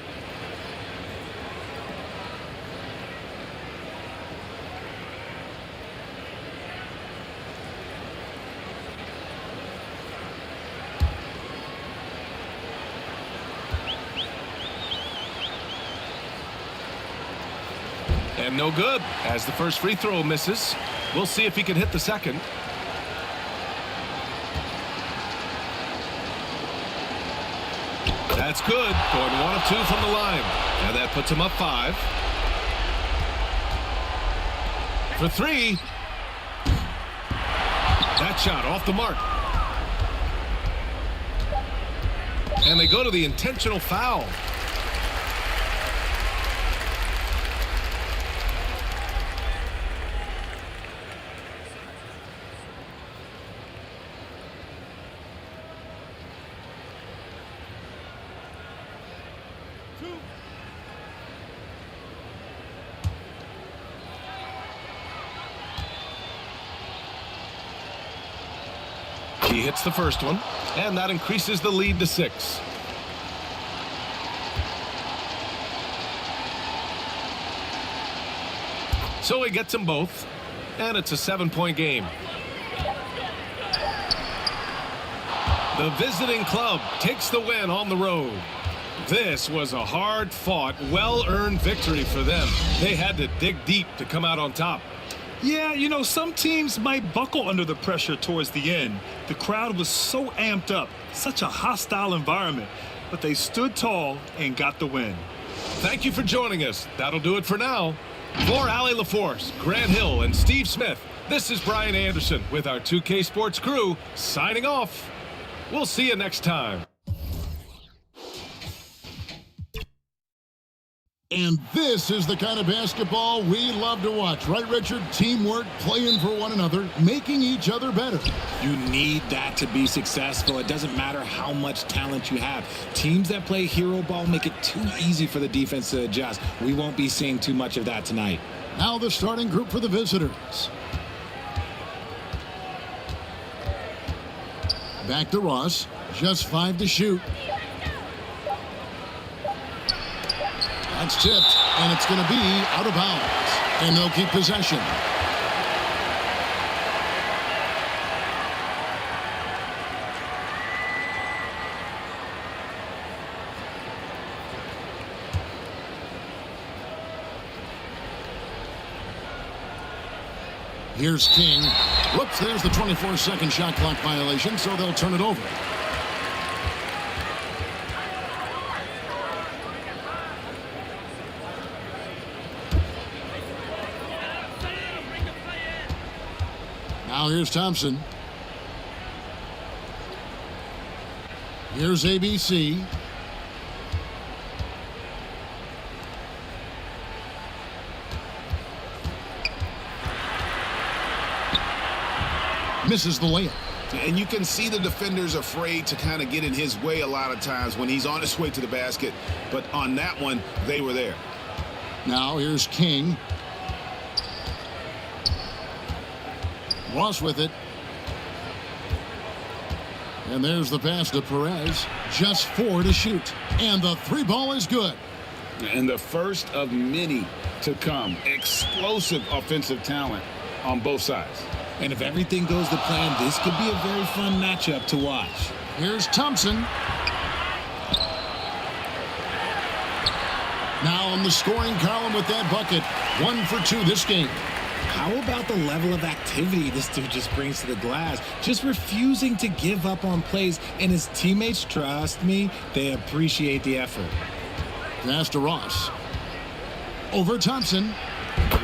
And no good, as the first free throw misses. We'll see if he can hit the second. That's good. Going 1 of 2 from the line. And that puts him up 5. For 3. That shot off the mark. And they go to the intentional foul. He hits the first one, and that increases the lead to 6. So he gets them both, and it's a 7-point game. The visiting club takes the win on the road. This was a hard-fought, well-earned victory for them. They had to dig deep to come out on top. Yeah, you know, some teams might buckle under the pressure towards the end. The crowd was so amped up, such a hostile environment, but they stood tall and got the win. Thank you for joining us. That'll do it for now. For Allie LaForce, Grant Hill, and Steve Smith, this is Brian Anderson with our 2K Sports crew signing off. We'll see you next time. And this is the kind of basketball we love to watch. Right, Richard? Teamwork, playing for one another, making each other better. You need that to be successful. It doesn't matter how much talent you have. Teams that play hero ball make it too easy for the defense to adjust. We won't be seeing too much of that tonight. Now the starting group for the visitors. Back to Ross. Just 5 to shoot. That's tipped, and it's going to be out of bounds. And they'll keep possession. Here's King. Whoops, there's the 24-second shot clock violation, so they'll turn it over. Now here's Thompson. Here's ABC. misses the layup. And you can see the defenders afraid to kind of get in his way a lot of times when he's on his way to the basket. But on that one, they were there. Now here's King. Ross with it. And there's the pass to Perez. Just 4 to shoot. And the 3 ball is good. And the first of many to come. Explosive offensive talent on both sides. And if everything goes to plan, this could be a very fun matchup to watch. Here's Thompson. Now on the scoring column with that bucket. 1 for 2 this game. How about the level of activity this dude just brings to the glass? Just refusing to give up on plays, and his teammates, trust me, they appreciate the effort. Pass to Ross. Over Thompson.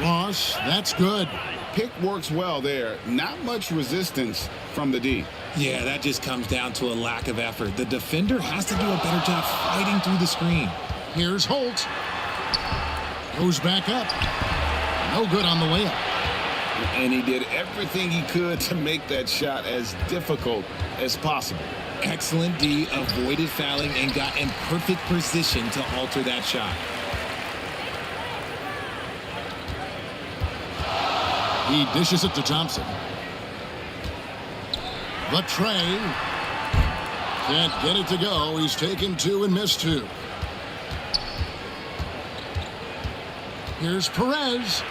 Ross, that's good. Pick works well there. Not much resistance from the D. Yeah, that just comes down to a lack of effort. The defender has to do a better job fighting through the screen. Here's Holt. Goes back up. No good on the layup. And he did everything he could to make that shot as difficult as possible. Excellent D, avoided fouling and got in perfect position to alter that shot. He dishes it to Thompson. The tray. Can't get it to go. He's taken 2 and missed 2. Here's Perez.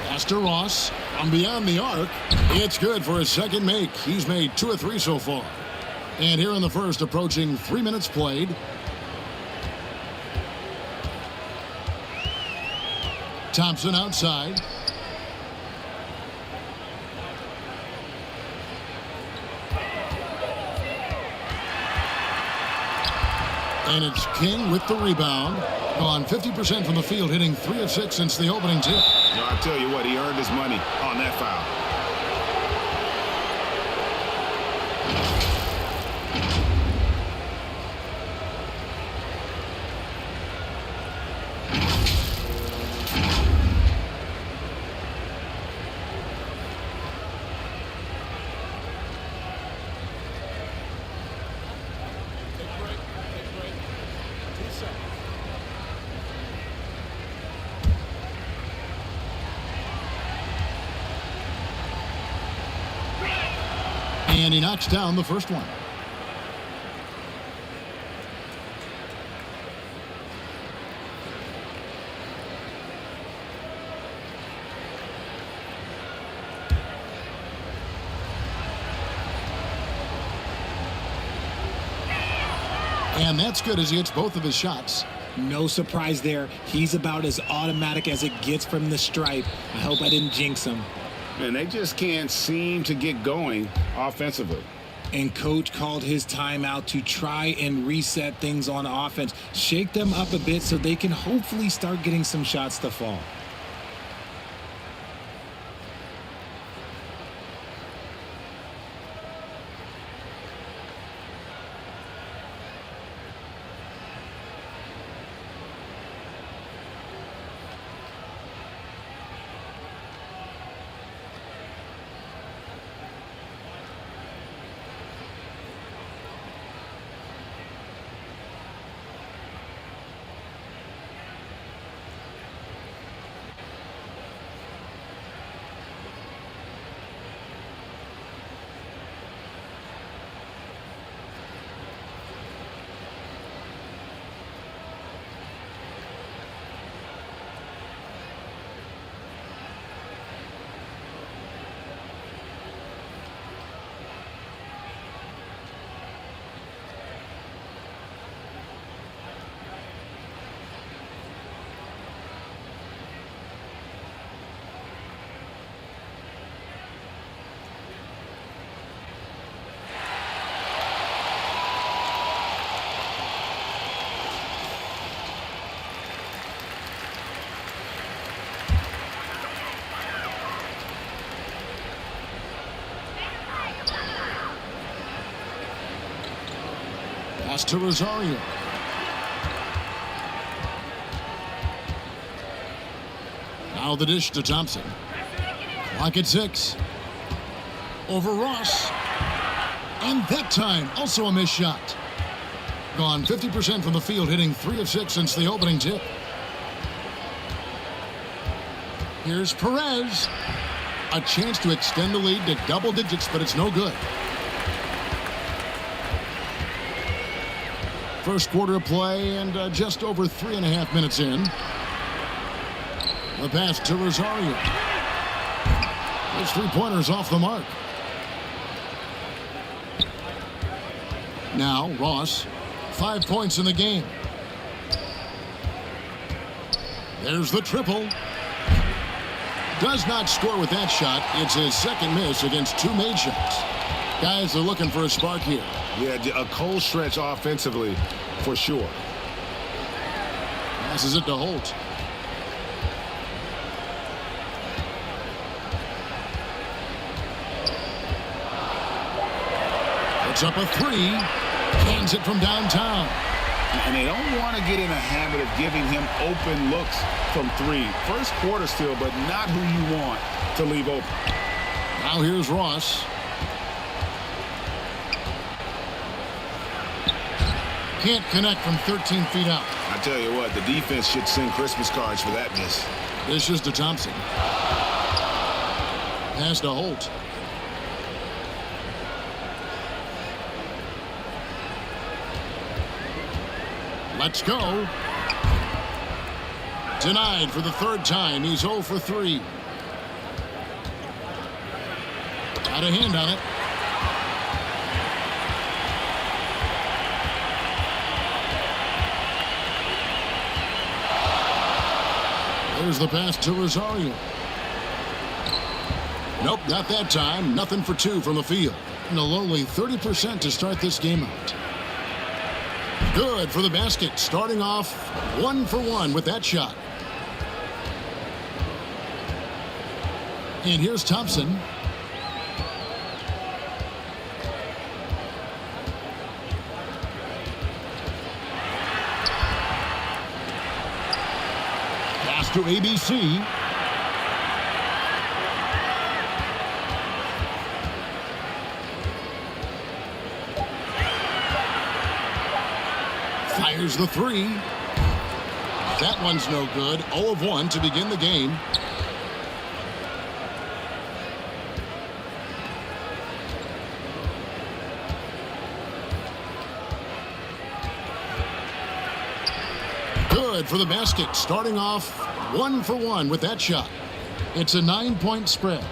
Pass to Ross. From beyond the arc. It's good for his second make. He's made 2 of 3 so far. And here in the first, approaching 3 minutes played. Thompson outside. And it's King with the rebound. Gone 50% from the field, hitting 3 of 6 since the opening tip. No, I tell you what, he earned his money on that foul. And he knocks down the first one. And that's good as he hits both of his shots. No surprise there. He's about as automatic as it gets from the stripe. I hope I didn't jinx him. And they just can't seem to get going offensively. And coach called his timeout to try and reset things on offense. Shake them up a bit so they can hopefully start getting some shots to fall. Pass to Rosario. Now the dish to Thompson. Clock at 6. Over Ross. And that time, also a missed shot. Gone 50% from the field, hitting 3 of 6 since the opening tip. Here's Perez. A chance to extend the lead to double digits, but it's no good. First quarter of play and just over 3.5 minutes in. The pass to Rosario. Those 3-pointers off the mark. Now Ross, 5 points in the game. There's the triple. Does not score with that shot. It's his second miss against 2 made shots. Guys are looking for a spark here. Yeah, a cold stretch offensively for sure. Passes it to Holt. Puts up a 3. Hands it from downtown. And they don't want to get in a habit of giving him open looks from 3. First quarter still, but not who you want to leave open. Now here's Ross. Can't connect from 13 feet out. I tell you what, the defense should send Christmas cards for that miss. This is to Thompson. Pass to Holt. Let's go. Denied for the 3rd time. He's 0 for 3. Got a hand on it. There's the pass to Rosario. Nope, not that time. Nothing for 2 from the field. And a lowly 30% to start this game out. Good for the basket. Starting off 1 for 1 with that shot. And here's Thompson. Pass to ABC. Fires the 3. That one's no good. 0 of 1 to begin the game. Good for the basket. Starting off 1 for 1 with that shot. It's a 9-point spread.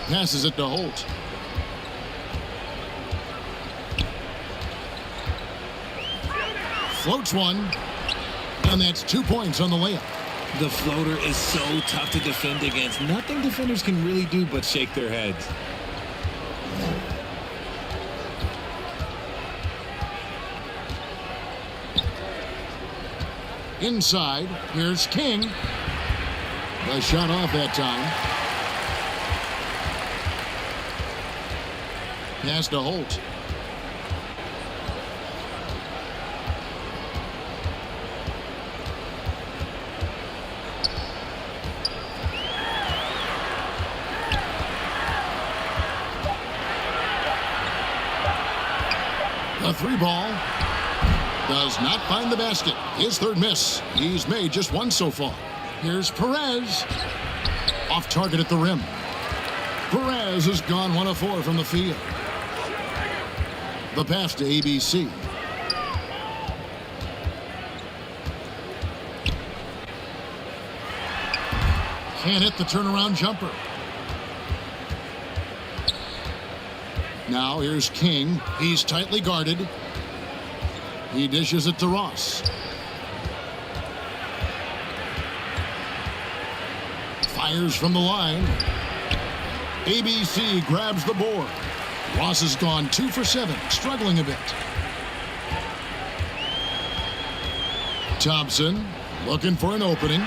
Passes it to Holt. Floats one. And that's 2 points on the layup. The floater is so tough to defend against. Nothing defenders can really do but shake their heads. Inside, here's King. The shot off that time. Pass to Holt. The 3 ball does not find the basket. His 3rd miss. He's made just 1 so far. Here's Perez. Off target at the rim. Perez has gone 1 of 4 from the field. The pass to ABC. Can't hit the turnaround jumper. Now here's King. He's tightly guarded. He dishes it to Ross. Fires from the line. ABC grabs the board. Ross has gone 2 for 7, struggling a bit. Thompson looking for an opening.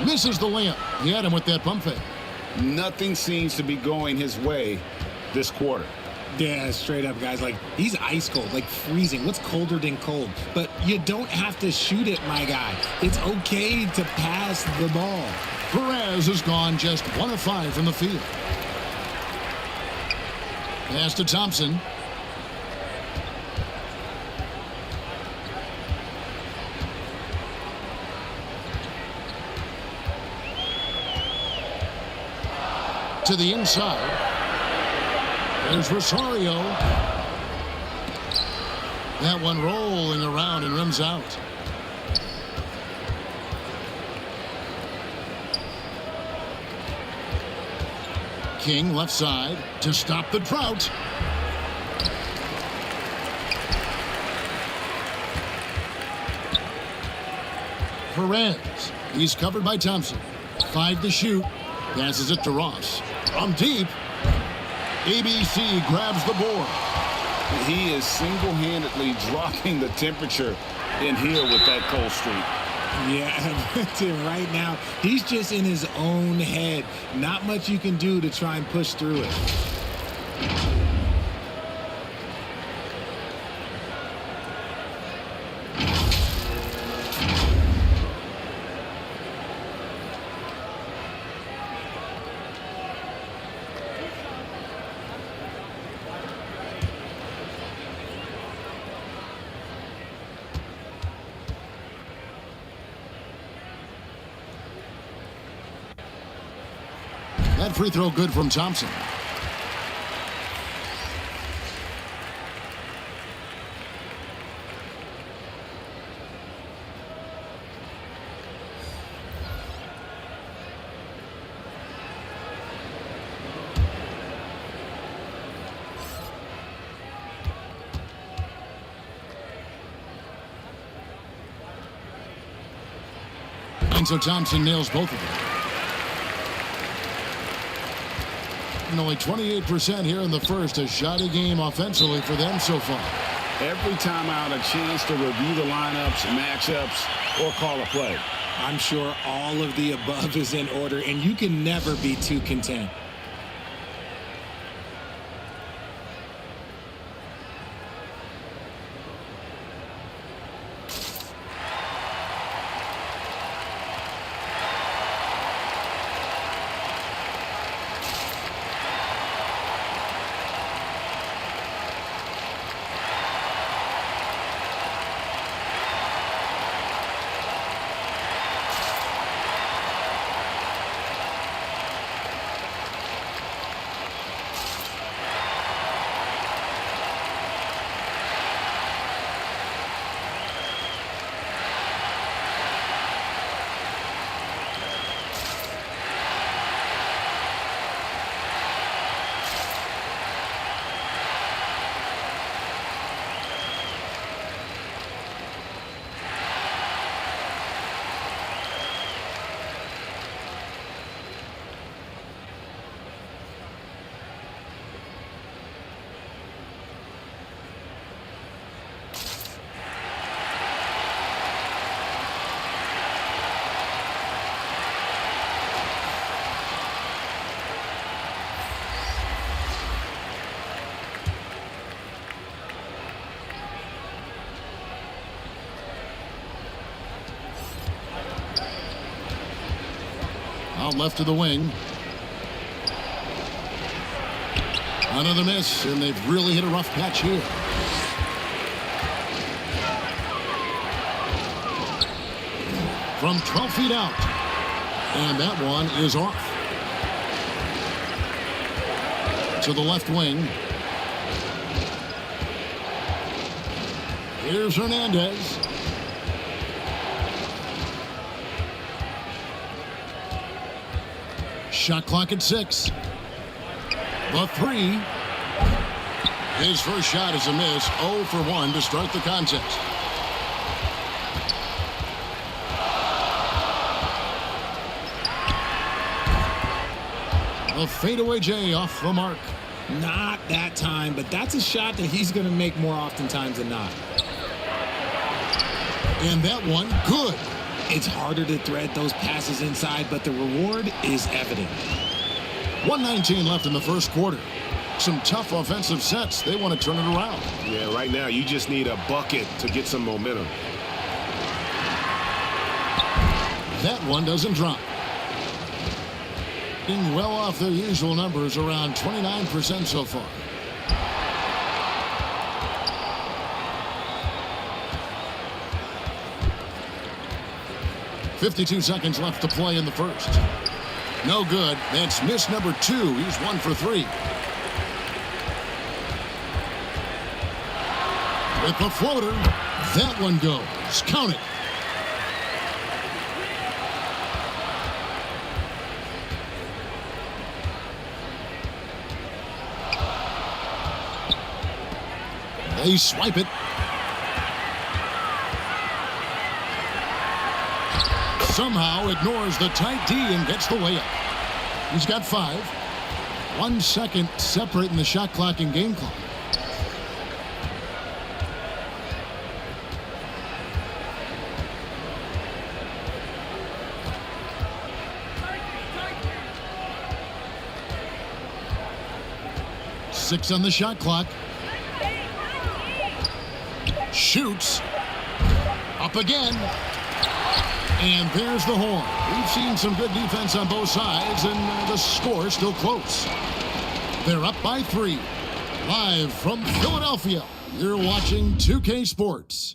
Misses the layup. He had him with that pump fake. Nothing seems to be going his way this quarter. Yeah, straight up, guys. Like, he's ice cold, like freezing. What's colder than cold? But you don't have to shoot it, my guy. It's okay to pass the ball. Perez has gone just 1 of 5 from the field. Pass to Thompson. To the inside. There's Rosario. That one rolling around and rims out. King left side to stop the drought. Perez. He's covered by Thompson. 5 to shoot. Passes it to Ross. From deep. ABC grabs the board. He is single-handedly dropping the temperature in here with that cold streak. Yeah, right now, he's just in his own head. Not much you can do to try and push through it. That free throw good from Thompson. And so Thompson nails both of them. And only 28% here in the first. A shoddy game offensively for them so far. Every time out, a chance to review the lineups, matchups, or call a play. I'm sure all of the above is in order, and you can never be too content. Out left of the wing. Another miss, and they've really hit a rough patch here. From 12 feet out. And that one is off. To the left wing. Here's Hernandez. Shot clock at 6. The 3. His first shot is a miss. 0 for 1 to start the contest. A fadeaway J off the mark. Not that time, but that's a shot that he's going to make more oftentimes than not. And that one, good. It's harder to thread those passes inside, but the reward is evident. 1:19 left in the first quarter. Some tough offensive sets. They want to turn it around. Yeah, right now you just need a bucket to get some momentum. That one doesn't drop. Being well off their usual numbers, around 29% so far. .52 seconds left to play in the first. No good. That's miss number 2. He's 1 for 3. With the floater, that one goes. Count it. They swipe it. Somehow ignores the tight D and gets the layup. He's got 5. 1 second separating the shot clock and game clock. Six on the shot clock. Shoots. Up again. And there's the horn. We've seen some good defense on both sides, and the score still close. They're up by 3. Live from Philadelphia, you're watching 2K Sports.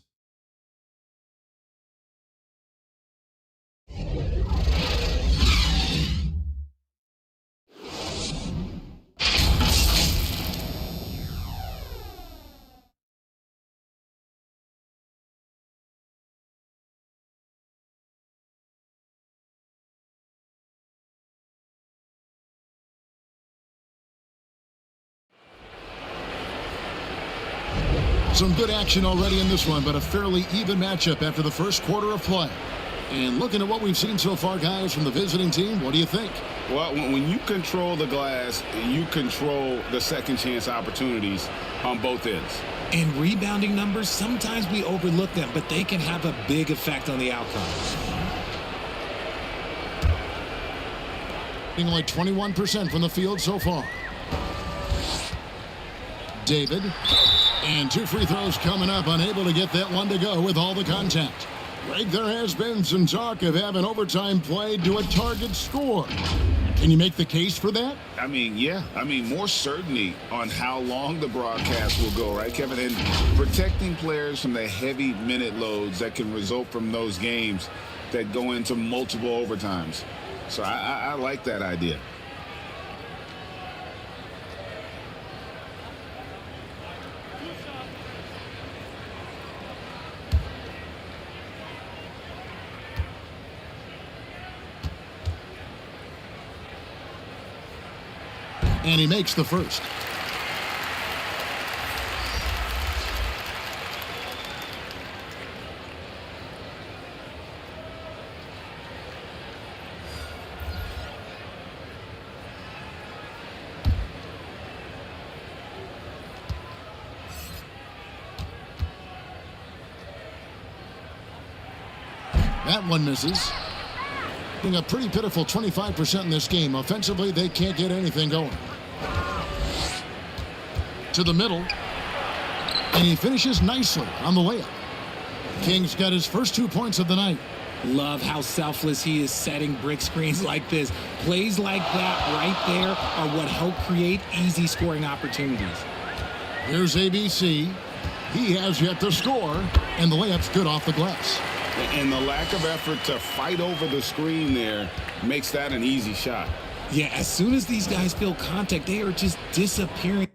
Some good action already in this one, but a fairly even matchup after the first quarter of play. And looking at what we've seen so far, guys, from the visiting team, what do you think? Well, when you control the glass, you control the second chance opportunities on both ends. And rebounding numbers, sometimes we overlook them, but they can have a big effect on the outcome. Being like 21% from the field so far. David. And 2 free throws coming up, unable to get that one to go with all the contact. Greg, there has been some talk of having overtime played to a target score. Can you make the case for that? I mean, yeah. I mean, more certainty on how long the broadcast will go, right, Kevin? And protecting players from the heavy minute loads that can result from those games that go into multiple overtimes. So I like that idea. And he makes the first. That one misses. A pretty pitiful 25% in this game. Offensively, they can't get anything going. To the middle. And he finishes nicely on the layup. King's got his first 2 points of the night. Love how selfless he is setting brick screens like this. Plays like that right there are what help create easy scoring opportunities. Here's ABC. He has yet to score, and the layup's good off the glass. And the lack of effort to fight over the screen there makes that an easy shot. Yeah, as soon as these guys feel contact, they are just disappearing.